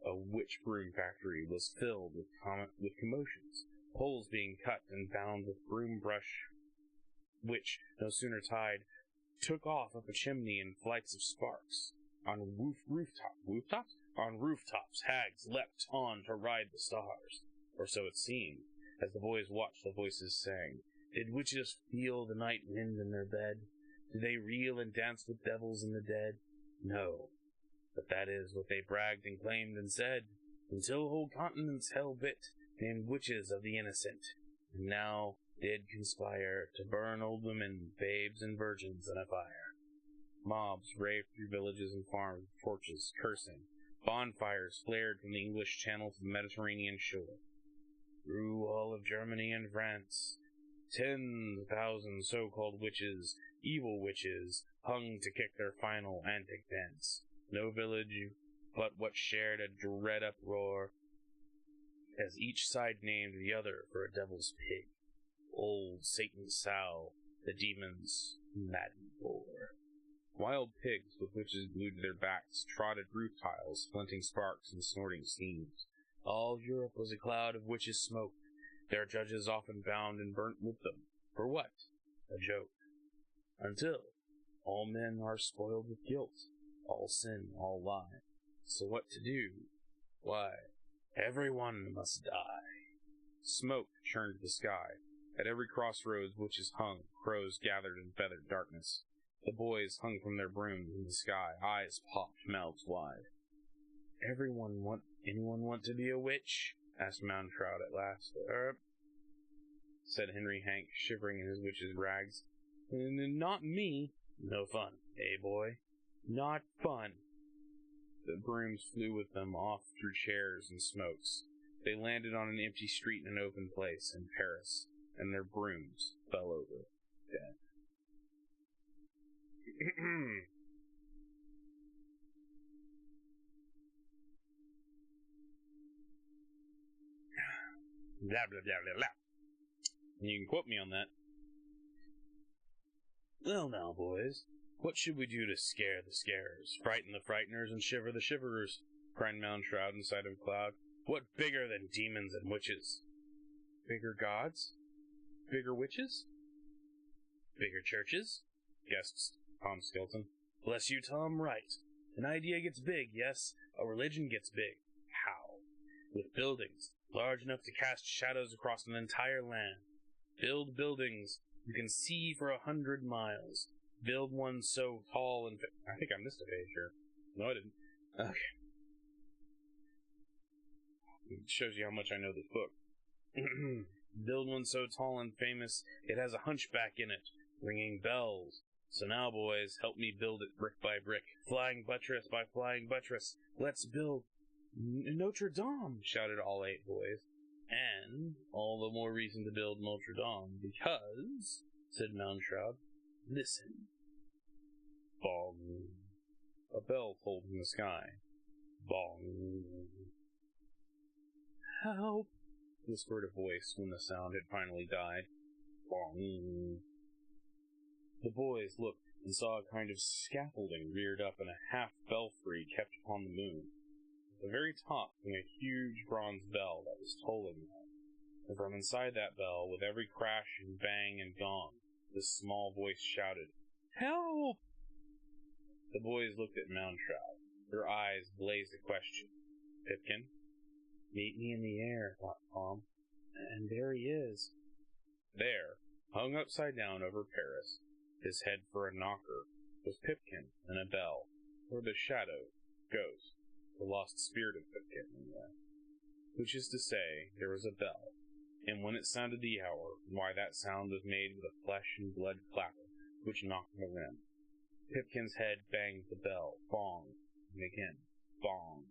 a witch broom factory was filled with commotions, poles being cut and bound with broom brush, which, no sooner tied, took off up a chimney in flights of sparks. On rooftops, hags leapt on to ride the stars, or so it seemed, as the boys watched the voices sang. Did witches feel the night wind in their bed? Did they reel and dance with devils and the dead? No, but that is what they bragged and claimed and said, until whole continents hell-bit, named witches of the innocent, and now did conspire to burn old women, babes, and virgins in a fire. Mobs raved through villages and farms with torches, cursing. Bonfires flared from the English Channel to the Mediterranean shore. Through all of Germany and France, 10,000 so-called witches, evil witches, hung to kick their final antic dance. No village but what shared a dread uproar, as each side named the other for a devil's pig. Old Satan's sow, the demon's maddened boar. Wild pigs with witches glued to their backs trotted roof tiles, flinting sparks and snorting steams. All Europe was a cloud of witches' smoke, their judges often bound and burnt with them. For what? A joke. Until all men are spoiled with guilt, all sin, all lie. So what to do? Why, everyone must die. Smoke churned the sky. At every crossroads witches hung, crows gathered in feathered darkness. The boys hung from their brooms in the sky, eyes popped, mouths wide. Anyone want to be a witch? Asked Moundshroud at last. Said Henry Hank, shivering in his witch's rags. Not me. No fun, eh, boy? Not fun. The brooms flew with them off through chairs and smokes. They landed on an empty street in an open place in Paris, and their brooms fell over, dead. Blah, blah, blah, blah, blah. You can quote me on that. Well now, boys, what should we do to scare the scarers, frighten the frighteners, and shiver the shiverers? Cried Moundshroud inside of a cloud. What bigger than demons and witches? Bigger gods? Bigger witches? Bigger churches? Guessed Tom Skelton. Bless you, Tom, right. An idea gets big, yes. A religion gets big. How? With buildings large enough to cast shadows across an entire land. Build buildings you can see for 100 miles. Build one so tall and... I think I missed a page here. No, I didn't. Okay. It shows you how much I know this book. Build one so tall and famous, it has a hunchback in it, ringing bells. So now, boys, help me build it brick by brick, flying buttress by flying buttress. Let's build Notre Dame, shouted all 8 boys. And all the more reason to build Notre Dame, because, said Moundshroud, listen. Bong. A bell tolled in the sky. Bong. Help, whispered a voice when the sound had finally died. Bong. The boys looked and saw a kind of scaffolding reared up in a half-belfry kept upon the moon. At the very top hung a huge bronze bell that was tolling them. And from inside that bell, with every crash and bang and gong, this small voice shouted, Help! The boys looked at Moundshroud. Their eyes blazed a question. Pipkin? Meet me in the air, thought Tom. And there he is. There, hung upside down over Paris, his head for a knocker, was Pipkin and a bell, or the shadow, ghost, the lost spirit of Pipkin, anyway. Which is to say, there was a bell, and when it sounded the hour, why that sound was made with a flesh and blood clapper, which knocked the rim. Pipkin's head banged the bell, bong, and again, bong.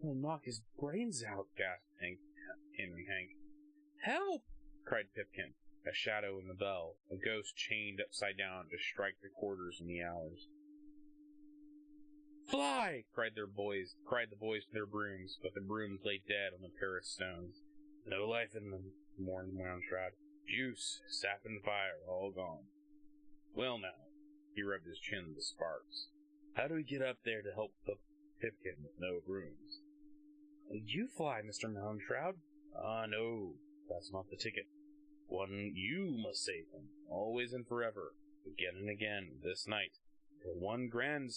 "He'll knock his brains out," gasped Henry Hank. "Help!" cried Pipkin, a shadow in the bell, a ghost chained upside down to strike the quarters and the hours. "Fly!" cried the boys to their brooms, but the brooms lay dead on the Paris stones. "No life in them," mourned Mounshroud. "Juice, sap, and fire, all gone." "Well now," he rubbed his chin with sparks. "How do we get up there to help the Pipkin with no brooms?" "You fly, Mr. Mounshroud." "Ah, no, that's not the ticket. You must save him, always and forever, again and again, this night, for one grand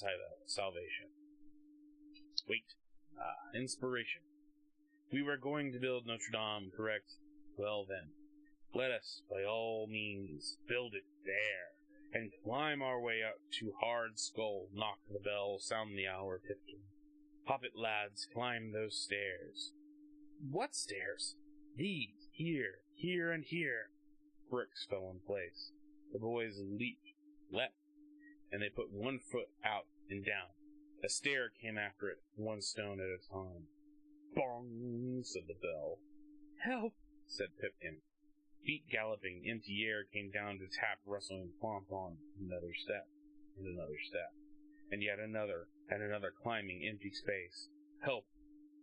salvation. Wait. Inspiration. We were going to build Notre Dame, correct? Well then, let us, by all means, build it there, and climb our way up to Hard Skull, knock the bell, sound the hour, Pipkin. Hop it, lads, climb those stairs." "What stairs?" "These, here, and here." Bricks fell in place. The boys leapt, and they put one foot out and down. A stair came after it, one stone at a time. "Bong!" said the bell. "Help!" said Pipkin. Feet galloping, empty air came down to tap, rustling, clomp on. Another step, and another step, and yet another, and another climbing empty space. "Help!"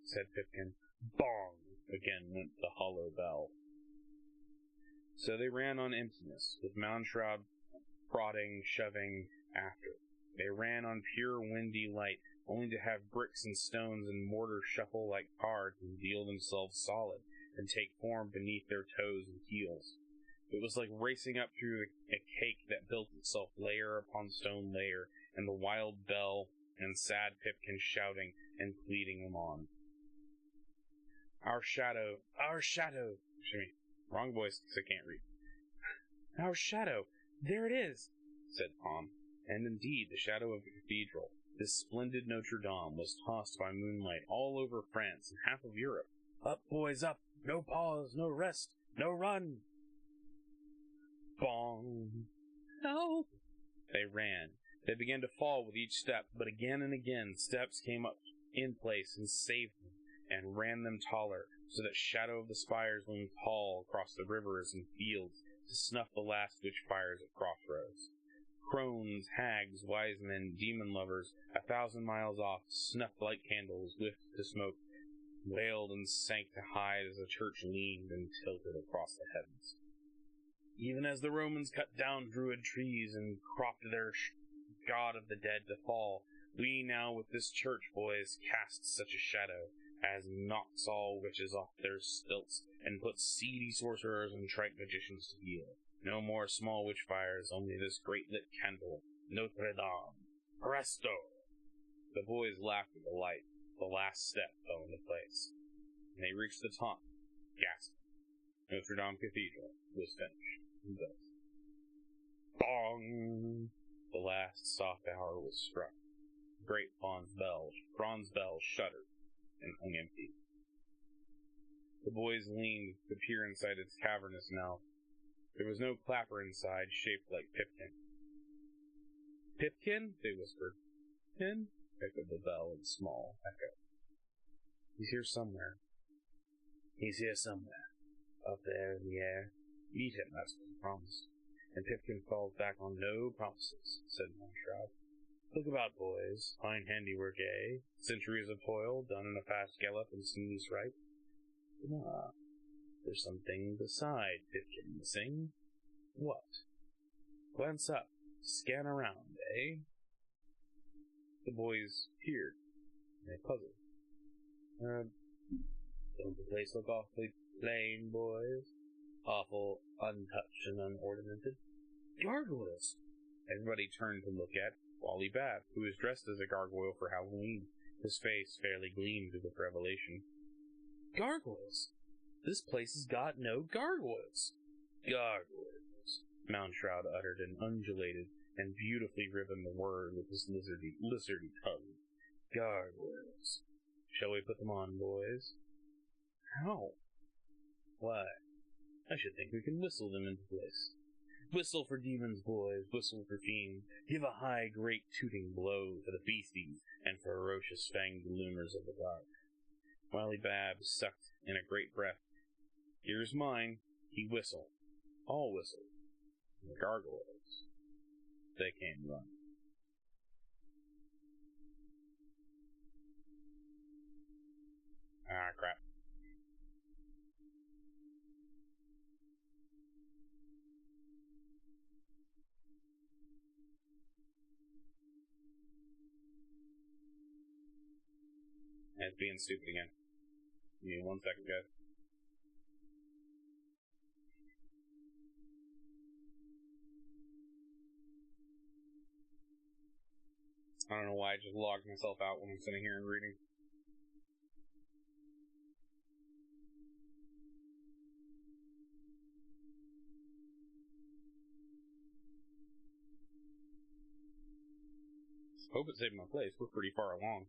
said Pipkin. Bong! Again went the hollow bell. So they ran on emptiness, with Mounshroud prodding, shoving after. They ran on pure windy light, only to have bricks and stones and mortar shuffle like cards and feel themselves solid, and take form beneath their toes and heels. It was like racing up through a cake that built itself layer upon stone layer, and the wild bell and sad Pipkin shouting and pleading them on. Our shadow, wrong voice, because I can't read. "Our shadow, there it is," said Tom. And indeed, the shadow of the cathedral, this splendid Notre Dame, was tossed by moonlight all over France and half of Europe. "Up, boys, up! No pause, no rest, no run!" Bong! "Help!" They ran. They began to fall with each step, but again and again steps came up in place and saved them, and ran them taller, so that shadow of the spires loomed tall across the rivers and fields to snuff the last witch fires at crossroads. Crones, hags, wise men, demon lovers, 1,000 miles off, snuffed like candles, whiffed to smoke, wailed and sank to hide as the church leaned and tilted across the heavens. Even as the Romans cut down druid trees and cropped their god of the dead to fall, we now with this church, boys, cast such a shadow as knocks all witches off their stilts and puts seedy sorcerers and trite magicians to heel. No more small witch fires, only this great lit candle, Notre Dame. Presto! The boys laughed at the light. The last step fell into place, and they reached the top, gasping. Notre Dame Cathedral was finished and built. Bong! The last soft hour was struck. Great bronze bells shuddered and hung empty. The boys leaned to peer inside its cavernous mouth. There was no clapper inside, shaped like Pipkin. "Pipkin?" they whispered. "Pin?" echoed the bell in small echo. "He's here somewhere. He's here somewhere. Up there in the air. Meet him, that's what he promised. And Pipkin falls back on no promises," said Mounshroud. "Look about, boys. Fine handiwork, eh? Centuries of toil, done in a fast gallop and smooth strike. Ah, there's something beside Pipkin missing. What? Glance up. Scan around, eh?" The boys peered. They puzzled. Don't the place look awfully plain, boys? Awful untouched and unornamented? Gargoyles! Everybody turned to look at Wally Babb, who was dressed as a gargoyle for Halloween. His face fairly gleamed with revelation. "Gargoyles! This place has got no gargoyles!" "Gargoyles!" Mounshroud uttered an undulated and beautifully ribboned the word with his lizardy tongue. "Gargoyles! Shall we put them on, boys? How? Why, I should think we can whistle them into place. Whistle for demons, boys, whistle for fiends. Give a high, great tooting blow for the beasties and ferocious fanged loomers of the dark. Wily Babs sucked in a great breath. Here's mine. He whistled. All whistled. The gargoyles. They came running. Ah, crap. And it's being stupid again. Give me 1 second, guys. I don't know why I just logged myself out when I'm sitting here and reading. Hope it saved my place. We're pretty far along.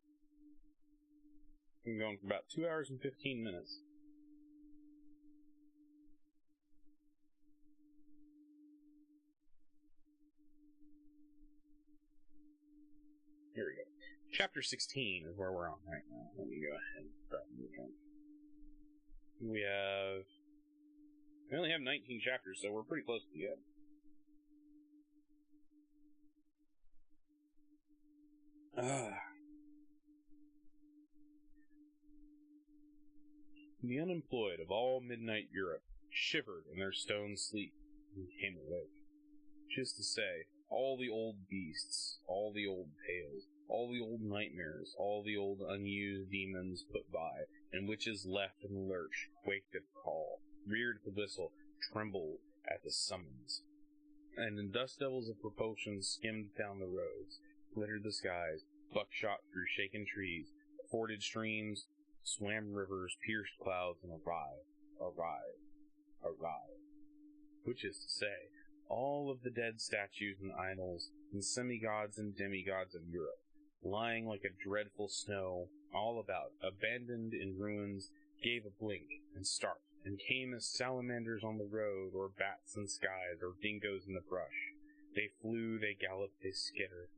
Been going for about 2 hours and 15 minutes. Here we go. Chapter 16 is where we're on right now. Let me go ahead and start moving. We only have 19 chapters, so we're pretty close to the end. The unemployed of all midnight Europe shivered in their stone sleep and came awake. Which is to say, all the old beasts, all the old tales, all the old nightmares, all the old unused demons put by, and witches left in the lurch, quaked at the call, reared at the whistle, trembled at the summons. And in dust devils of propulsion skimmed down the roads, glittered the skies, buckshot through shaken trees, forded streams, swam rivers, pierced clouds, and arrived. Which is to say, all of the dead statues and idols and semi-gods and demigods of Europe, lying like a dreadful snow all about, abandoned in ruins, gave a blink and start, and came as salamanders on the road, or bats in skies, or dingoes in the brush. They flew, they galloped, they skittered.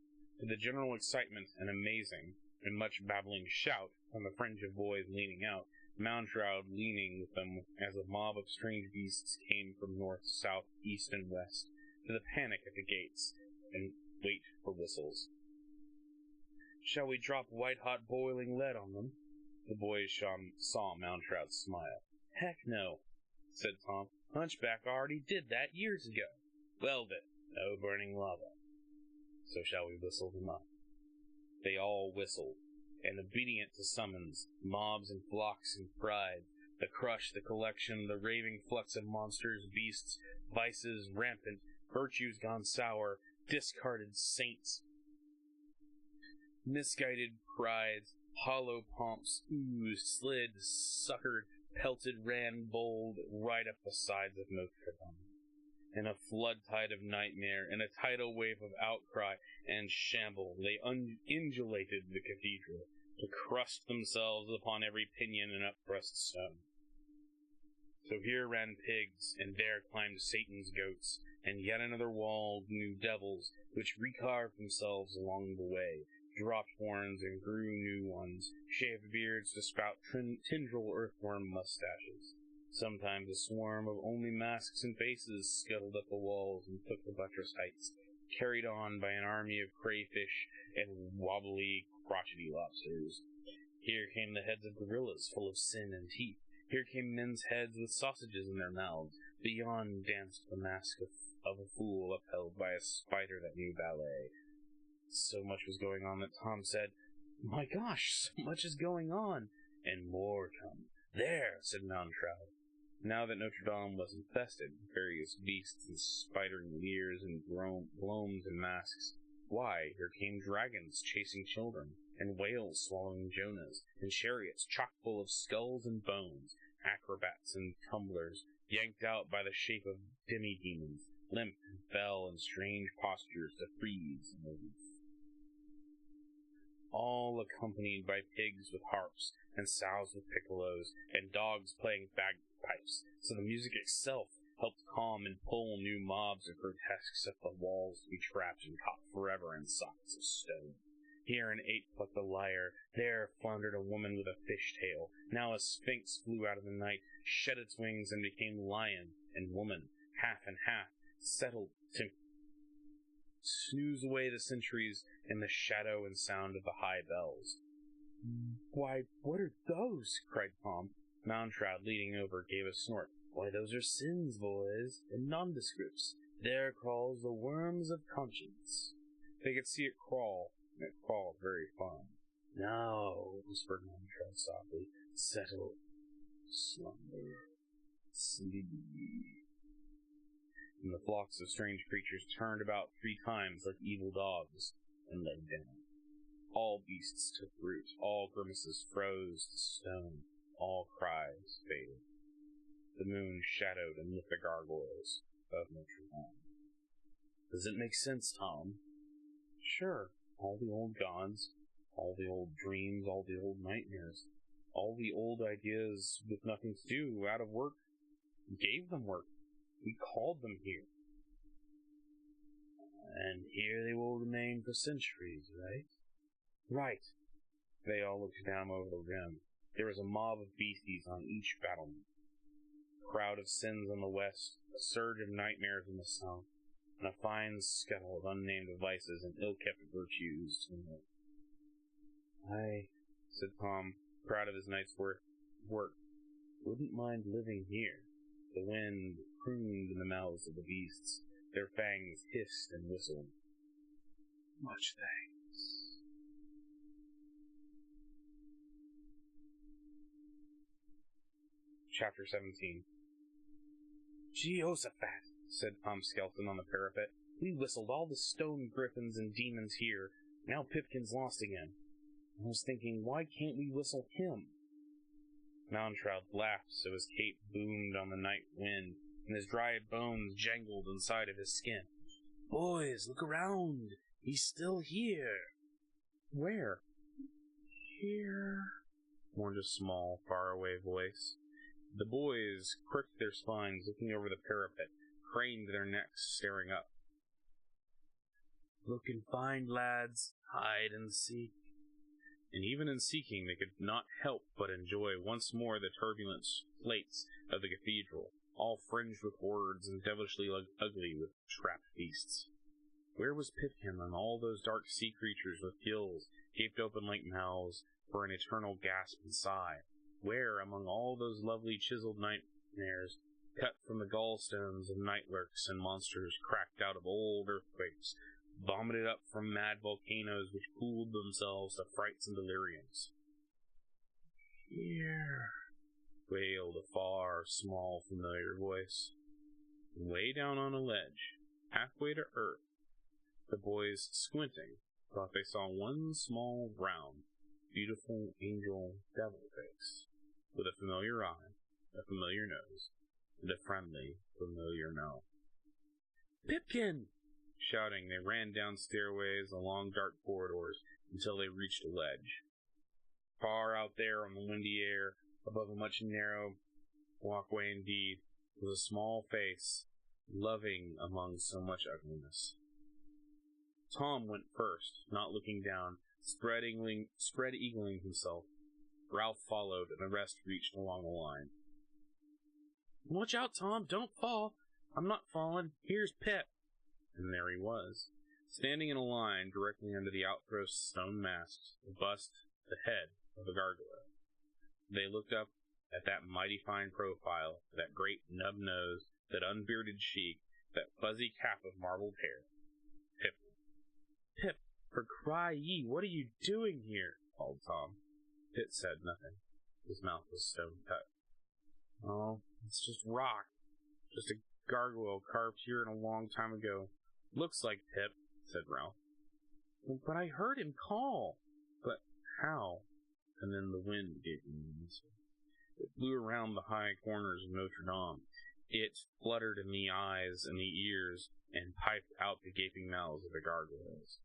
To the general excitement and amazing, and much babbling shout from the fringe of boys leaning out, Moundshroud leaning with them as a mob of strange beasts came from north, south, east, and west, to the panic at the gates, and wait for whistles. Shall we drop white-hot boiling lead on them? The boys saw Moundshroud smile. Heck no, said Tom. Hunchback already did that years ago. Well then, no burning lava. So shall we whistle them up? They all whistled, and obedient to summons, mobs and flocks and pride, the crush, the collection, the raving flux of monsters, beasts, vices rampant, virtues gone sour, discarded saints, misguided prides, hollow pomps, oozed, slid, suckered, pelted, ran bold, right up the sides of Notre Dame. In a flood tide of nightmare, in a tidal wave of outcry and shamble, they undulated the cathedral, to crust themselves upon every pinion and upthrust stone. So here ran pigs, and there climbed Satan's goats, and yet another wall new devils, which recarved themselves along the way, dropped horns and grew new ones, shaved beards to spout tendril earthworm mustaches. Sometimes a swarm of only masks and faces scuttled up the walls and took the buttress heights, carried on by an army of crayfish and wobbly, crotchety lobsters. Here came the heads of gorillas full of sin and teeth. Here came men's heads with sausages in their mouths. Beyond danced the mask of a fool upheld by a spider that knew ballet. So much was going on that Tom said, My gosh, so much is going on. And more come. There, said Moundshroud. Now that Notre Dame was infested with various beasts and spidering ears and gloams and masks, why, here came dragons chasing children, and whales swallowing Jonahs, and chariots chock full of skulls and bones, acrobats and tumblers, yanked out by the shape of demi-demons, limp and fell in strange postures to freeze and release. all accompanied by pigs with harps, and sows with piccolos, and dogs playing bagpipes, so the music itself helped calm and pull new mobs of grotesques up the walls to be trapped and caught forever in sockets of stone. Here an ape plucked a lyre, there floundered a woman with a fish-tail. Now a sphinx flew out of the night, shed its wings, and became lion and woman, half and half, settled to snooze away the centuries in the shadow and sound of the high bells. "Why, what are those?" cried Tom. Mountroud, leaning over, gave a snort. "Why, those are sins, boys, and nondescripts. There crawls the worms of conscience." They could see it crawl, and it crawled very far. "Now," whispered Mountroud softly, "settle, slumber, sleep." And the flocks of strange creatures turned about 3 times like evil dogs, and lay down. All beasts took root, all grimaces froze to stone, all cries faded. The moon shadowed and lit the gargoyles of Notre Dame. "Does it make sense, Tom?" "Sure. All the old gods, all the old dreams, all the old nightmares, all the old ideas with nothing to do, out of work, gave them work. We called them here. And here they will remain for centuries, right?" "Right." They all looked down over the rim. There was a mob of beasties on each battlement. A crowd of sins on the west, a surge of nightmares in the south, and a fine scuttle of unnamed vices and ill-kept virtues to the north. "I," said Tom, proud of his night's work, "wouldn't mind living here." The wind crooned in the mouths of the beasts. Their fangs hissed and whistled. "Much thanks." Chapter 17. "Jehoshaphat," said Tom Skelton on the parapet. "We whistled all the stone griffins and demons here. Now Pipkin's lost again. I was thinking, why can't we whistle him?" Mountroud laughed so his cape boomed on the night wind, and his dry bones jangled inside of his skin. "Boys, look around! He's still here!" "Where?" "Here," mourned a small, faraway voice. The boys crooked their spines, looking over the parapet, craned their necks, staring up. "Look and find, lads. Hide and seek." And even in seeking, they could not help but enjoy once more the turbulent slates of the cathedral, all fringed with hordes and devilishly ugly with trapped beasts. Where was Pipkin and all those dark sea creatures with gills gaped open like mouths for an eternal gasp and sigh? Where, among all those lovely chiseled nightmares, cut from the gallstones of night lurks and monsters cracked out of old earthquakes, vomited up from mad volcanoes which cooled themselves to frights and deliriums? "Here," wailed a far, small, familiar voice. And way down on a ledge, halfway to earth, the boys, squinting, thought they saw one small, round, beautiful angel devil face, with a familiar eye, a familiar nose, and a friendly, familiar mouth. "Pipkin!" Shouting, they ran down stairways, along dark corridors, until they reached a ledge. Far out there on the windy air, above a much narrow walkway indeed, was a small face, loving among so much ugliness. Tom went first, not looking down, spread-eagling himself. Ralph followed, and the rest reached along the line. "Watch out, Tom! Don't fall!" "I'm not falling. Here's Pip!" And there he was, standing in a line directly under the outpost stone masks, the bust, the head of the gargoyle. They looked up at that mighty fine profile, that great nub nose, that unbearded cheek, that fuzzy cap of marbled hair. Pip. "Pip, for cry ye, what are you doing here?" called Tom. Pip said nothing. His mouth was stone-cut. "Oh, it's just rock. Just a gargoyle carved here in a long time ago. Looks like Pip," said Ralph. "But I heard him call." "But how?" And then the wind gave him an answer. It blew around the high corners of Notre Dame. It fluttered in the eyes and the ears, and piped out the gaping mouths of the gargoyles.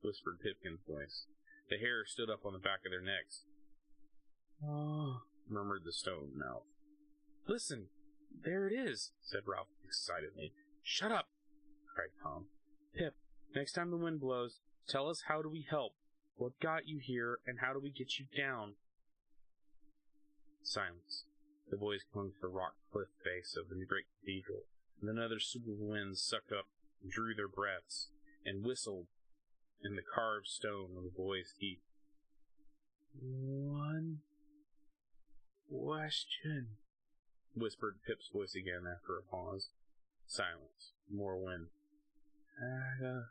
whispered Pipkin's voice. The hair stood up on the back of their necks. "Oh," murmured the stone mouth. "Listen, there it is," said Ralph excitedly. "Shut up," cried Tom. "Pip, next time the wind blows, tell us how do we help, what got you here, and how do we get you down?" Silence. The boys clung to the rock cliff face of the great cathedral, and another swoop of wind sucked up and drew their breaths, and whistled in the carved stone of the boys' teeth. "One question," whispered Pip's voice again after a pause. Silence. More wind. The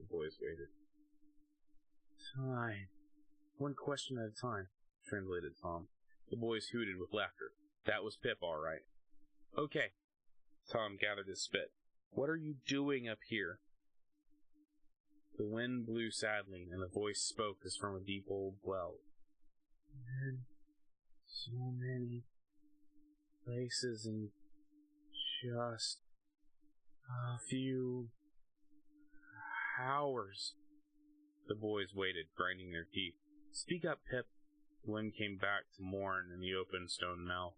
boys waited. "Time. One question at a time," translated Tom. The boys hooted with laughter. That was Pip, all right. "Okay." Tom gathered his spit. "What are you doing up here?" The wind blew sadly, and the voice spoke as from a deep old well. "In so many places in just a few hours." The boys waited, grinding their teeth. "Speak up, Pip." The wind came back to mourn in the open stone mouth.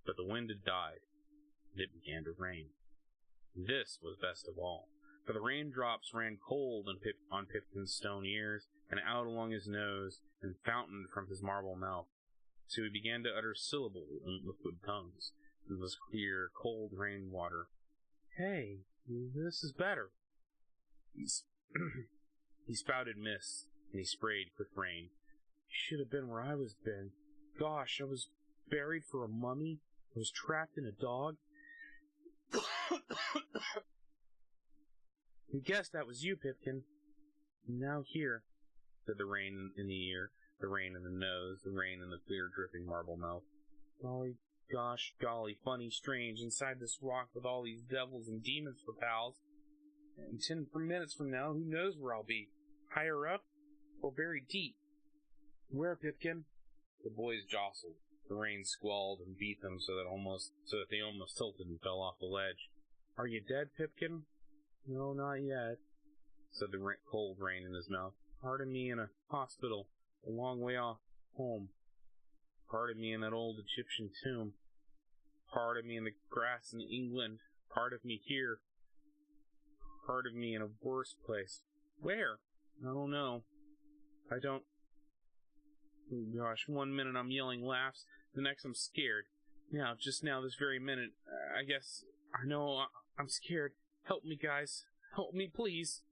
But the wind had died, and it began to rain. This was best of all, for the raindrops ran cold on Pipkin's stone ears, and out along his nose, and fountained from his marble mouth. So he began to utter syllables in liquid tongues, and was clear, cold rain water. "Hey, this is better." He spouted mist, and he sprayed quick rain. "Should have been where I was been. Gosh, I was buried for a mummy. I was trapped in a dog. We guessed that was you, Pipkin. And now here," said the rain in the ear, the rain in the nose, the rain in the clear, dripping marble mouth. "Golly, gosh, golly, funny, strange, inside this rock with all these devils and demons for pals. And 10 minutes from now, who knows where I'll be? Higher up, or buried deep? Where, Pipkin?" The boys jostled. The rain squalled and beat them so that they almost tilted and fell off the ledge. "Are you dead, Pipkin?" "No, not yet," said the cold rain in his mouth. "Part of me in a hospital, a long way off home. Part of me in that old Egyptian tomb. Part of me in the grass in England. Part of me here. Part of me in a worse place. Where? I don't know. I don't... Gosh, one minute I'm yelling laughs, the next I'm scared. Now, just now, this very minute, I guess, I know I'm scared. Help me, guys. Help me, please."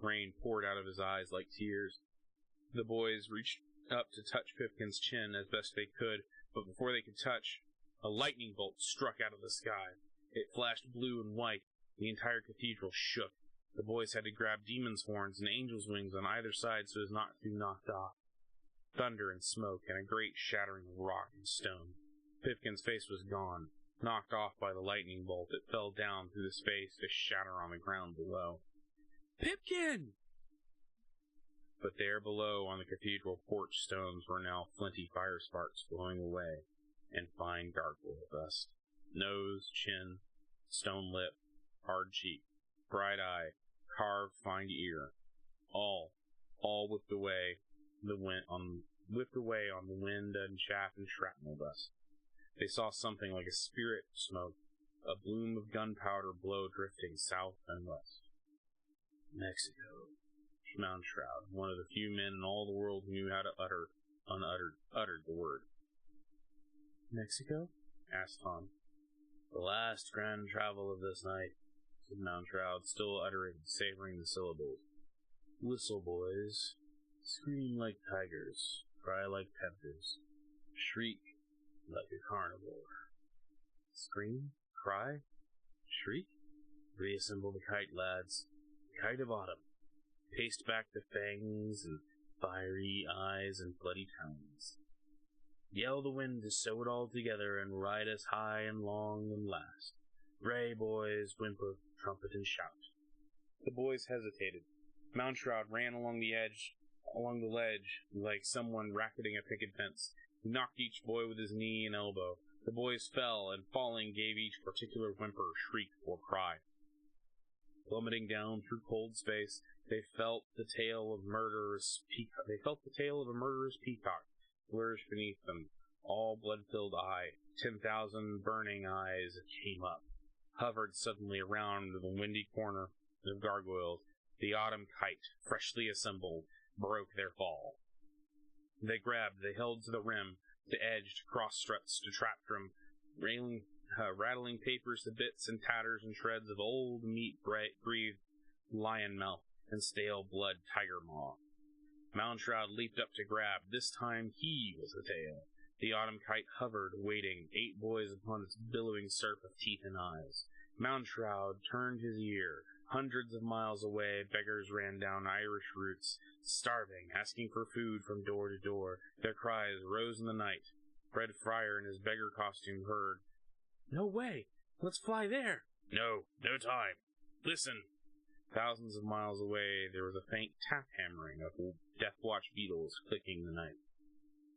Rain poured out of his eyes like tears. The boys reached up to touch Pipkin's chin as best they could, but before they could touch, a lightning bolt struck out of the sky. It flashed blue and white. The entire cathedral shook. The boys had to grab demon's horns and angel's wings on either side so as not to be knocked off. Thunder and smoke, and a great shattering of rock and stone. Pipkin's face was gone. Knocked off by the lightning bolt, it fell down through his face to shatter on the ground below. "Pipkin!" But there below on the cathedral porch stones were now flinty fire sparks blowing away, and fine gargoyle dust. Nose, chin, stone lip, hard cheek, bright eye, carved fine ear, all whipped away on the wind and chaff and shrapnel dust. They saw something like a spirit smoke, a bloom of gunpowder blow drifting south and west. "Mexico," Moundshroud, one of the few men in all the world who knew how to uttered the word. "Mexico?" asked Tom. "The last grand travel of this night," said Moundshroud, still savoring the syllables. "Whistle, boys. Scream like tigers. Cry like panthers. Shriek like a carnivore." "Scream? Cry? Shriek?" "Reassemble the kite, lads. The kite of autumn. Paste back the fangs and fiery eyes and bloody tongues. Yell the wind to sew it all together and ride us high and long and last. Bray, boys, whimper, trumpet, and shout." The boys hesitated. Moundshroud ran along the ledge, like someone racketing a picket fence. He knocked each boy with his knee and elbow. The boys fell, and falling gave each particular whimper, shriek, or cry. Plummeting down through cold space, they felt the tail of a murderous peacock flourish beneath them. All blood-filled eye, 10,000 burning eyes came up, hovered suddenly around the windy corner of gargoyles. The autumn kite, freshly assembled, broke their fall. They grabbed, they held to the rim, to edged cross struts to traptrum, rattling papers to bits and tatters and shreds of old meat-breathed lion mouth and stale blood tiger maw. Moundshroud leaped up to grab. This time he was the tail. The autumn kite hovered, waiting, 8 boys upon its billowing surf of teeth and eyes. Moundshroud turned his ear. Hundreds of miles away, beggars ran down Irish routes, starving, asking for food from door to door. Their cries rose in the night. Fred Fryer in his beggar costume heard, "No way! Let's fly there!" "No time. Listen!" Thousands of miles away, there was a faint tap-hammering of Death Watch beetles clicking the night.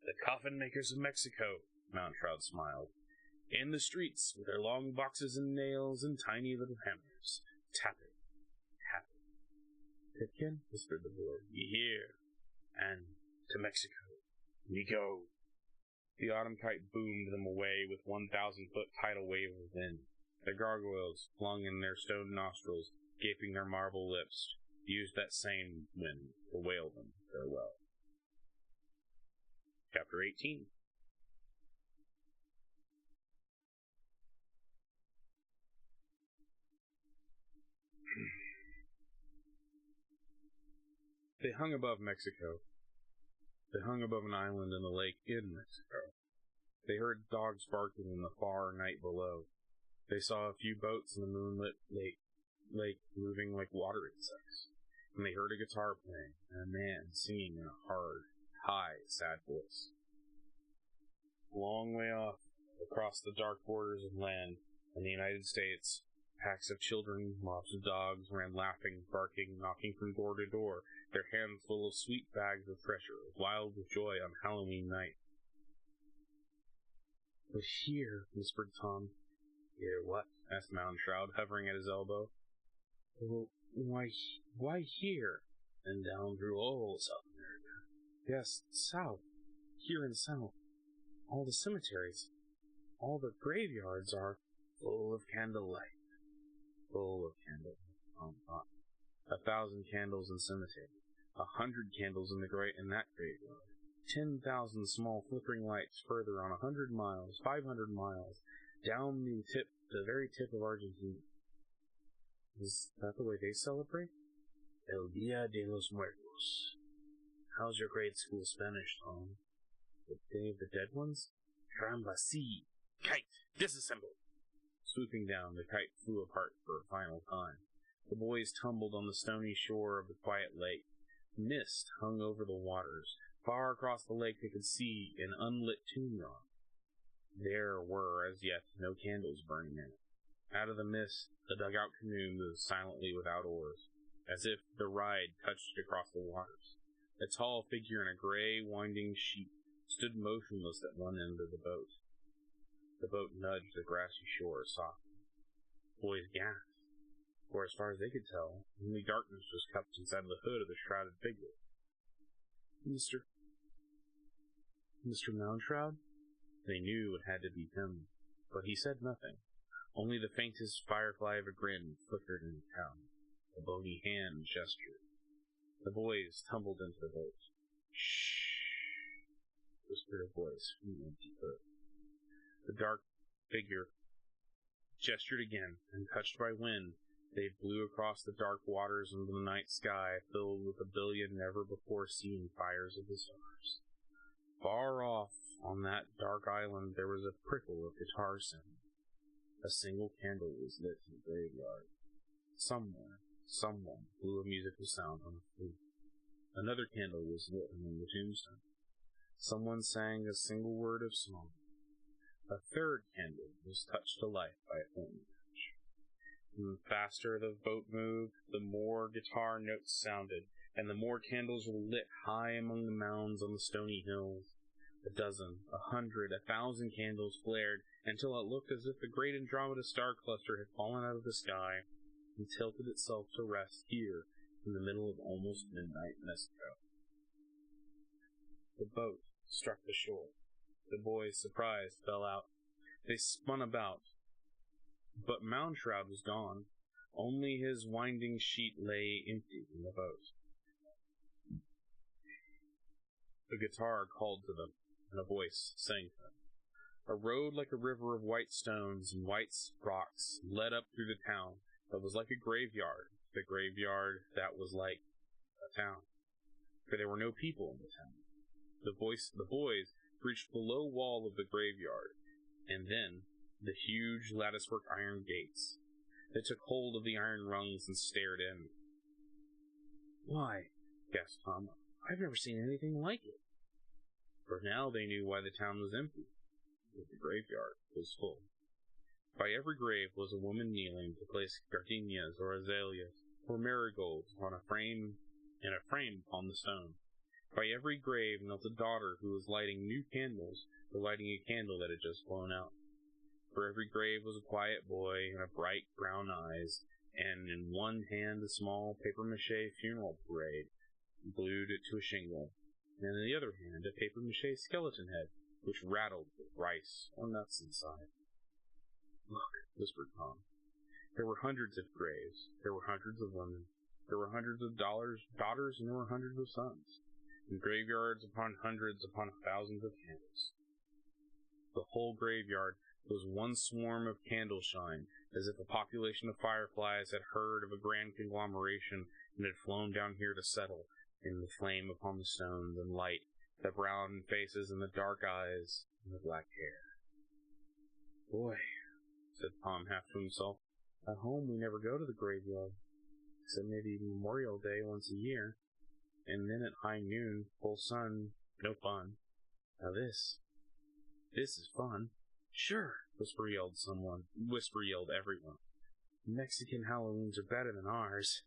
"The coffin makers of Mexico," Moundshroud smiled. "In the streets, with their long boxes and nails and tiny little hammers. Tapping, tapping." "Pipkin," whispered the boy, "you hear? And to Mexico we go." The autumn kite boomed them away with 1,000-foot tidal wave of wind. The gargoyles, flung in their stone nostrils, gaping their marble lips, used that same wind to wail them farewell. Chapter 18. They hung above Mexico. They hung above an island in the lake in Mexico. They heard dogs barking in the far night below. They saw a few boats in the moonlit lake moving like water insects. And they heard a guitar playing and a man singing in a hard, high, sad voice. A long way off, across the dark borders of land in the United States, packs of children, mobs of dogs ran laughing, barking, knocking from door to door, their hands full of sweet bags of treasure, wild with joy on Halloween night. "But here," whispered Tom. "Here what?" asked Moundshroud, hovering at his elbow. "Well, why here?" "And down through all South America." "Yes, south. Here in south. All the cemeteries, all the graveyards are full of candlelight." Full of candlelight, Tom thought. 1,000 candles in cemetery, 100 candles in that graveyard, 10,000 small flickering lights further on 100 miles, 500 miles, down the very tip of Argentina. Is that the way they celebrate? El Dia de los Muertos. How's your grade school Spanish, Tom? The Day of the Dead Ones? Caramba, si! Kite! Disassemble! Swooping down, the kite flew apart for a final time. The boys tumbled on the stony shore of the quiet lake. Mist hung over the waters. Far across the lake they could see an unlit tomb rock. There were, as yet, no candles burning in it. Out of the mist, the dugout canoe moved silently without oars, as if the ride touched across the waters. A tall figure in a gray, winding sheet stood motionless at one end of the boat. The boat nudged the grassy shore softly. The boys gasped, for as far as they could tell, only darkness was cupped inside the hood of the shrouded figure. Mr. Moundshroud? They knew it had to be him, but he said nothing. Only the faintest firefly of a grin flickered in the town. A bony hand gestured. The boys tumbled into the boat. "Shh," whispered a voice from the empty hood. The dark figure gestured again, and touched by wind, they flew across the dark waters into the night sky, filled with a billion never-before-seen fires of the stars. Far off on that dark island there was a prickle of guitar sound. A single candle was lit in the graveyard. Somewhere, someone blew a musical sound on a flute. Another candle was lit among the tombstones. Someone sang a single word of song. A third candle was touched to life by a flame match. And the faster the boat moved, the more guitar notes sounded, and the more candles were lit high among the mounds on the stony hills. 12, 100, 1,000 candles flared until it looked as if the great Andromeda star cluster had fallen out of the sky. and tilted itself to rest here in the middle of almost midnight Mexico. The boat struck the shore. The boys, surprised, fell out. They spun about, but Moundshroud was gone. Only his winding sheet lay empty in the boat. A guitar called to them, and a voice sang to them. A road like a river of white stones and white rocks led up through the town that was like a graveyard, the graveyard that was like a town. For there were no people in the town. The boys reached the low wall of the graveyard, and then the huge latticework iron gates. They took hold of the iron rungs and stared in. "Why," gasped Tom, "I've never seen anything like it." For now they knew why the town was empty. The graveyard was full. By every grave was a woman kneeling to place gardenias or azaleas or marigolds in a frame upon the stone. By every grave knelt a daughter who was lighting new candles or lighting a candle that had just blown out. For every grave was a quiet boy and bright brown eyes, and in one hand a small papier-mâché funeral parade glued to a shingle, and in the other hand a papier-mâché skeleton head, which rattled with rice or nuts inside. "Look," whispered Tom. There were hundreds of graves. There were hundreds of women. There were hundreds of daughters, and there were hundreds of sons. And graveyards upon hundreds upon thousands of candles. The whole graveyard was one swarm of candle shine, as if a population of fireflies had heard of a grand conglomeration and had flown down here to settle in the flame upon the stones and light the brown faces and the dark eyes and the black hair. "Boy," said Tom half to himself, "at home we never go to the graveyard, except maybe Memorial Day once a year, and then at high noon, full sun, no fun. Now this is fun." "Sure," whisper yelled everyone. "Mexican Halloweens are better than ours."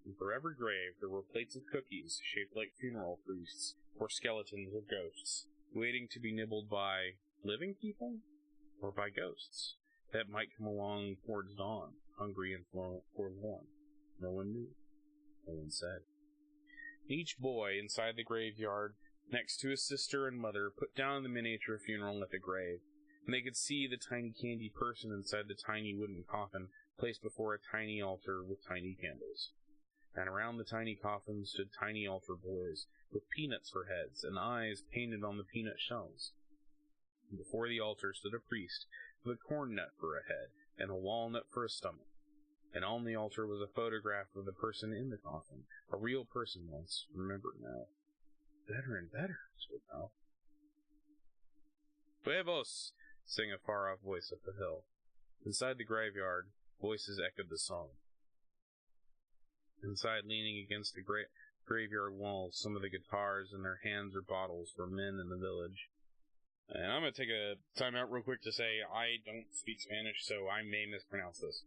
And for every grave there were plates of cookies shaped like funeral priests or skeletons of ghosts, waiting to be nibbled by living people or by ghosts that might come along towards dawn, hungry and forlorn. No one knew. No one said. Each boy inside the graveyard, next to his sister and mother, put down the miniature funeral at the grave, and they could see the tiny candy person inside the tiny wooden coffin placed before a tiny altar with tiny candles. And around the tiny coffin stood tiny altar boys, with peanuts for heads and eyes painted on the peanut shells. And before the altar stood a priest with a corn nut for a head and a walnut for a stomach. And on the altar was a photograph of the person in the coffin, a real person once, remembered now. "Better and better," whispered Ralph. "Huevos!" sang a far-off voice up the hill. Inside the graveyard, voices echoed the song. Inside, leaning against the graveyard walls, some of the guitars in their hands or bottles were men in the village. And I'm going to take a time out real quick to say I don't speak Spanish, so I may mispronounce this.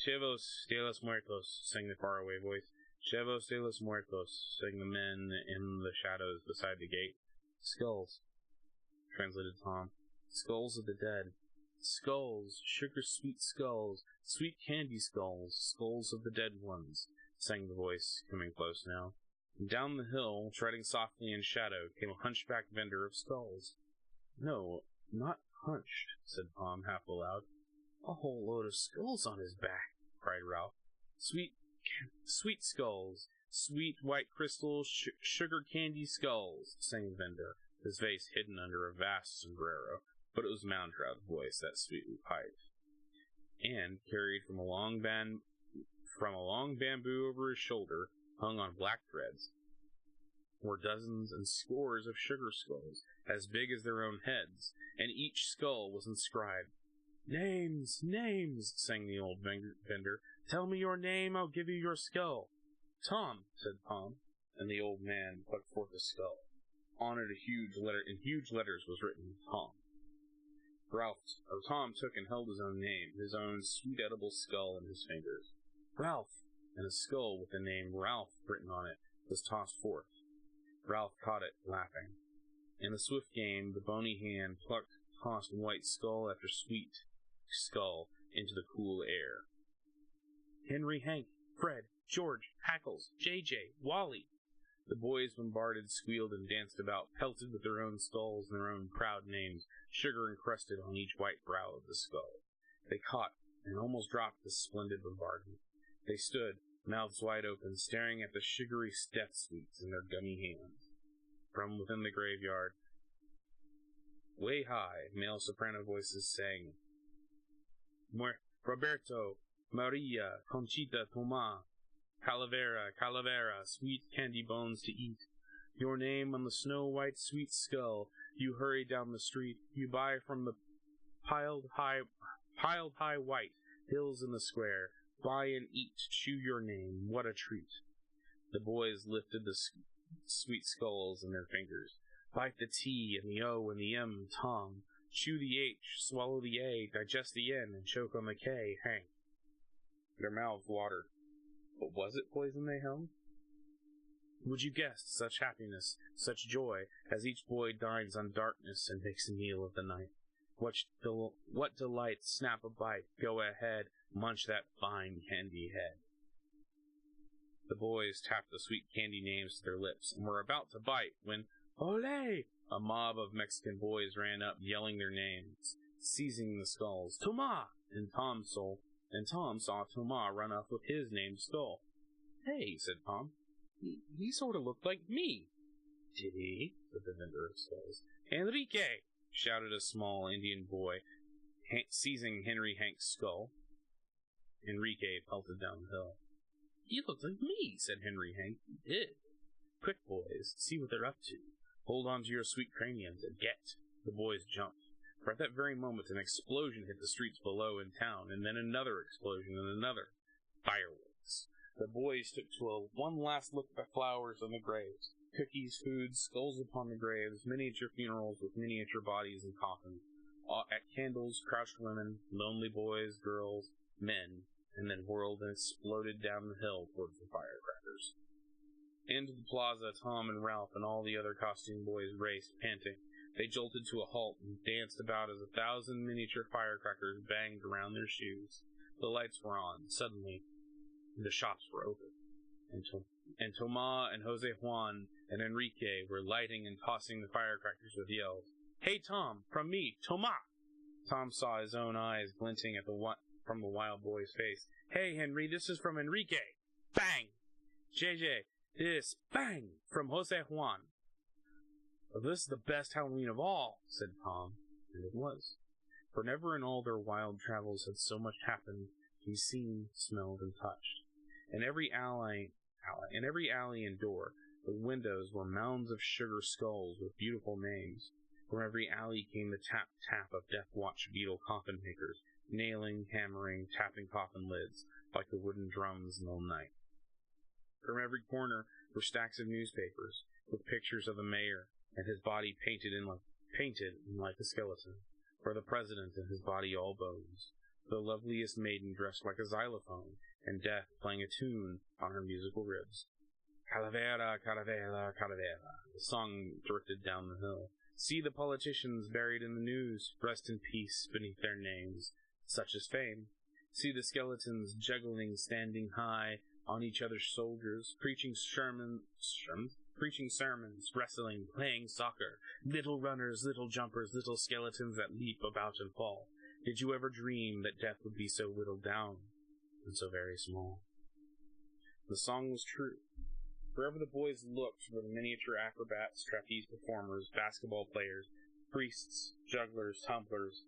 "Chevos de los Muertos," sang the faraway voice. "Chevos de los Muertos," sang the men in the shadows beside the gate. "Skulls," translated Tom. "Skulls of the dead. Skulls, sugar-sweet skulls, sweet candy skulls, skulls of the dead ones," sang the voice, coming close now. And down the hill, treading softly in shadow, came a hunchback vendor of skulls. "No, not hunched," said Tom, half aloud. "A whole load of skulls on his back," cried Ralph. Sweet skulls, sweet white crystal, sugar candy skulls," sang the vendor, his face hidden under a vast sombrero. But it was Moundshroud's voice that sweetly piped. And, carried from a long bamboo over his shoulder, hung on black threads, were dozens and scores of sugar skulls, as big as their own heads, and each skull was inscribed. "Names, names," sang the old vendor. "Tell me your name, I'll give you your skull." "Tom," said Tom, and the old man plucked forth a skull. On it in huge letters was written, "Tom." Tom took and held his own name, his own sweet edible skull in his fingers. "Ralph," and a skull with the name Ralph written on it was tossed forth. Ralph caught it, laughing. In a swift game, the bony hand tossed white skull after sweet skull into the cool air. Henry, Hank, Fred, George, Hackles, JJ, Wally. The boys bombarded, squealed, and danced about, pelted with their own skulls and their own proud names, sugar encrusted on each white brow of the skull. They caught and almost dropped this splendid bombardment. They stood, mouths wide open, staring at the sugary death sweets in their gummy hands. From within the graveyard, way high, male soprano voices sang, Roberto, Maria, Conchita, Toma, Calavera, Calavera, sweet candy bones to eat. Your name on the snow-white sweet skull. You hurry down the street. You buy from the piled high white hills in the square. Buy and eat. Chew your name. What a treat. The boys lifted the sweet skulls in their fingers. Bite the T and the O and the M, Tom. Chew the H, swallow the A, digest the N, and choke on the K, Hank. Their mouths watered. But was it poison they held? Would you guess such happiness, such joy, as each boy dines on darkness and makes a meal of the night? What delight, snap a bite, go ahead, munch that fine candy head. The boys tapped the sweet candy names to their lips and were about to bite when, Olé! A mob of Mexican boys ran up, yelling their names, seizing the skulls. Toma! And Tom saw Toma run up with his named skull. Hey, said Tom. He sort of looked like me. Did he? Said the vendor of skulls. Enrique! Shouted a small Indian boy, seizing Henry Hank's skull. Enrique pelted down the hill. He looked like me, said Henry Hank. He did. Quick, boys, see what they're up to. Hold on to your sweet craniums and get. The boys jumped. For at that very moment an explosion hit the streets below in town, and then another explosion and another. Fireworks. The boys took one last look at the flowers on the graves. Cookies, food, skulls upon the graves, miniature funerals with miniature bodies and coffins. At candles, crouched women, lonely boys, girls, men, and then whirled and exploded down the hill towards the firecrackers. Into the plaza, Tom and Ralph and all the other costume boys raced, panting. They jolted to a halt and danced about as 1,000 miniature firecrackers banged around their shoes. The lights were on. Suddenly, the shops were open, and Toma and Jose Juan and Enrique were lighting and tossing the firecrackers with yells. Hey, Tom, from me, Toma! Tom saw his own eyes glinting from the wild boy's face. Hey, Henry, this is from Enrique. Bang! JJ, this, bang, from Jose Juan. Well, this is the best Halloween of all, said Tom, and it was. For never in all their wild travels had so much happened to be seen, smelled, and touched. In every alley and door, the windows were mounds of sugar skulls with beautiful names. From every alley came the tap-tap of death-watch beetle coffin makers, nailing, hammering, tapping coffin lids, like the wooden drums in the night. From every corner were stacks of newspapers, with pictures of the mayor, and his body painted in like a skeleton, for the president and his body all bones, the loveliest maiden dressed like a xylophone, and death playing a tune on her musical ribs. Calavera, calavera, calavera, the song drifted down the hill. See the politicians buried in the news, rest in peace beneath their names, such is fame. See the skeletons juggling, standing high on each other's shoulders, preaching sermons, wrestling, playing soccer, little runners, little jumpers, little skeletons that leap about and fall. Did you ever dream that death would be so whittled down and so very small? The song was true. Wherever the boys looked were the miniature acrobats, trapeze performers, basketball players, priests, jugglers, tumblers.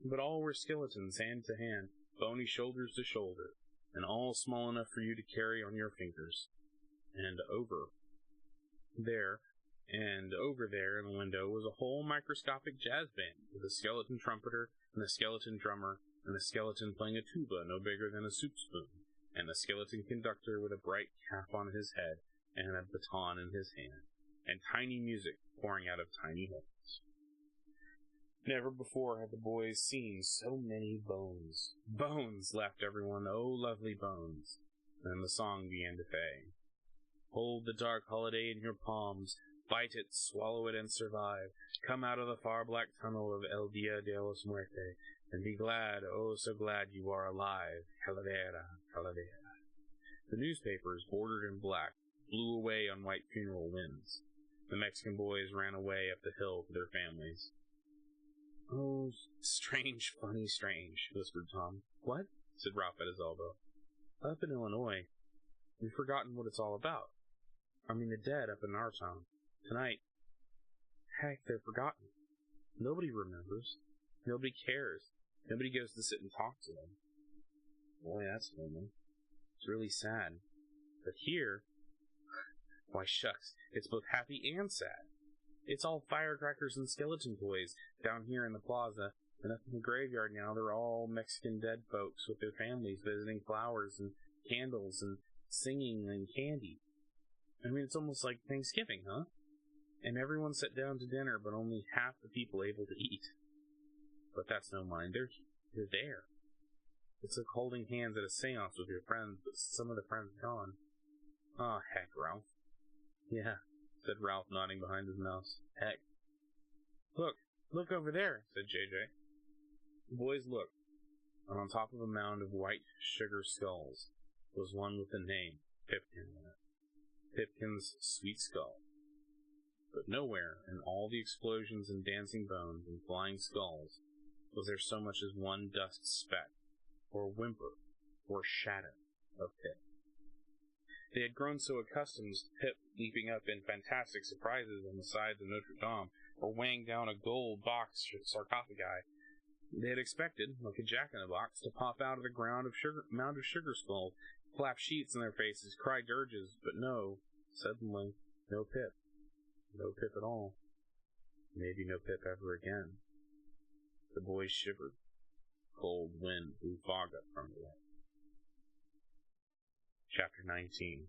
But all were skeletons, hand to hand, bony shoulders to shoulder, and all small enough for you to carry on your fingers. And over there in the window was a whole microscopic jazz band with a skeleton trumpeter and a skeleton drummer and a skeleton playing a tuba no bigger than a soup spoon, and a skeleton conductor with a bright cap on his head and a baton in his hand, and tiny music pouring out of tiny holes. Never before had the boys seen so many bones. Bones, laughed everyone. Oh, lovely bones. Then the song began to fade. Hold the dark holiday in your palms. Bite it, swallow it, and survive. Come out of the far black tunnel of El Dia de los Muertos, and be glad, oh so glad you are alive. Calavera, calavera. The newspapers, bordered in black, blew away on white funeral winds. The Mexican boys ran away up the hill to their families. "Oh, strange, funny, strange," whispered Tom. "What?" said Ralph at his elbow. "Up in Illinois. We've forgotten what it's all about. I mean the dead up in our town. Tonight. Heck, they're forgotten. Nobody remembers. Nobody cares. Nobody goes to sit and talk to them. Boy, that's lonely. It's really sad. But here, why shucks, it's both happy and sad. It's all firecrackers and skeleton toys down here in the plaza, and up in the graveyard now they're all Mexican dead folks with their families visiting flowers and candles and singing and candy. I mean, it's almost like Thanksgiving, huh? And everyone sat down to dinner, but only half the people able to eat. But that's no mind. They're there. It's like holding hands at a seance with your friends, but some of the friends are gone. Oh, heck, Ralph. Yeah, said Ralph, nodding behind his mouse. Heck. Look over there, said JJ. The boys looked, and on top of a mound of white sugar skulls was one with the name Pipkin on it. Pipkin's sweet skull. But nowhere in all the explosions and dancing bones and flying skulls was there so much as one dust speck, or whimper, or shadow of Pip. They had grown so accustomed to Pip leaping up in fantastic surprises on the sides of Notre Dame, or weighing down a gold box sarcophagi, they had expected, like a jack-in-a-box, to pop out of the mound of sugar skulls, flap sheets in their faces, cry dirges, but no, suddenly, no Pip. No Pip at all. Maybe no Pip ever again. The boys shivered. Cold wind blew fog up from the lake. Chapter 19.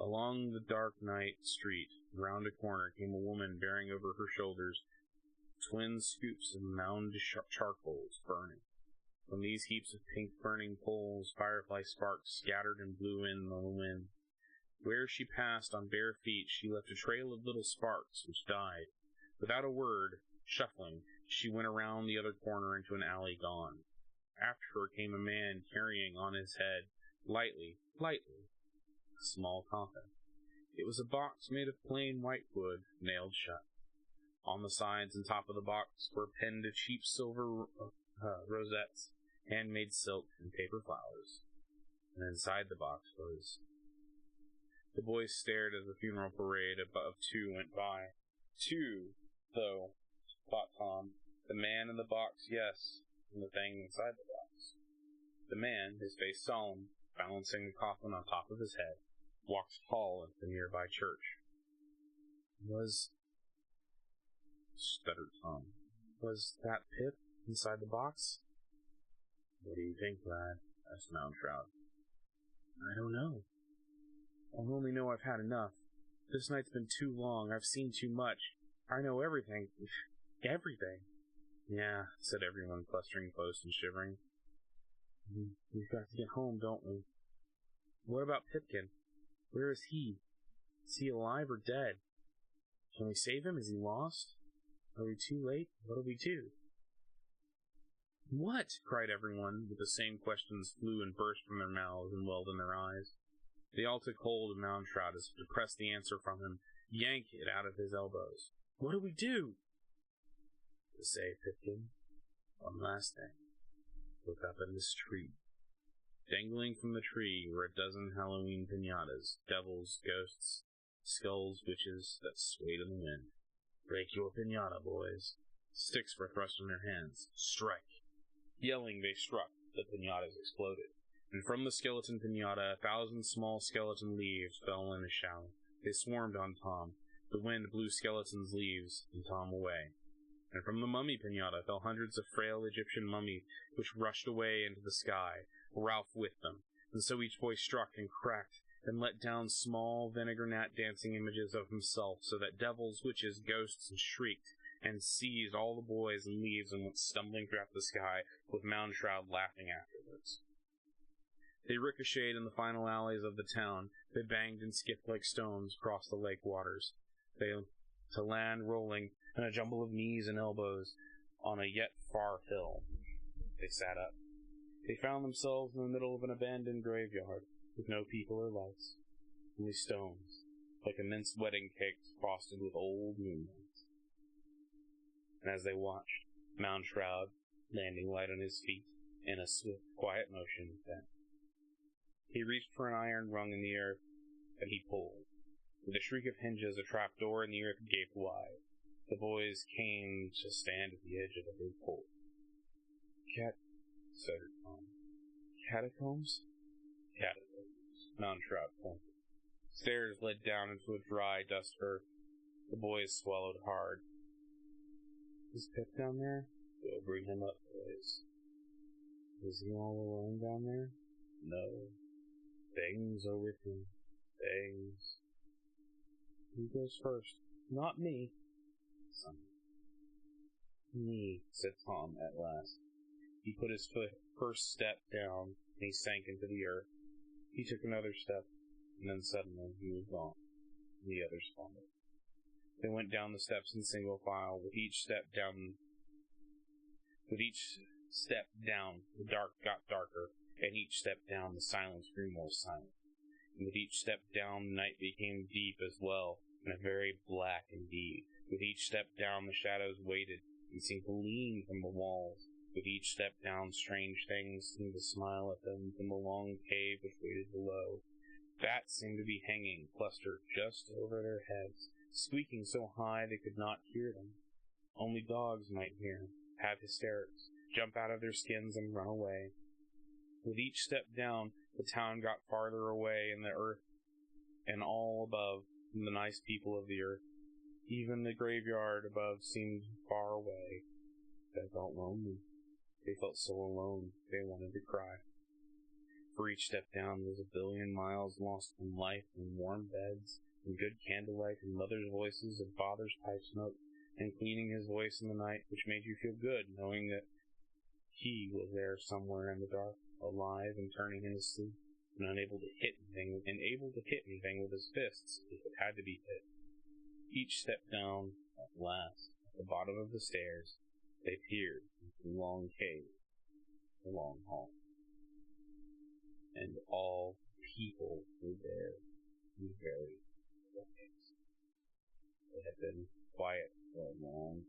Along the dark night street, round a corner, came a woman bearing over her shoulders twin scoops of mound charcoals burning. From these heaps of pink burning coals, firefly sparks scattered and blew in on the wind. Where she passed on bare feet, she left a trail of little sparks, which died. Without a word, shuffling, she went around the other corner into an alley gone. After her came a man carrying on his head, lightly, a small coffin. It was a box made of plain white wood, nailed shut. On the sides and top of the box were pinned cheap silver rosettes, handmade silk, and paper flowers. And inside the box was... The boys stared as the funeral parade above two went by. Two, though, thought Tom. The man in the box, yes, and the thing inside the box. The man, his face solemn, balancing the coffin on top of his head, walked tall into the nearby church. Stuttered Tom. Was that Pip inside the box? What do you think, lad? Asked Moundshroud. I don't know. I only know I've had enough. This night's been too long. I've seen too much. I know everything. Everything. Yeah, said everyone, clustering close and shivering. We've got to get home, don't we? What about Pipkin? Where is he? Is he alive or dead? Can we save him? Is he lost? Are we too late? What'll we do? What? Cried everyone, with the same questions flew and burst from their mouths and welled in their eyes. They all took hold of Moundshroud as to press the answer from him, yank it out of his elbows. What do we do? To save Pipkin, one last thing. Look up in this tree. Dangling from the tree were a dozen Halloween piñatas, devils, ghosts, skulls, witches that swayed in the wind. Break your piñata, boys. Sticks were thrust in their hands. Strike. Yelling, they struck. The piñatas exploded. And from the skeleton piñata, 1,000 small skeleton leaves fell in a shower. They swarmed on Tom. The wind blew skeletons' leaves and Tom away. And from the mummy piñata fell hundreds of frail Egyptian mummies, which rushed away into the sky, Ralph with them. And so each boy struck and cracked, and let down small vinegar gnat dancing images of himself, so that devils, witches, ghosts shrieked, and seized all the boys and leaves and went stumbling throughout the sky, with Moundshroud laughing afterwards. They ricocheted in the final alleys of the town. They banged and skipped like stones across the lake waters. They to land rolling in a jumble of knees and elbows on a yet far hill. They sat up. They found themselves in the middle of an abandoned graveyard, with no people or lights, only stones, like immense wedding cakes frosted with old moonlights. And as they watched, Mound Shroud, landing light on his feet, in a swift, quiet motion, bent. He reached for an iron rung in the earth, and he pulled. With a shriek of hinges, a trapdoor in the earth gaped wide. The boys came to stand at the edge of the big hole. Stuttered Tom. Catacombs? Catacombs, Mound Shroud pointed. Stairs led down into a dry dust earth. The boys swallowed hard. Is Pip down there? Go bring him up, boys. Is he all alone down there? No. Things are with him. Things. Who goes first? Not me. Son. Me, said Tom at last. He put his first step down, and he sank into the earth. He took another step, and then suddenly he was gone, and the others followed. They went down the steps in single file. With each step down, the dark got darker, and each step down, the silence grew more silent. And with each step down, the night became deep as well, and very black indeed. With each step down, the shadows waited, and seemed to lean from the walls. With each step down, strange things seemed to smile at them from the long cave which waited below. Bats seemed to be hanging, clustered just over their heads, squeaking so high they could not hear them. Only dogs might hear, have hysterics, jump out of their skins and run away. With each step down, the town got farther away in the earth, and all above, from the nice people of the earth. Even the graveyard above seemed far away. They felt lonely. They felt so alone, they wanted to cry. For each step down was a billion miles lost from life and warm beds, and good candlelight, and mothers' voices, and father's pipe smoke, and cleaning his voice in the night, which made you feel good, knowing that he was there somewhere in the dark, alive and turning in his sleep, and able to hit anything with his fists, if it had to be hit. Each step down, at last, at the bottom of the stairs, they peered into the long cave, the long hall. And all people were there, and very quiet. They had been quiet for a long time.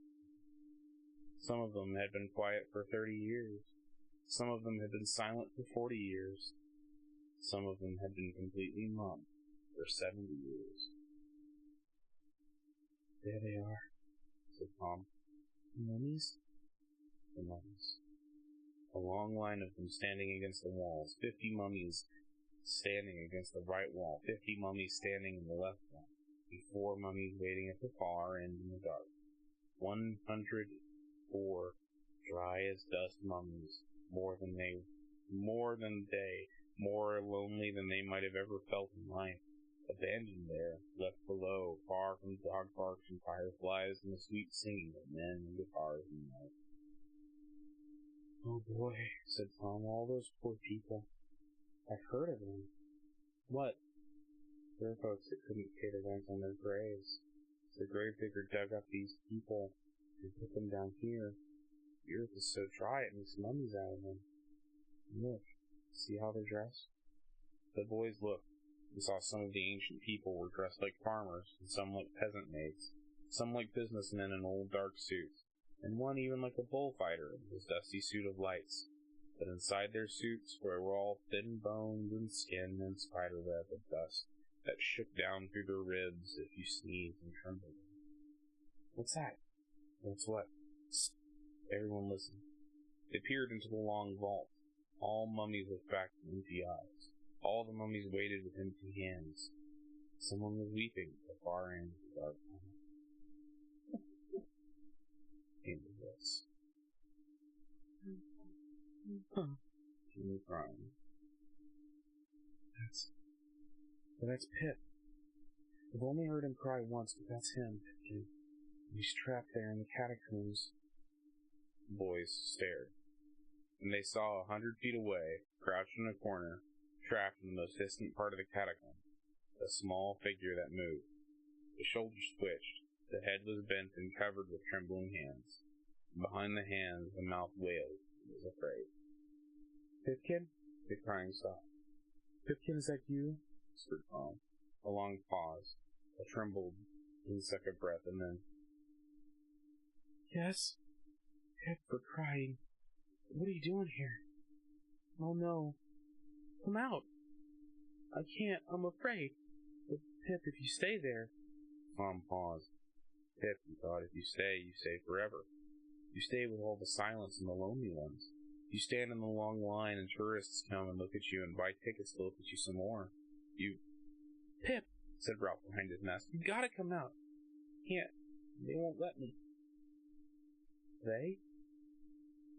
Some of them had been quiet for 30 years. Some of them had been silent for 40 years. Some of them had been completely mum for 70 years. There they are, said Tom. Mummies? The mummies. A long line of them standing against the walls. 50 mummies standing against the right wall. 50 mummies standing in the left wall. And 4 mummies waiting at the far end in the dark. 104 dry as dust mummies, more lonely than they might have ever felt in life, abandoned there, left below, far from dog barks and fireflies and the sweet singing of men and guitars and night. Oh boy, said Tom, all those poor people. I've heard of them. What? There are folks that couldn't pay the rent on their graves. So the gravedigger dug up these people and put them down here. The earth is so dry it makes mummies out of them. And look, see how they're dressed? The boys looked and saw some of the ancient people were dressed like farmers, and some like peasant maids, some like businessmen in old dark suits, and one even like a bullfighter in his dusty suit of lights. But inside their suits were all thin bones and skin and spiderweb of dust that shook down through their ribs if you sneezed and trembled. What's that? What's what? Psst. Everyone listened. They peered into the long vault. All mummies looked back with empty eyes. All the mummies waited with empty hands. Someone was weeping at the far end of the dark tunnel. Came the voice. Jimmy crying. That's Pip. I've only heard him cry once, but that's him, Pipkin. He's trapped there in the catacombs. The boys stared, and they saw 100 feet away, crouched in a corner, trapped in the most distant part of the catacomb, a small figure that moved. The shoulders twitched, the head was bent and covered with trembling hands. And behind the hands, the mouth wailed and was afraid. Pipkin? The crying stopped. Pipkin, is that you? Whispered Tom. A long pause. I trembled in a second breath, and then... Yes? Pip, for crying. What are you doing here? Oh no. Come out. I can't. I'm afraid. But Pip, if you stay there... Tom paused. Pip, he thought, if you stay forever. You stay with all the silence and the lonely ones. You stand in the long line and tourists come and look at you and buy tickets to look at you some more. You... Pip, said Ralph behind his mask. You gotta come out. Can't. They won't let me. They?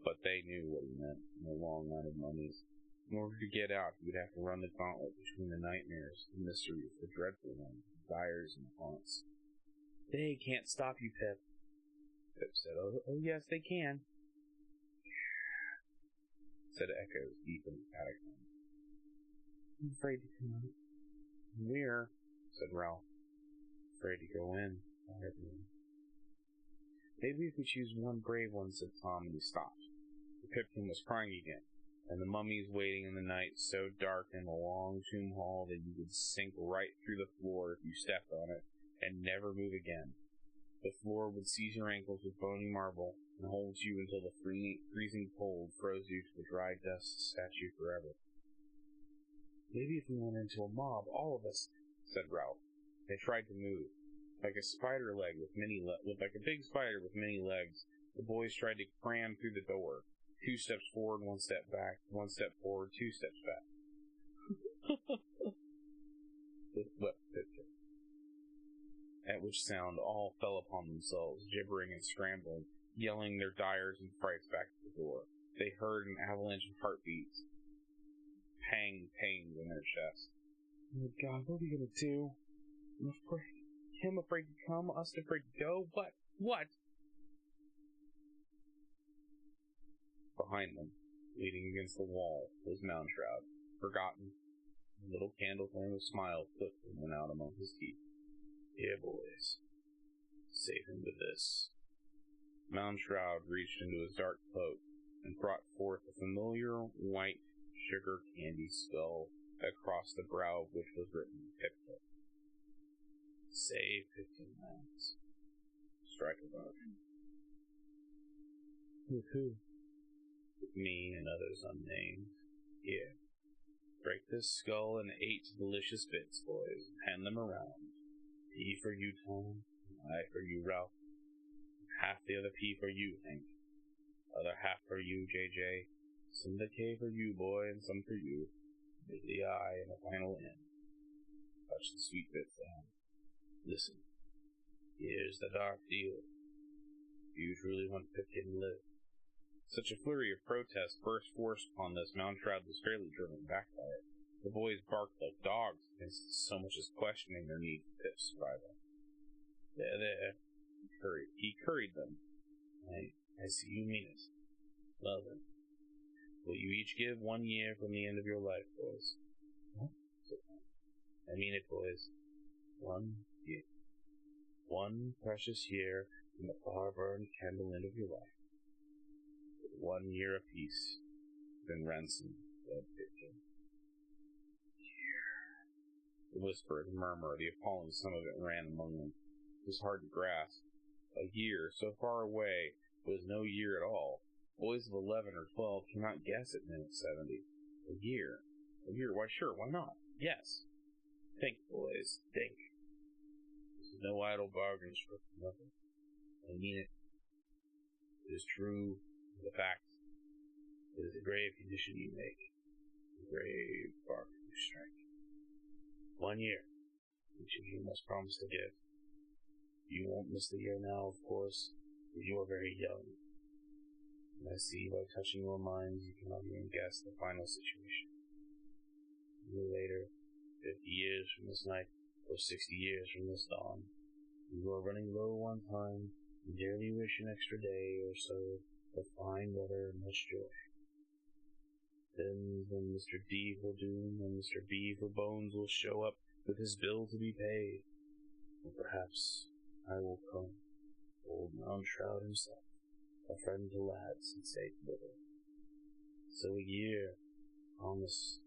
But they knew what he meant in the long line of mummies. In order to get out, he would have to run the gauntlet between the nightmares, the mysteries, the dreadful ones, the dyers and the haunts. They can't stop you, Pip. Pip said, oh yes, they can. Said echoes deep in the catacombs. I'm afraid to come out. We're, said Ralph, afraid to go in. Maybe if we choose one brave one, said Tom, and he stopped. The Pipkin was crying again, and the mummies waiting in the night so dark in the long tomb hall that you would sink right through the floor if you stepped on it, and never move again. The floor would seize your ankles with bony marble, and hold you until the freezing cold froze you to the dry dust statue forever. Maybe if we went into a mob, all of us, said Ralph. They tried to move. Like a spider leg like a big spider with many legs, the boys tried to cram through the door. 2 steps forward, 1 step back, 1 step forward, 2 steps back. It wept Pipkin. At which sound all fell upon themselves, gibbering and scrambling, yelling their dyers and frights back to the door. They heard an avalanche of heartbeats. Pang pained in their chest. Oh God, what are we gonna do? I'm afraid. Him afraid to come, us afraid to go? What? Behind them, leaning against the wall, was Moundshroud, forgotten. A little candle flame of smile flicked and went out among his teeth. Here, boys. Save him with this. Moundshroud reached into his dark coat and brought forth a familiar white sugar candy skull, across the brow of which was written Pipkin. Save Pipkin, lads. Strike a bargain. With who? With me and others unnamed. Here. Break this skull in 8 delicious bits, boys, and hand them around. P for you, Tom, and I for you, Ralph. Half the other P for you, Hank. Other half for you, JJ. Some of the K for you, boy, and some for you. With the I and the final N. Touch the sweet bits down. Listen. Here's the dark deal. Do you truly want Pipkin to live? Such a flurry of protest burst forth upon this, Moundshroud was fairly driven back by it. The boys barked like dogs against so much as questioning their need for Pip's survival. There. He curried them. I see you mean it. Well then, will you each give 1 year from the end of your life, boys? What? I mean it, boys. 1 year. 1 precious year from the far-burned candle end of your life. With 1 year apiece, then ransom dead Pipkin. The whisper and murmur, the appalling sum of it ran among them. It was hard to grasp. A year, so far away, was no year at all. Boys of 11 or 12 cannot guess at minute 70. A year, why sure, why not? Yes. Think, boys, think. This is no idle bargain struck from nothing. I mean it. It is true, the fact. It is a grave condition you make. A grave bargain you strike. 1 year. Each of you must promise to give. You won't miss the year now, of course, for you are very young. And I see by touching your minds you cannot even guess the final situation. A year later, 50 years from this night, or 60 years from this dawn, you are running low on time, and dearly wish an extra day or so of fine weather and much joy. Then Mr. D for Doom and Mr. B for Bones will show up with his bill to be paid. Or perhaps I will come, old Moundshroud himself, a friend to lads, and say together. So a year, Promise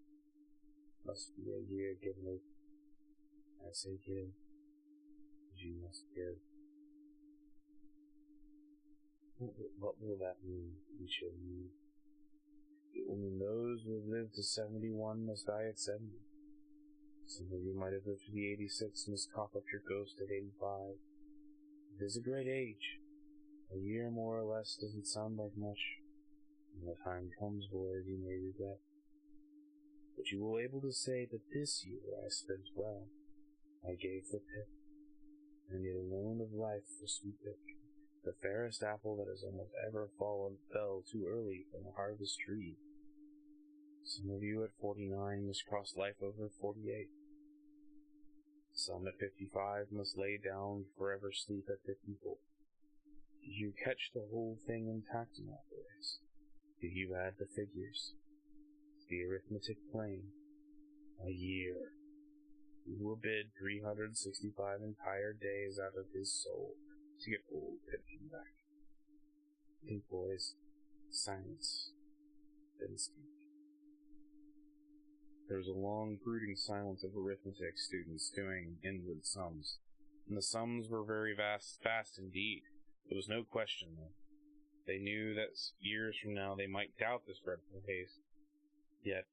must be a year given. I say give, as you must give. What will that mean, each of you? It will mean those who have lived to 71 must die at 70. Some of you might have lived to be 86 and must cough up your ghost at 85. It is a great age. A year more or less doesn't sound like much. When the time comes, boys, you may regret. But you will be able to say that this year I spent well. I gave for Pip, and yet a loan of life for sweet Pip, the fairest apple that has almost ever fell too early from the harvest tree. Some of you at 49 must cross life over 48. Some at 55 must lay down forever sleep at 54. Did you catch the whole thing intact enough, boys? Did you add the figures? Is the arithmetic plain? A year. He will bid 365 entire days out of his soul to get old Pipkin back. Think, boys. Silence. Then speak. There was a long, brooding silence of arithmetic students doing inward sums, and the sums were very fast indeed. There was no question, though. They knew that years from now they might doubt this dreadful haste. Yet,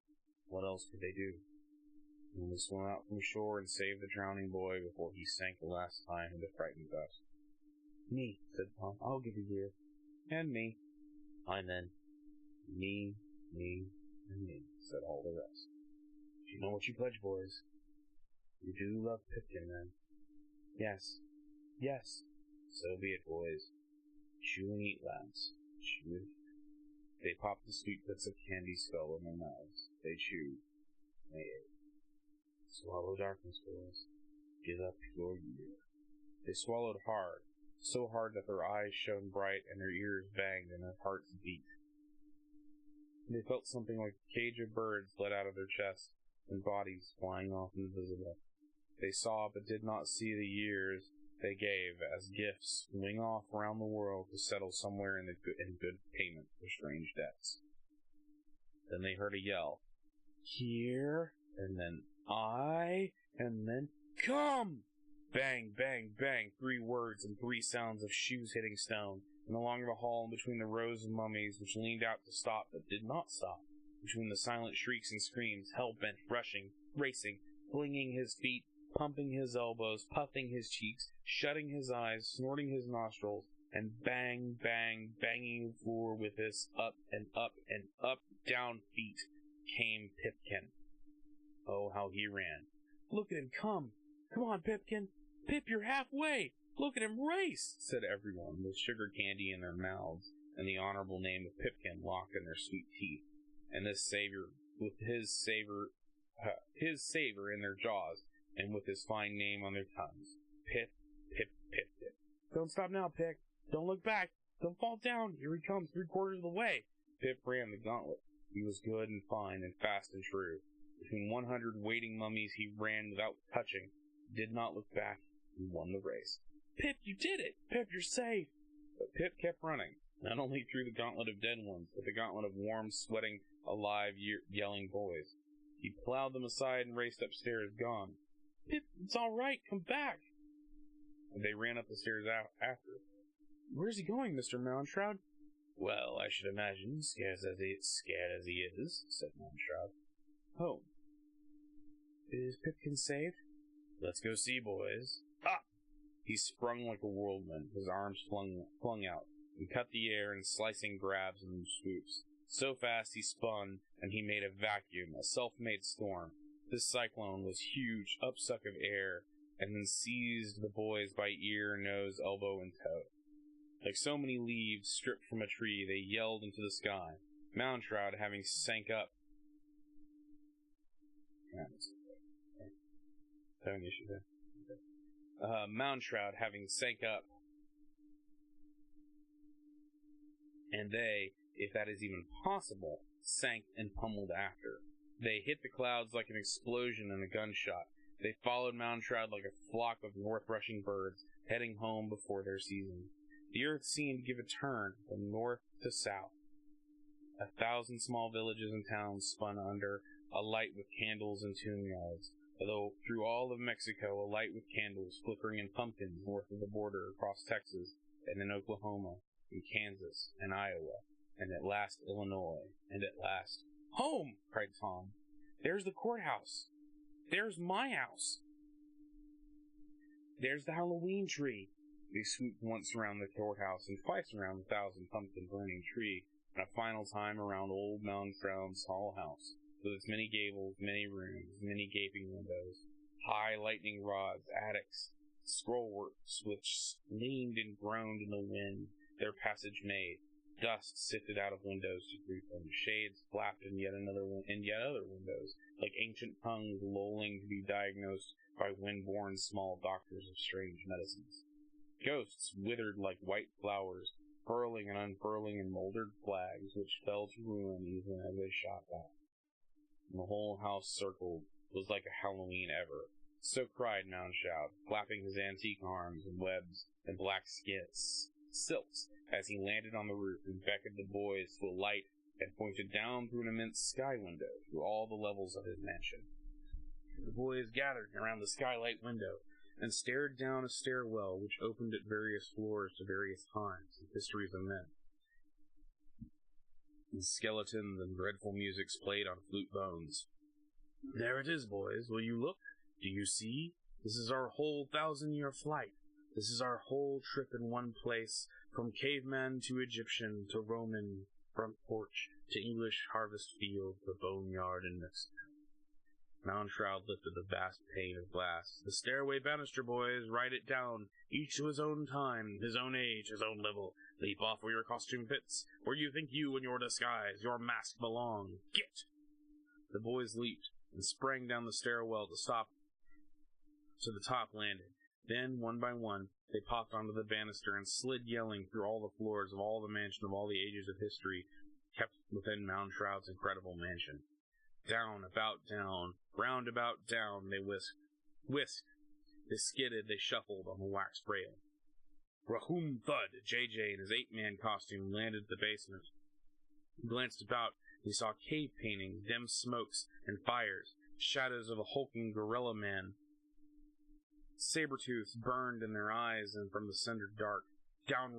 what else could they do? Only swim out from shore and save the drowning boy before he sank the last time into frightened dust. Me, said Tom. I'll give a year. And me. Fine then. Me, and me, said all the rest. Do you know what you pledge, boys? You do love Pipkin, then? Yes. So be it, boys. Chew and eat, lads. Chew and eat. They popped the sweet bits of candy skull in their mouths. They chewed. They ate. Swallow darkness, boys. Give up your year. They swallowed hard, so hard that their eyes shone bright and their ears banged and their hearts beat. They felt something like a cage of birds let out of their chests and bodies flying off invisible. They saw but did not see the years they gave as gifts wing off around the world to settle somewhere in good payment for strange debts. Then they heard a yell. Here, and then I, and then come! Bang, bang, bang, 3 words and 3 sounds of shoes hitting stone, and along the hall and between the rows of mummies which leaned out to stop but did not stop, between the silent shrieks and screams, hell-bent, rushing, racing, flinging his feet, pumping his elbows, puffing his cheeks, shutting his eyes, snorting his nostrils, and bang, bang, banging the floor with his up and up and up down feet came Pipkin. Oh, how he ran. Look at him come! Come on, Pipkin! Pip, you're halfway! Look at him race! Said everyone, with sugar candy in their mouths, and the honorable name of Pipkin locked in their sweet teeth, and this savor, with his savor in their jaws, and with his fine name on their tongues. Pip, Pip, Pip, Pip. Don't stop now, Pip. Don't look back. Don't fall down. Here he comes 3/4 of the way. Pip ran the gauntlet. He was good and fine and fast and true. Between 100 waiting mummies he ran without touching, did not look back, and won the race. Pip, you did it! Pip, you're safe! But Pip kept running, not only through the gauntlet of dead ones, but the gauntlet of warm, sweating, alive, yelling boys. He plowed them aside and raced upstairs, gone. Pip, it's all right, come back! And they ran up the stairs after. Where's he going, Mr. Moundshroud? Well, I should imagine, scared as he is, said Moundshroud. Home. Is Pipkin saved? Let's go see, boys. Ah! He sprung like a whirlwind, his arms flung out, and cut the air in slicing grabs and swoops. So fast he spun, and he made a vacuum, a self-made storm. This cyclone was huge, upsuck of air, and then seized the boys by ear, nose, elbow, and toe. Like so many leaves stripped from a tree, they yelled into the sky. Moundshroud, having sank up, Moundshroud having sank up, and they, if that is even possible, sank and pummeled after. They hit the clouds like an explosion and a gunshot. They followed Moundshroud like a flock of north-rushing birds, heading home before their season. The earth seemed to give a turn from north to south. 1,000 small villages and towns spun under, alight with candles and tomb yards. Although through all of Mexico, alight with candles, flickering in pumpkins north of the border, across Texas, and in Oklahoma, in Kansas, and Iowa, and at last Illinois, and at last... Home! Cried Tom. There's the courthouse. There's my house. There's the Halloween tree. They swooped once around the courthouse and twice around the 1,000-pumpkin burning tree, and a final time around old Moundshroud's tall house, with its many gables, many rooms, many gaping windows, high lightning rods, attics, scrollworks which leaned and groaned in the wind, their passage made. Dust sifted out of windows to greet them. Shades flapped in yet other windows, like ancient tongues lolling to be diagnosed by wind-born small doctors of strange medicines. Ghosts withered like white flowers, furling and unfurling in moldered flags, which fell to ruin even as they shot back. And the whole house circled, was like a Halloween ever. So cried Moundshroud, flapping his antique arms and webs and black silks as he landed on the roof and beckoned the boys to alight and pointed down through an immense sky window through all the levels of his mansion. The boys gathered around the skylight window and stared down a stairwell which opened at various floors to various times and histories of men. And skeletons and dreadful musics played on flute bones. There it is, boys. Will you look? Do you see? This is our whole 1,000-year flight. This is our whole trip in one place, from caveman to Egyptian to Roman, front porch to English harvest field to boneyard in Mexico. Moundshroud lifted the vast pane of glass. The stairway banister, boys, write it down, each to his own time, his own age, his own level. Leap off where your costume fits, where you think you and your disguise, your mask belong. Get! The boys leaped and sprang down the stairwell to the top landing. Then, one by one, they popped onto the banister and slid yelling through all the floors of all the mansion of all the ages of history kept within Moundshroud's incredible mansion. Down, about, down, round about, down, they whisked. They skidded, they shuffled on the waxed rail. Rahum thud! JJ in his 8-man costume landed at the basement. He glanced about. He saw cave paintings, dim smokes and fires, shadows of a hulking gorilla man. Saber-tooths burned in their eyes, and from the cinder dark, down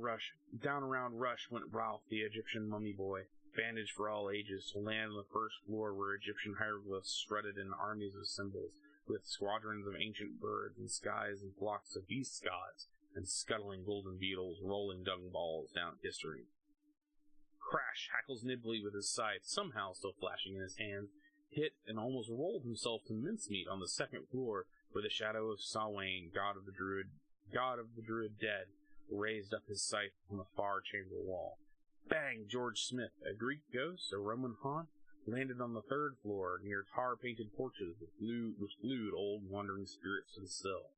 around Rush went Ralph, the Egyptian mummy boy, bandaged for all ages, to land on the first floor where Egyptian hieroglyphs strutted in armies of symbols, with squadrons of ancient birds and skies and flocks of beast gods, and scuttling golden beetles rolling dung balls down history. Crash, Hackles Nibley with his scythe, somehow still flashing in his hand, hit and almost rolled himself to mincemeat on the second floor, where the shadow of Sawain, god of the druid dead, raised up his scythe on the far chamber wall. Bang! George Smith, a Greek ghost, a Roman haunt, landed on the third floor near tar-painted porches which glued old wandering spirits to the sill.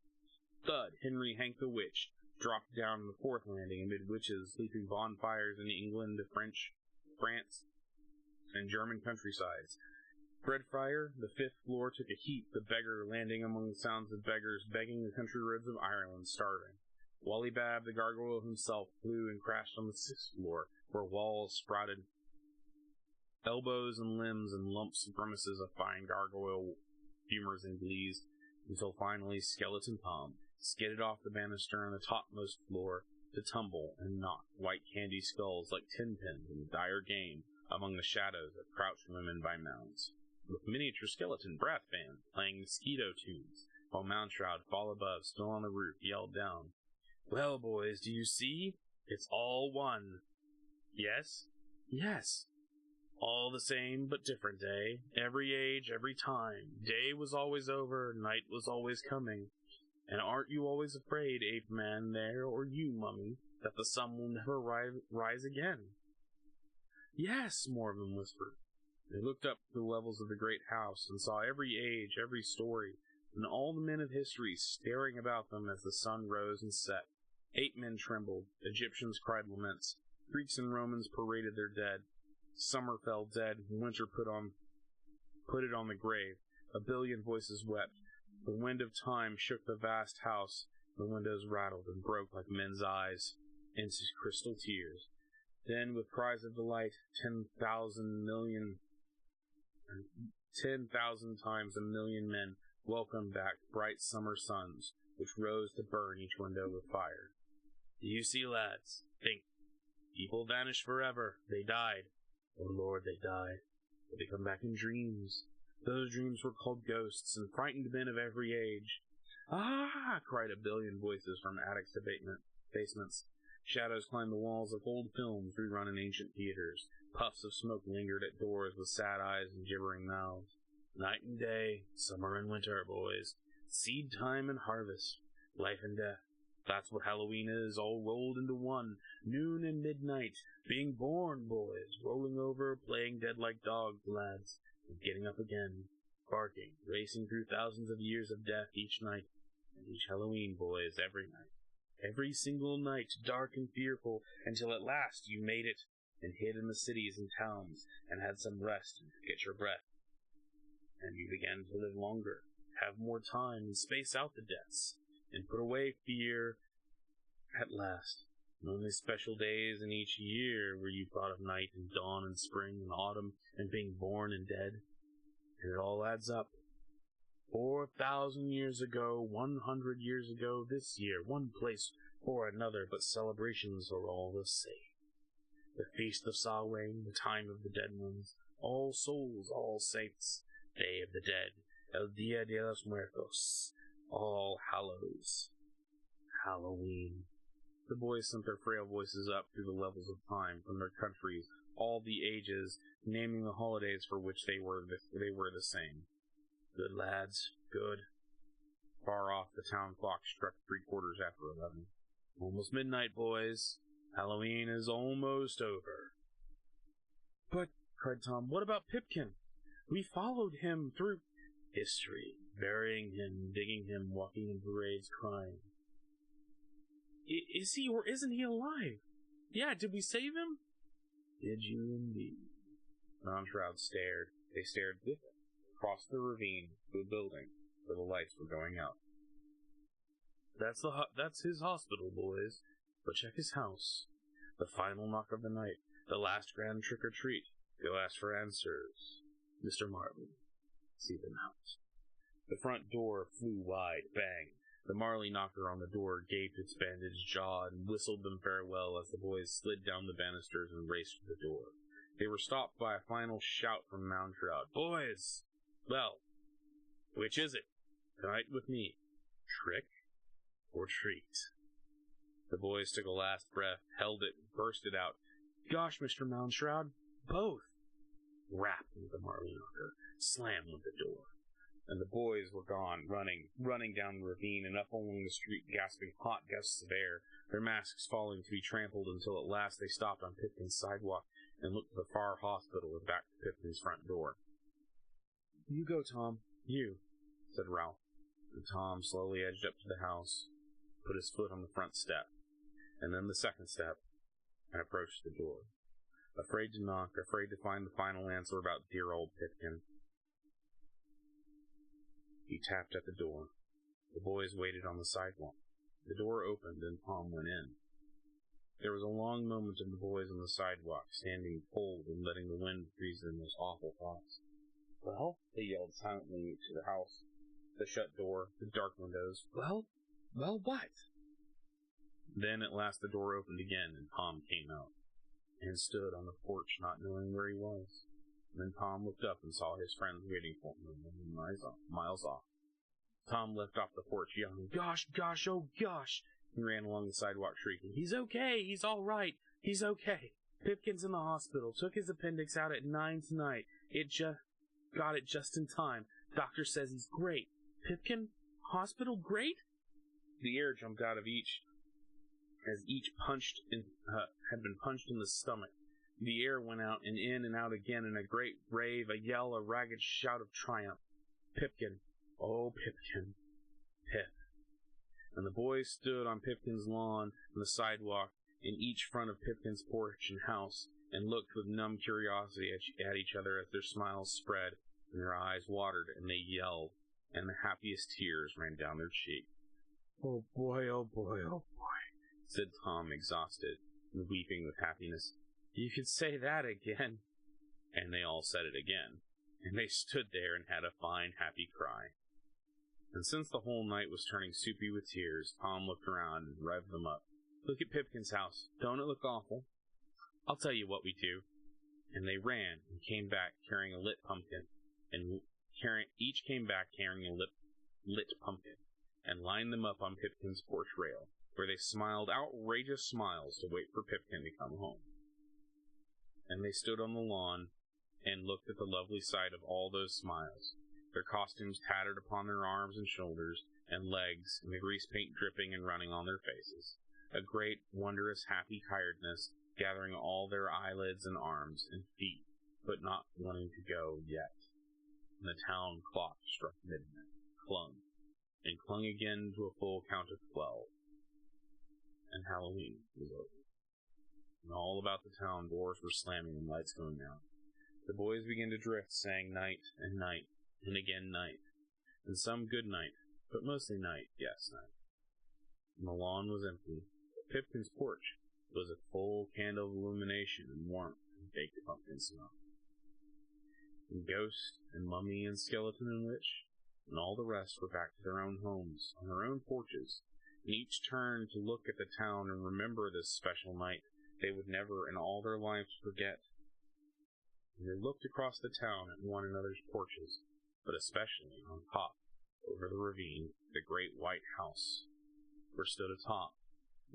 Thud! Henry Hank the Witch dropped down on the fourth landing amid witches sleeping bonfires in England, France, and German countrysides. Breadfriar, the fifth floor, took a heap, the beggar landing among the sounds of beggars begging the country roads of Ireland, starving. Wallybab, the gargoyle himself, flew and crashed on the sixth floor, where walls sprouted elbows and limbs and lumps and grimaces of fine gargoyle humors and glees, until finally Skeleton Tom skidded off the banister on the topmost floor to tumble and knock white candy skulls like tin pins in a dire game among the shadows of crouched women by mounds, with miniature skeleton brass bands playing mosquito tunes, while Moundshroud, far above, still on the roof, yelled down, "Well, boys, do you see? It's all one." Yes? Yes. All the same, but different, eh? Every age, every time. Day was always over, night was always coming. And aren't you always afraid, ape-man there, or you, mummy, that the sun will never rise again? Yes, more of them whispered. They looked up to the levels of the great house and saw every age, every story, and all the men of history staring about them as the sun rose and set. Ape-men trembled, Egyptians cried laments, Greeks and Romans paraded their dead. Summer fell dead, winter put it on the grave. A billion voices wept. The wind of time shook the vast house. The windows rattled and broke like men's eyes into crystal tears. Then, with cries of delight, 10,000 times a million men welcomed back bright summer suns, which rose to burn each window with fire. Do you see, lads? Think. People vanish forever. They died. Oh Lord, they died. But they come back in dreams. Those dreams were called ghosts, and frightened men of every age. Ah! Cried a billion voices from attics to basements. Shadows climbed the walls of old films rerun in ancient theaters. Puffs of smoke lingered at doors with sad eyes and gibbering mouths. Night and day, summer and winter, boys. Seed time and harvest. Life and death. That's what Halloween is, all rolled into one. Noon and midnight. Being born, boys. Rolling over, playing dead like dogs, lads. And getting up again. Barking, racing through thousands of years of death each night. And each Halloween, boys, every night. Every single night, dark and fearful, until at last you made it, and hid in the cities and towns, and had some rest and get your breath. And you began to live longer, have more time, and space out the deaths, and put away fear at last. And only special days in each year where you thought of night and dawn and spring and autumn and being born and dead. And it all adds up. 4,000 years ago, 100 years ago, this year, one place or another, but celebrations are all the same. The Feast of Samhain, the Time of the Dead Ones, All Souls, All Saints, Day of the Dead, El Dia de los Muertos, All Hallows, Halloween. The boys sent their frail voices up through the levels of time, from their countries, all the ages, naming the holidays for which they were the same. Good lads, good. Far off, the town clock struck 11:15. Almost midnight, boys. Halloween is almost over. But, cried Tom, what about Pipkin? We followed him through history, burying him, digging him, walking in parades, crying. Is he or isn't he alive? Yeah, did we save him? Did you indeed? Non-Shroud stared. They stared with it. Across the ravine to a building where the lights were going out. That's his hospital, boys. But check his house. The final knock of the night. The last grand trick-or-treat. Go ask for answers. Mr. Marley. See them out. The front door flew wide. Bang. The Marley knocker on the door gaped its bandaged jaw and whistled them farewell as the boys slid down the banisters and raced for the door. They were stopped by a final shout from Moundshroud. Boys! Well, which is it? Tonight with me. Trick or treat? The boys took a last breath, held it, and burst it out. Gosh, Mr. Moundshroud, both! Rap with the Marley knocker, slam with the door. And the boys were gone, running down the ravine and up along the street, gasping hot gusts of air, their masks falling to be trampled until at last they stopped on Pipkin's sidewalk and looked at the far hospital and back to Pipkin's front door. You go, Tom. You, said Ralph. And Tom slowly edged up to the house, put his foot on the front step, and then the second step, and approached the door. Afraid to knock, afraid to find the final answer about dear old Pipkin. He tapped at the door. The boys waited on the sidewalk. The door opened, and Tom went in. There was a long moment of the boys on the sidewalk, standing cold and letting the wind freeze their most awful thoughts. Well? They yelled silently to the house, the shut door, the dark windows. Well, what? Then at last the door opened again, and Tom came out, and stood on the porch not knowing where he was. And then Tom looked up and saw his friends waiting for him miles off. Tom left off the porch yelling, Gosh, oh gosh! He ran along the sidewalk shrieking, He's okay, he's all right, he's okay. Pipkin's in the hospital, took his appendix out at 9 tonight. Got it just in time. Doctor says he's great. Pipkin? Hospital great? The air jumped out of each as each had been punched in the stomach. The air went out and in and out again in a great rave, a yell, a ragged shout of triumph. Pipkin. Oh, Pipkin. Pip. And the boys stood on Pipkin's lawn and the sidewalk in each front of Pipkin's porch and house and looked with numb curiosity at each other as their smiles spread and their eyes watered and they yelled and the happiest tears ran down their cheeks. Oh boy, oh boy, oh boy, said Tom, exhausted and weeping with happiness. You could say that again. And they all said it again, and they stood there and had a fine, happy cry. And since the whole night was turning soupy with tears, Tom looked around and revved them up. Look at Pipkin's house. Don't it look awful? I'll tell you what we do. And they ran and came back carrying a lit pumpkin, and each came back carrying a lit pumpkin, and lined them up on Pipkin's porch rail, where they smiled outrageous smiles to wait for Pipkin to come home. And they stood on the lawn and looked at the lovely sight of all those smiles, their costumes tattered upon their arms and shoulders and legs, and the grease paint dripping and running on their faces. A great, wondrous, happy tiredness gathering all their eyelids and arms and feet, but not wanting to go yet. And the town clock struck midnight, clung, and clung again to a full count of 12. And Halloween was over. And all about the town, doors were slamming and lights going out. The boys began to drift, saying night, and again night, and some good night, but mostly night, yes, night. And the lawn was empty, but Pipkin's porch was a full candle of illumination and warmth and baked pumpkin smell. And ghost, and mummy, and skeleton, and witch, and all the rest were back to their own homes, on their own porches, and each turned to look at the town and remember this special night they would never in all their lives forget. And they looked across the town at one another's porches, but especially on top, over the ravine, the great white house, where stood atop,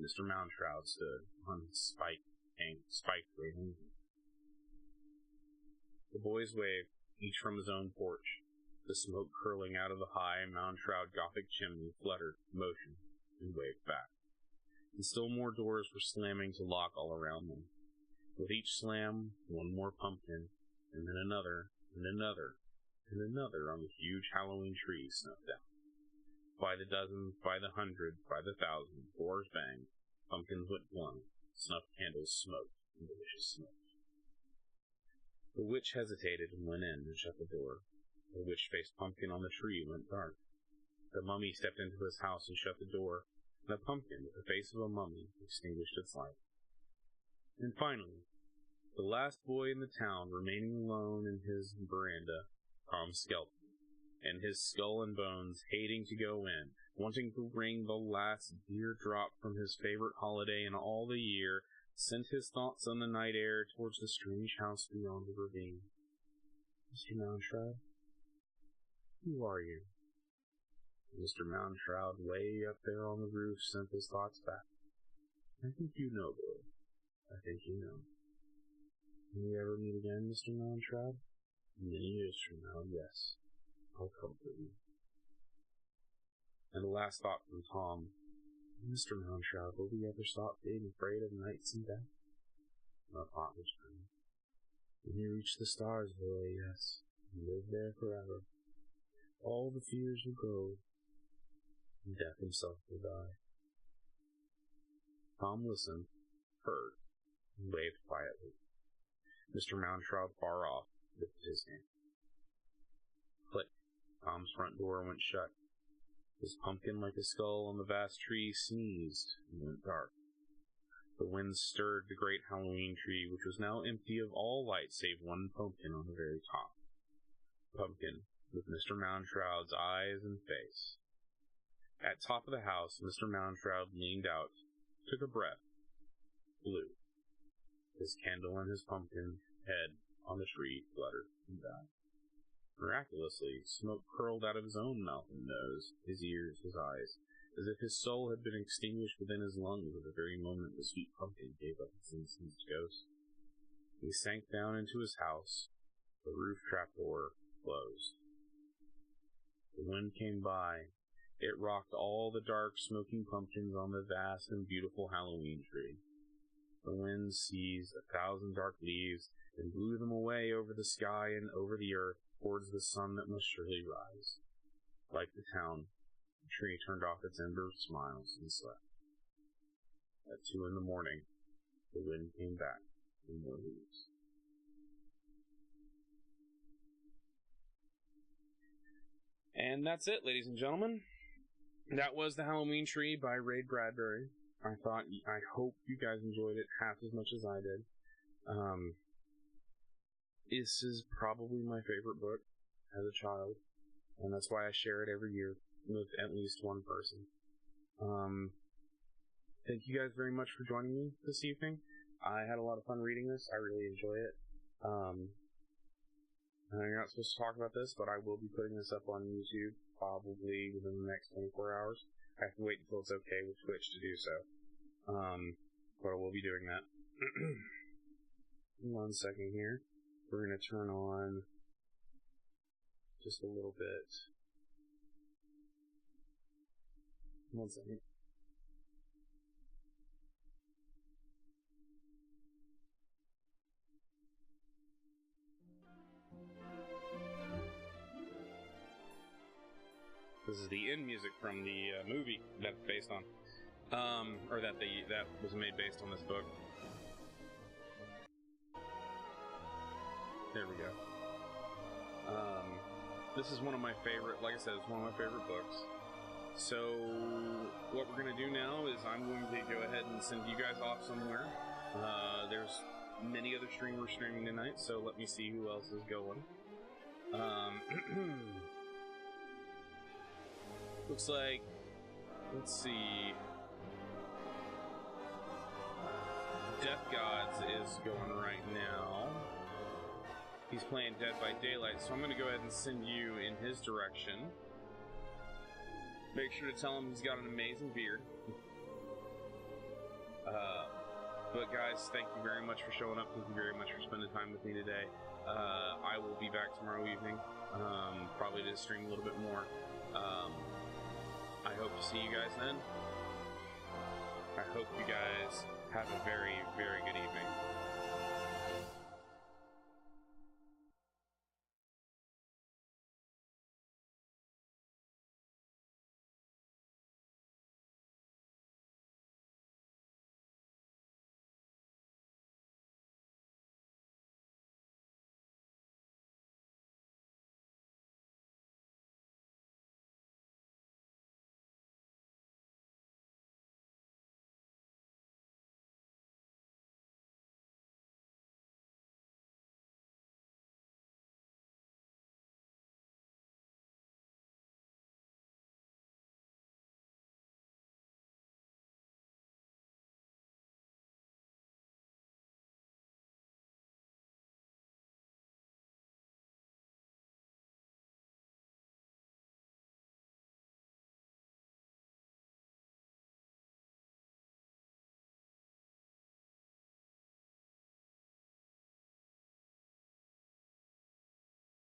Mr. Moundshroud stood on his spiked railing. The boys waved, each from his own porch. The smoke curling out of the high Moundshroud Gothic chimney fluttered, motioned, and waved back. And still more doors were slamming to lock all around them. With each slam, one more pumpkin, and then another, and another, and another on the huge Halloween tree snuffed out. By the dozens, by the hundreds, by the thousand, doors banged, pumpkins went flung, snuff candles smoked in delicious smoke. The witch hesitated and went in and shut the door. The witch-faced pumpkin on the tree went dark. The mummy stepped into his house and shut the door, and the pumpkin, with the face of a mummy, extinguished its light. And finally, the last boy in the town remaining alone in his veranda, Tom Skelton, and his skull and bones hating to go in, wanting to wring the last dear drop from his favorite holiday in all the year, sent his thoughts on the night air towards the strange house beyond the ravine. Mr. Moundshroud, who are you? Mr. Moundshroud, way up there on the roof, sent his thoughts back. I think you know, boy. I think you know. Will we ever meet again, Mr. Moundshroud? Many years from now, yes. I'll comfort you. And the last thought from Tom. Mr. Moundshroud, will we ever stop being afraid of nights and death? The thought returned. When you reach the stars, boy, yes, and live there forever. All the fears will go, and death himself will die. Tom listened, heard, and waved quietly. Mr. Moundshroud, far off, lifted his hand. Click. Tom's front door went shut. His pumpkin, like a skull on the vast tree, sneezed and went dark. The wind stirred the great Halloween tree, which was now empty of all light save one pumpkin on the very top. Pumpkin, with Mr. Moundshroud's eyes and face. At top of the house, Mr. Moundshroud leaned out, took a breath, blew. His candle and his pumpkin head on the tree fluttered and died. Miraculously, smoke curled out of his own mouth and nose, his ears, his eyes, as if his soul had been extinguished within his lungs at the very moment the sweet pumpkin gave up its incensed ghost. He sank down into his house, the roof trapdoor closed. The wind came by. It rocked all the dark, smoking pumpkins on the vast and beautiful Halloween tree. The wind seized 1,000 dark leaves and blew them away over the sky and over the earth towards the sun that must surely rise. Like the town, the tree turned off its ember smiles and slept. At 2 in the morning, the wind came back with more leaves. And that's it, ladies and gentlemen. That was The Halloween Tree by Ray Bradbury. I hope you guys enjoyed it half as much as I did. This is probably my favorite book as a child, and that's why I share it every year with at least one person. Thank you guys very much for joining me this evening. I had a lot of fun reading this. I really enjoy it. You're not supposed to talk about this, but I will be putting this up on YouTube probably within the next 24 hours. I have to wait until it's okay with Twitch to do so. But I will be doing that. 1 second here. We're going to turn on just a little bit. 1 second. This is the end music from the movie that's based on, or that was made based on this book. There we go. This is one of my favorite, like I said, it's one of my favorite books. So, what we're going to do now is I'm going to go ahead and send you guys off somewhere. There's many other streamers streaming tonight, so let me see who else is going. Looks like, let's see, Death Gods is going right now. He's playing Dead by Daylight, so I'm going to go ahead and send you in his direction. Make sure to tell him he's got an amazing beard. But guys, thank you very much for showing up. Thank you very much for spending time with me today. I will be back tomorrow evening, probably to stream a little bit more. I hope to see you guys then. I hope you guys have a very, very good evening.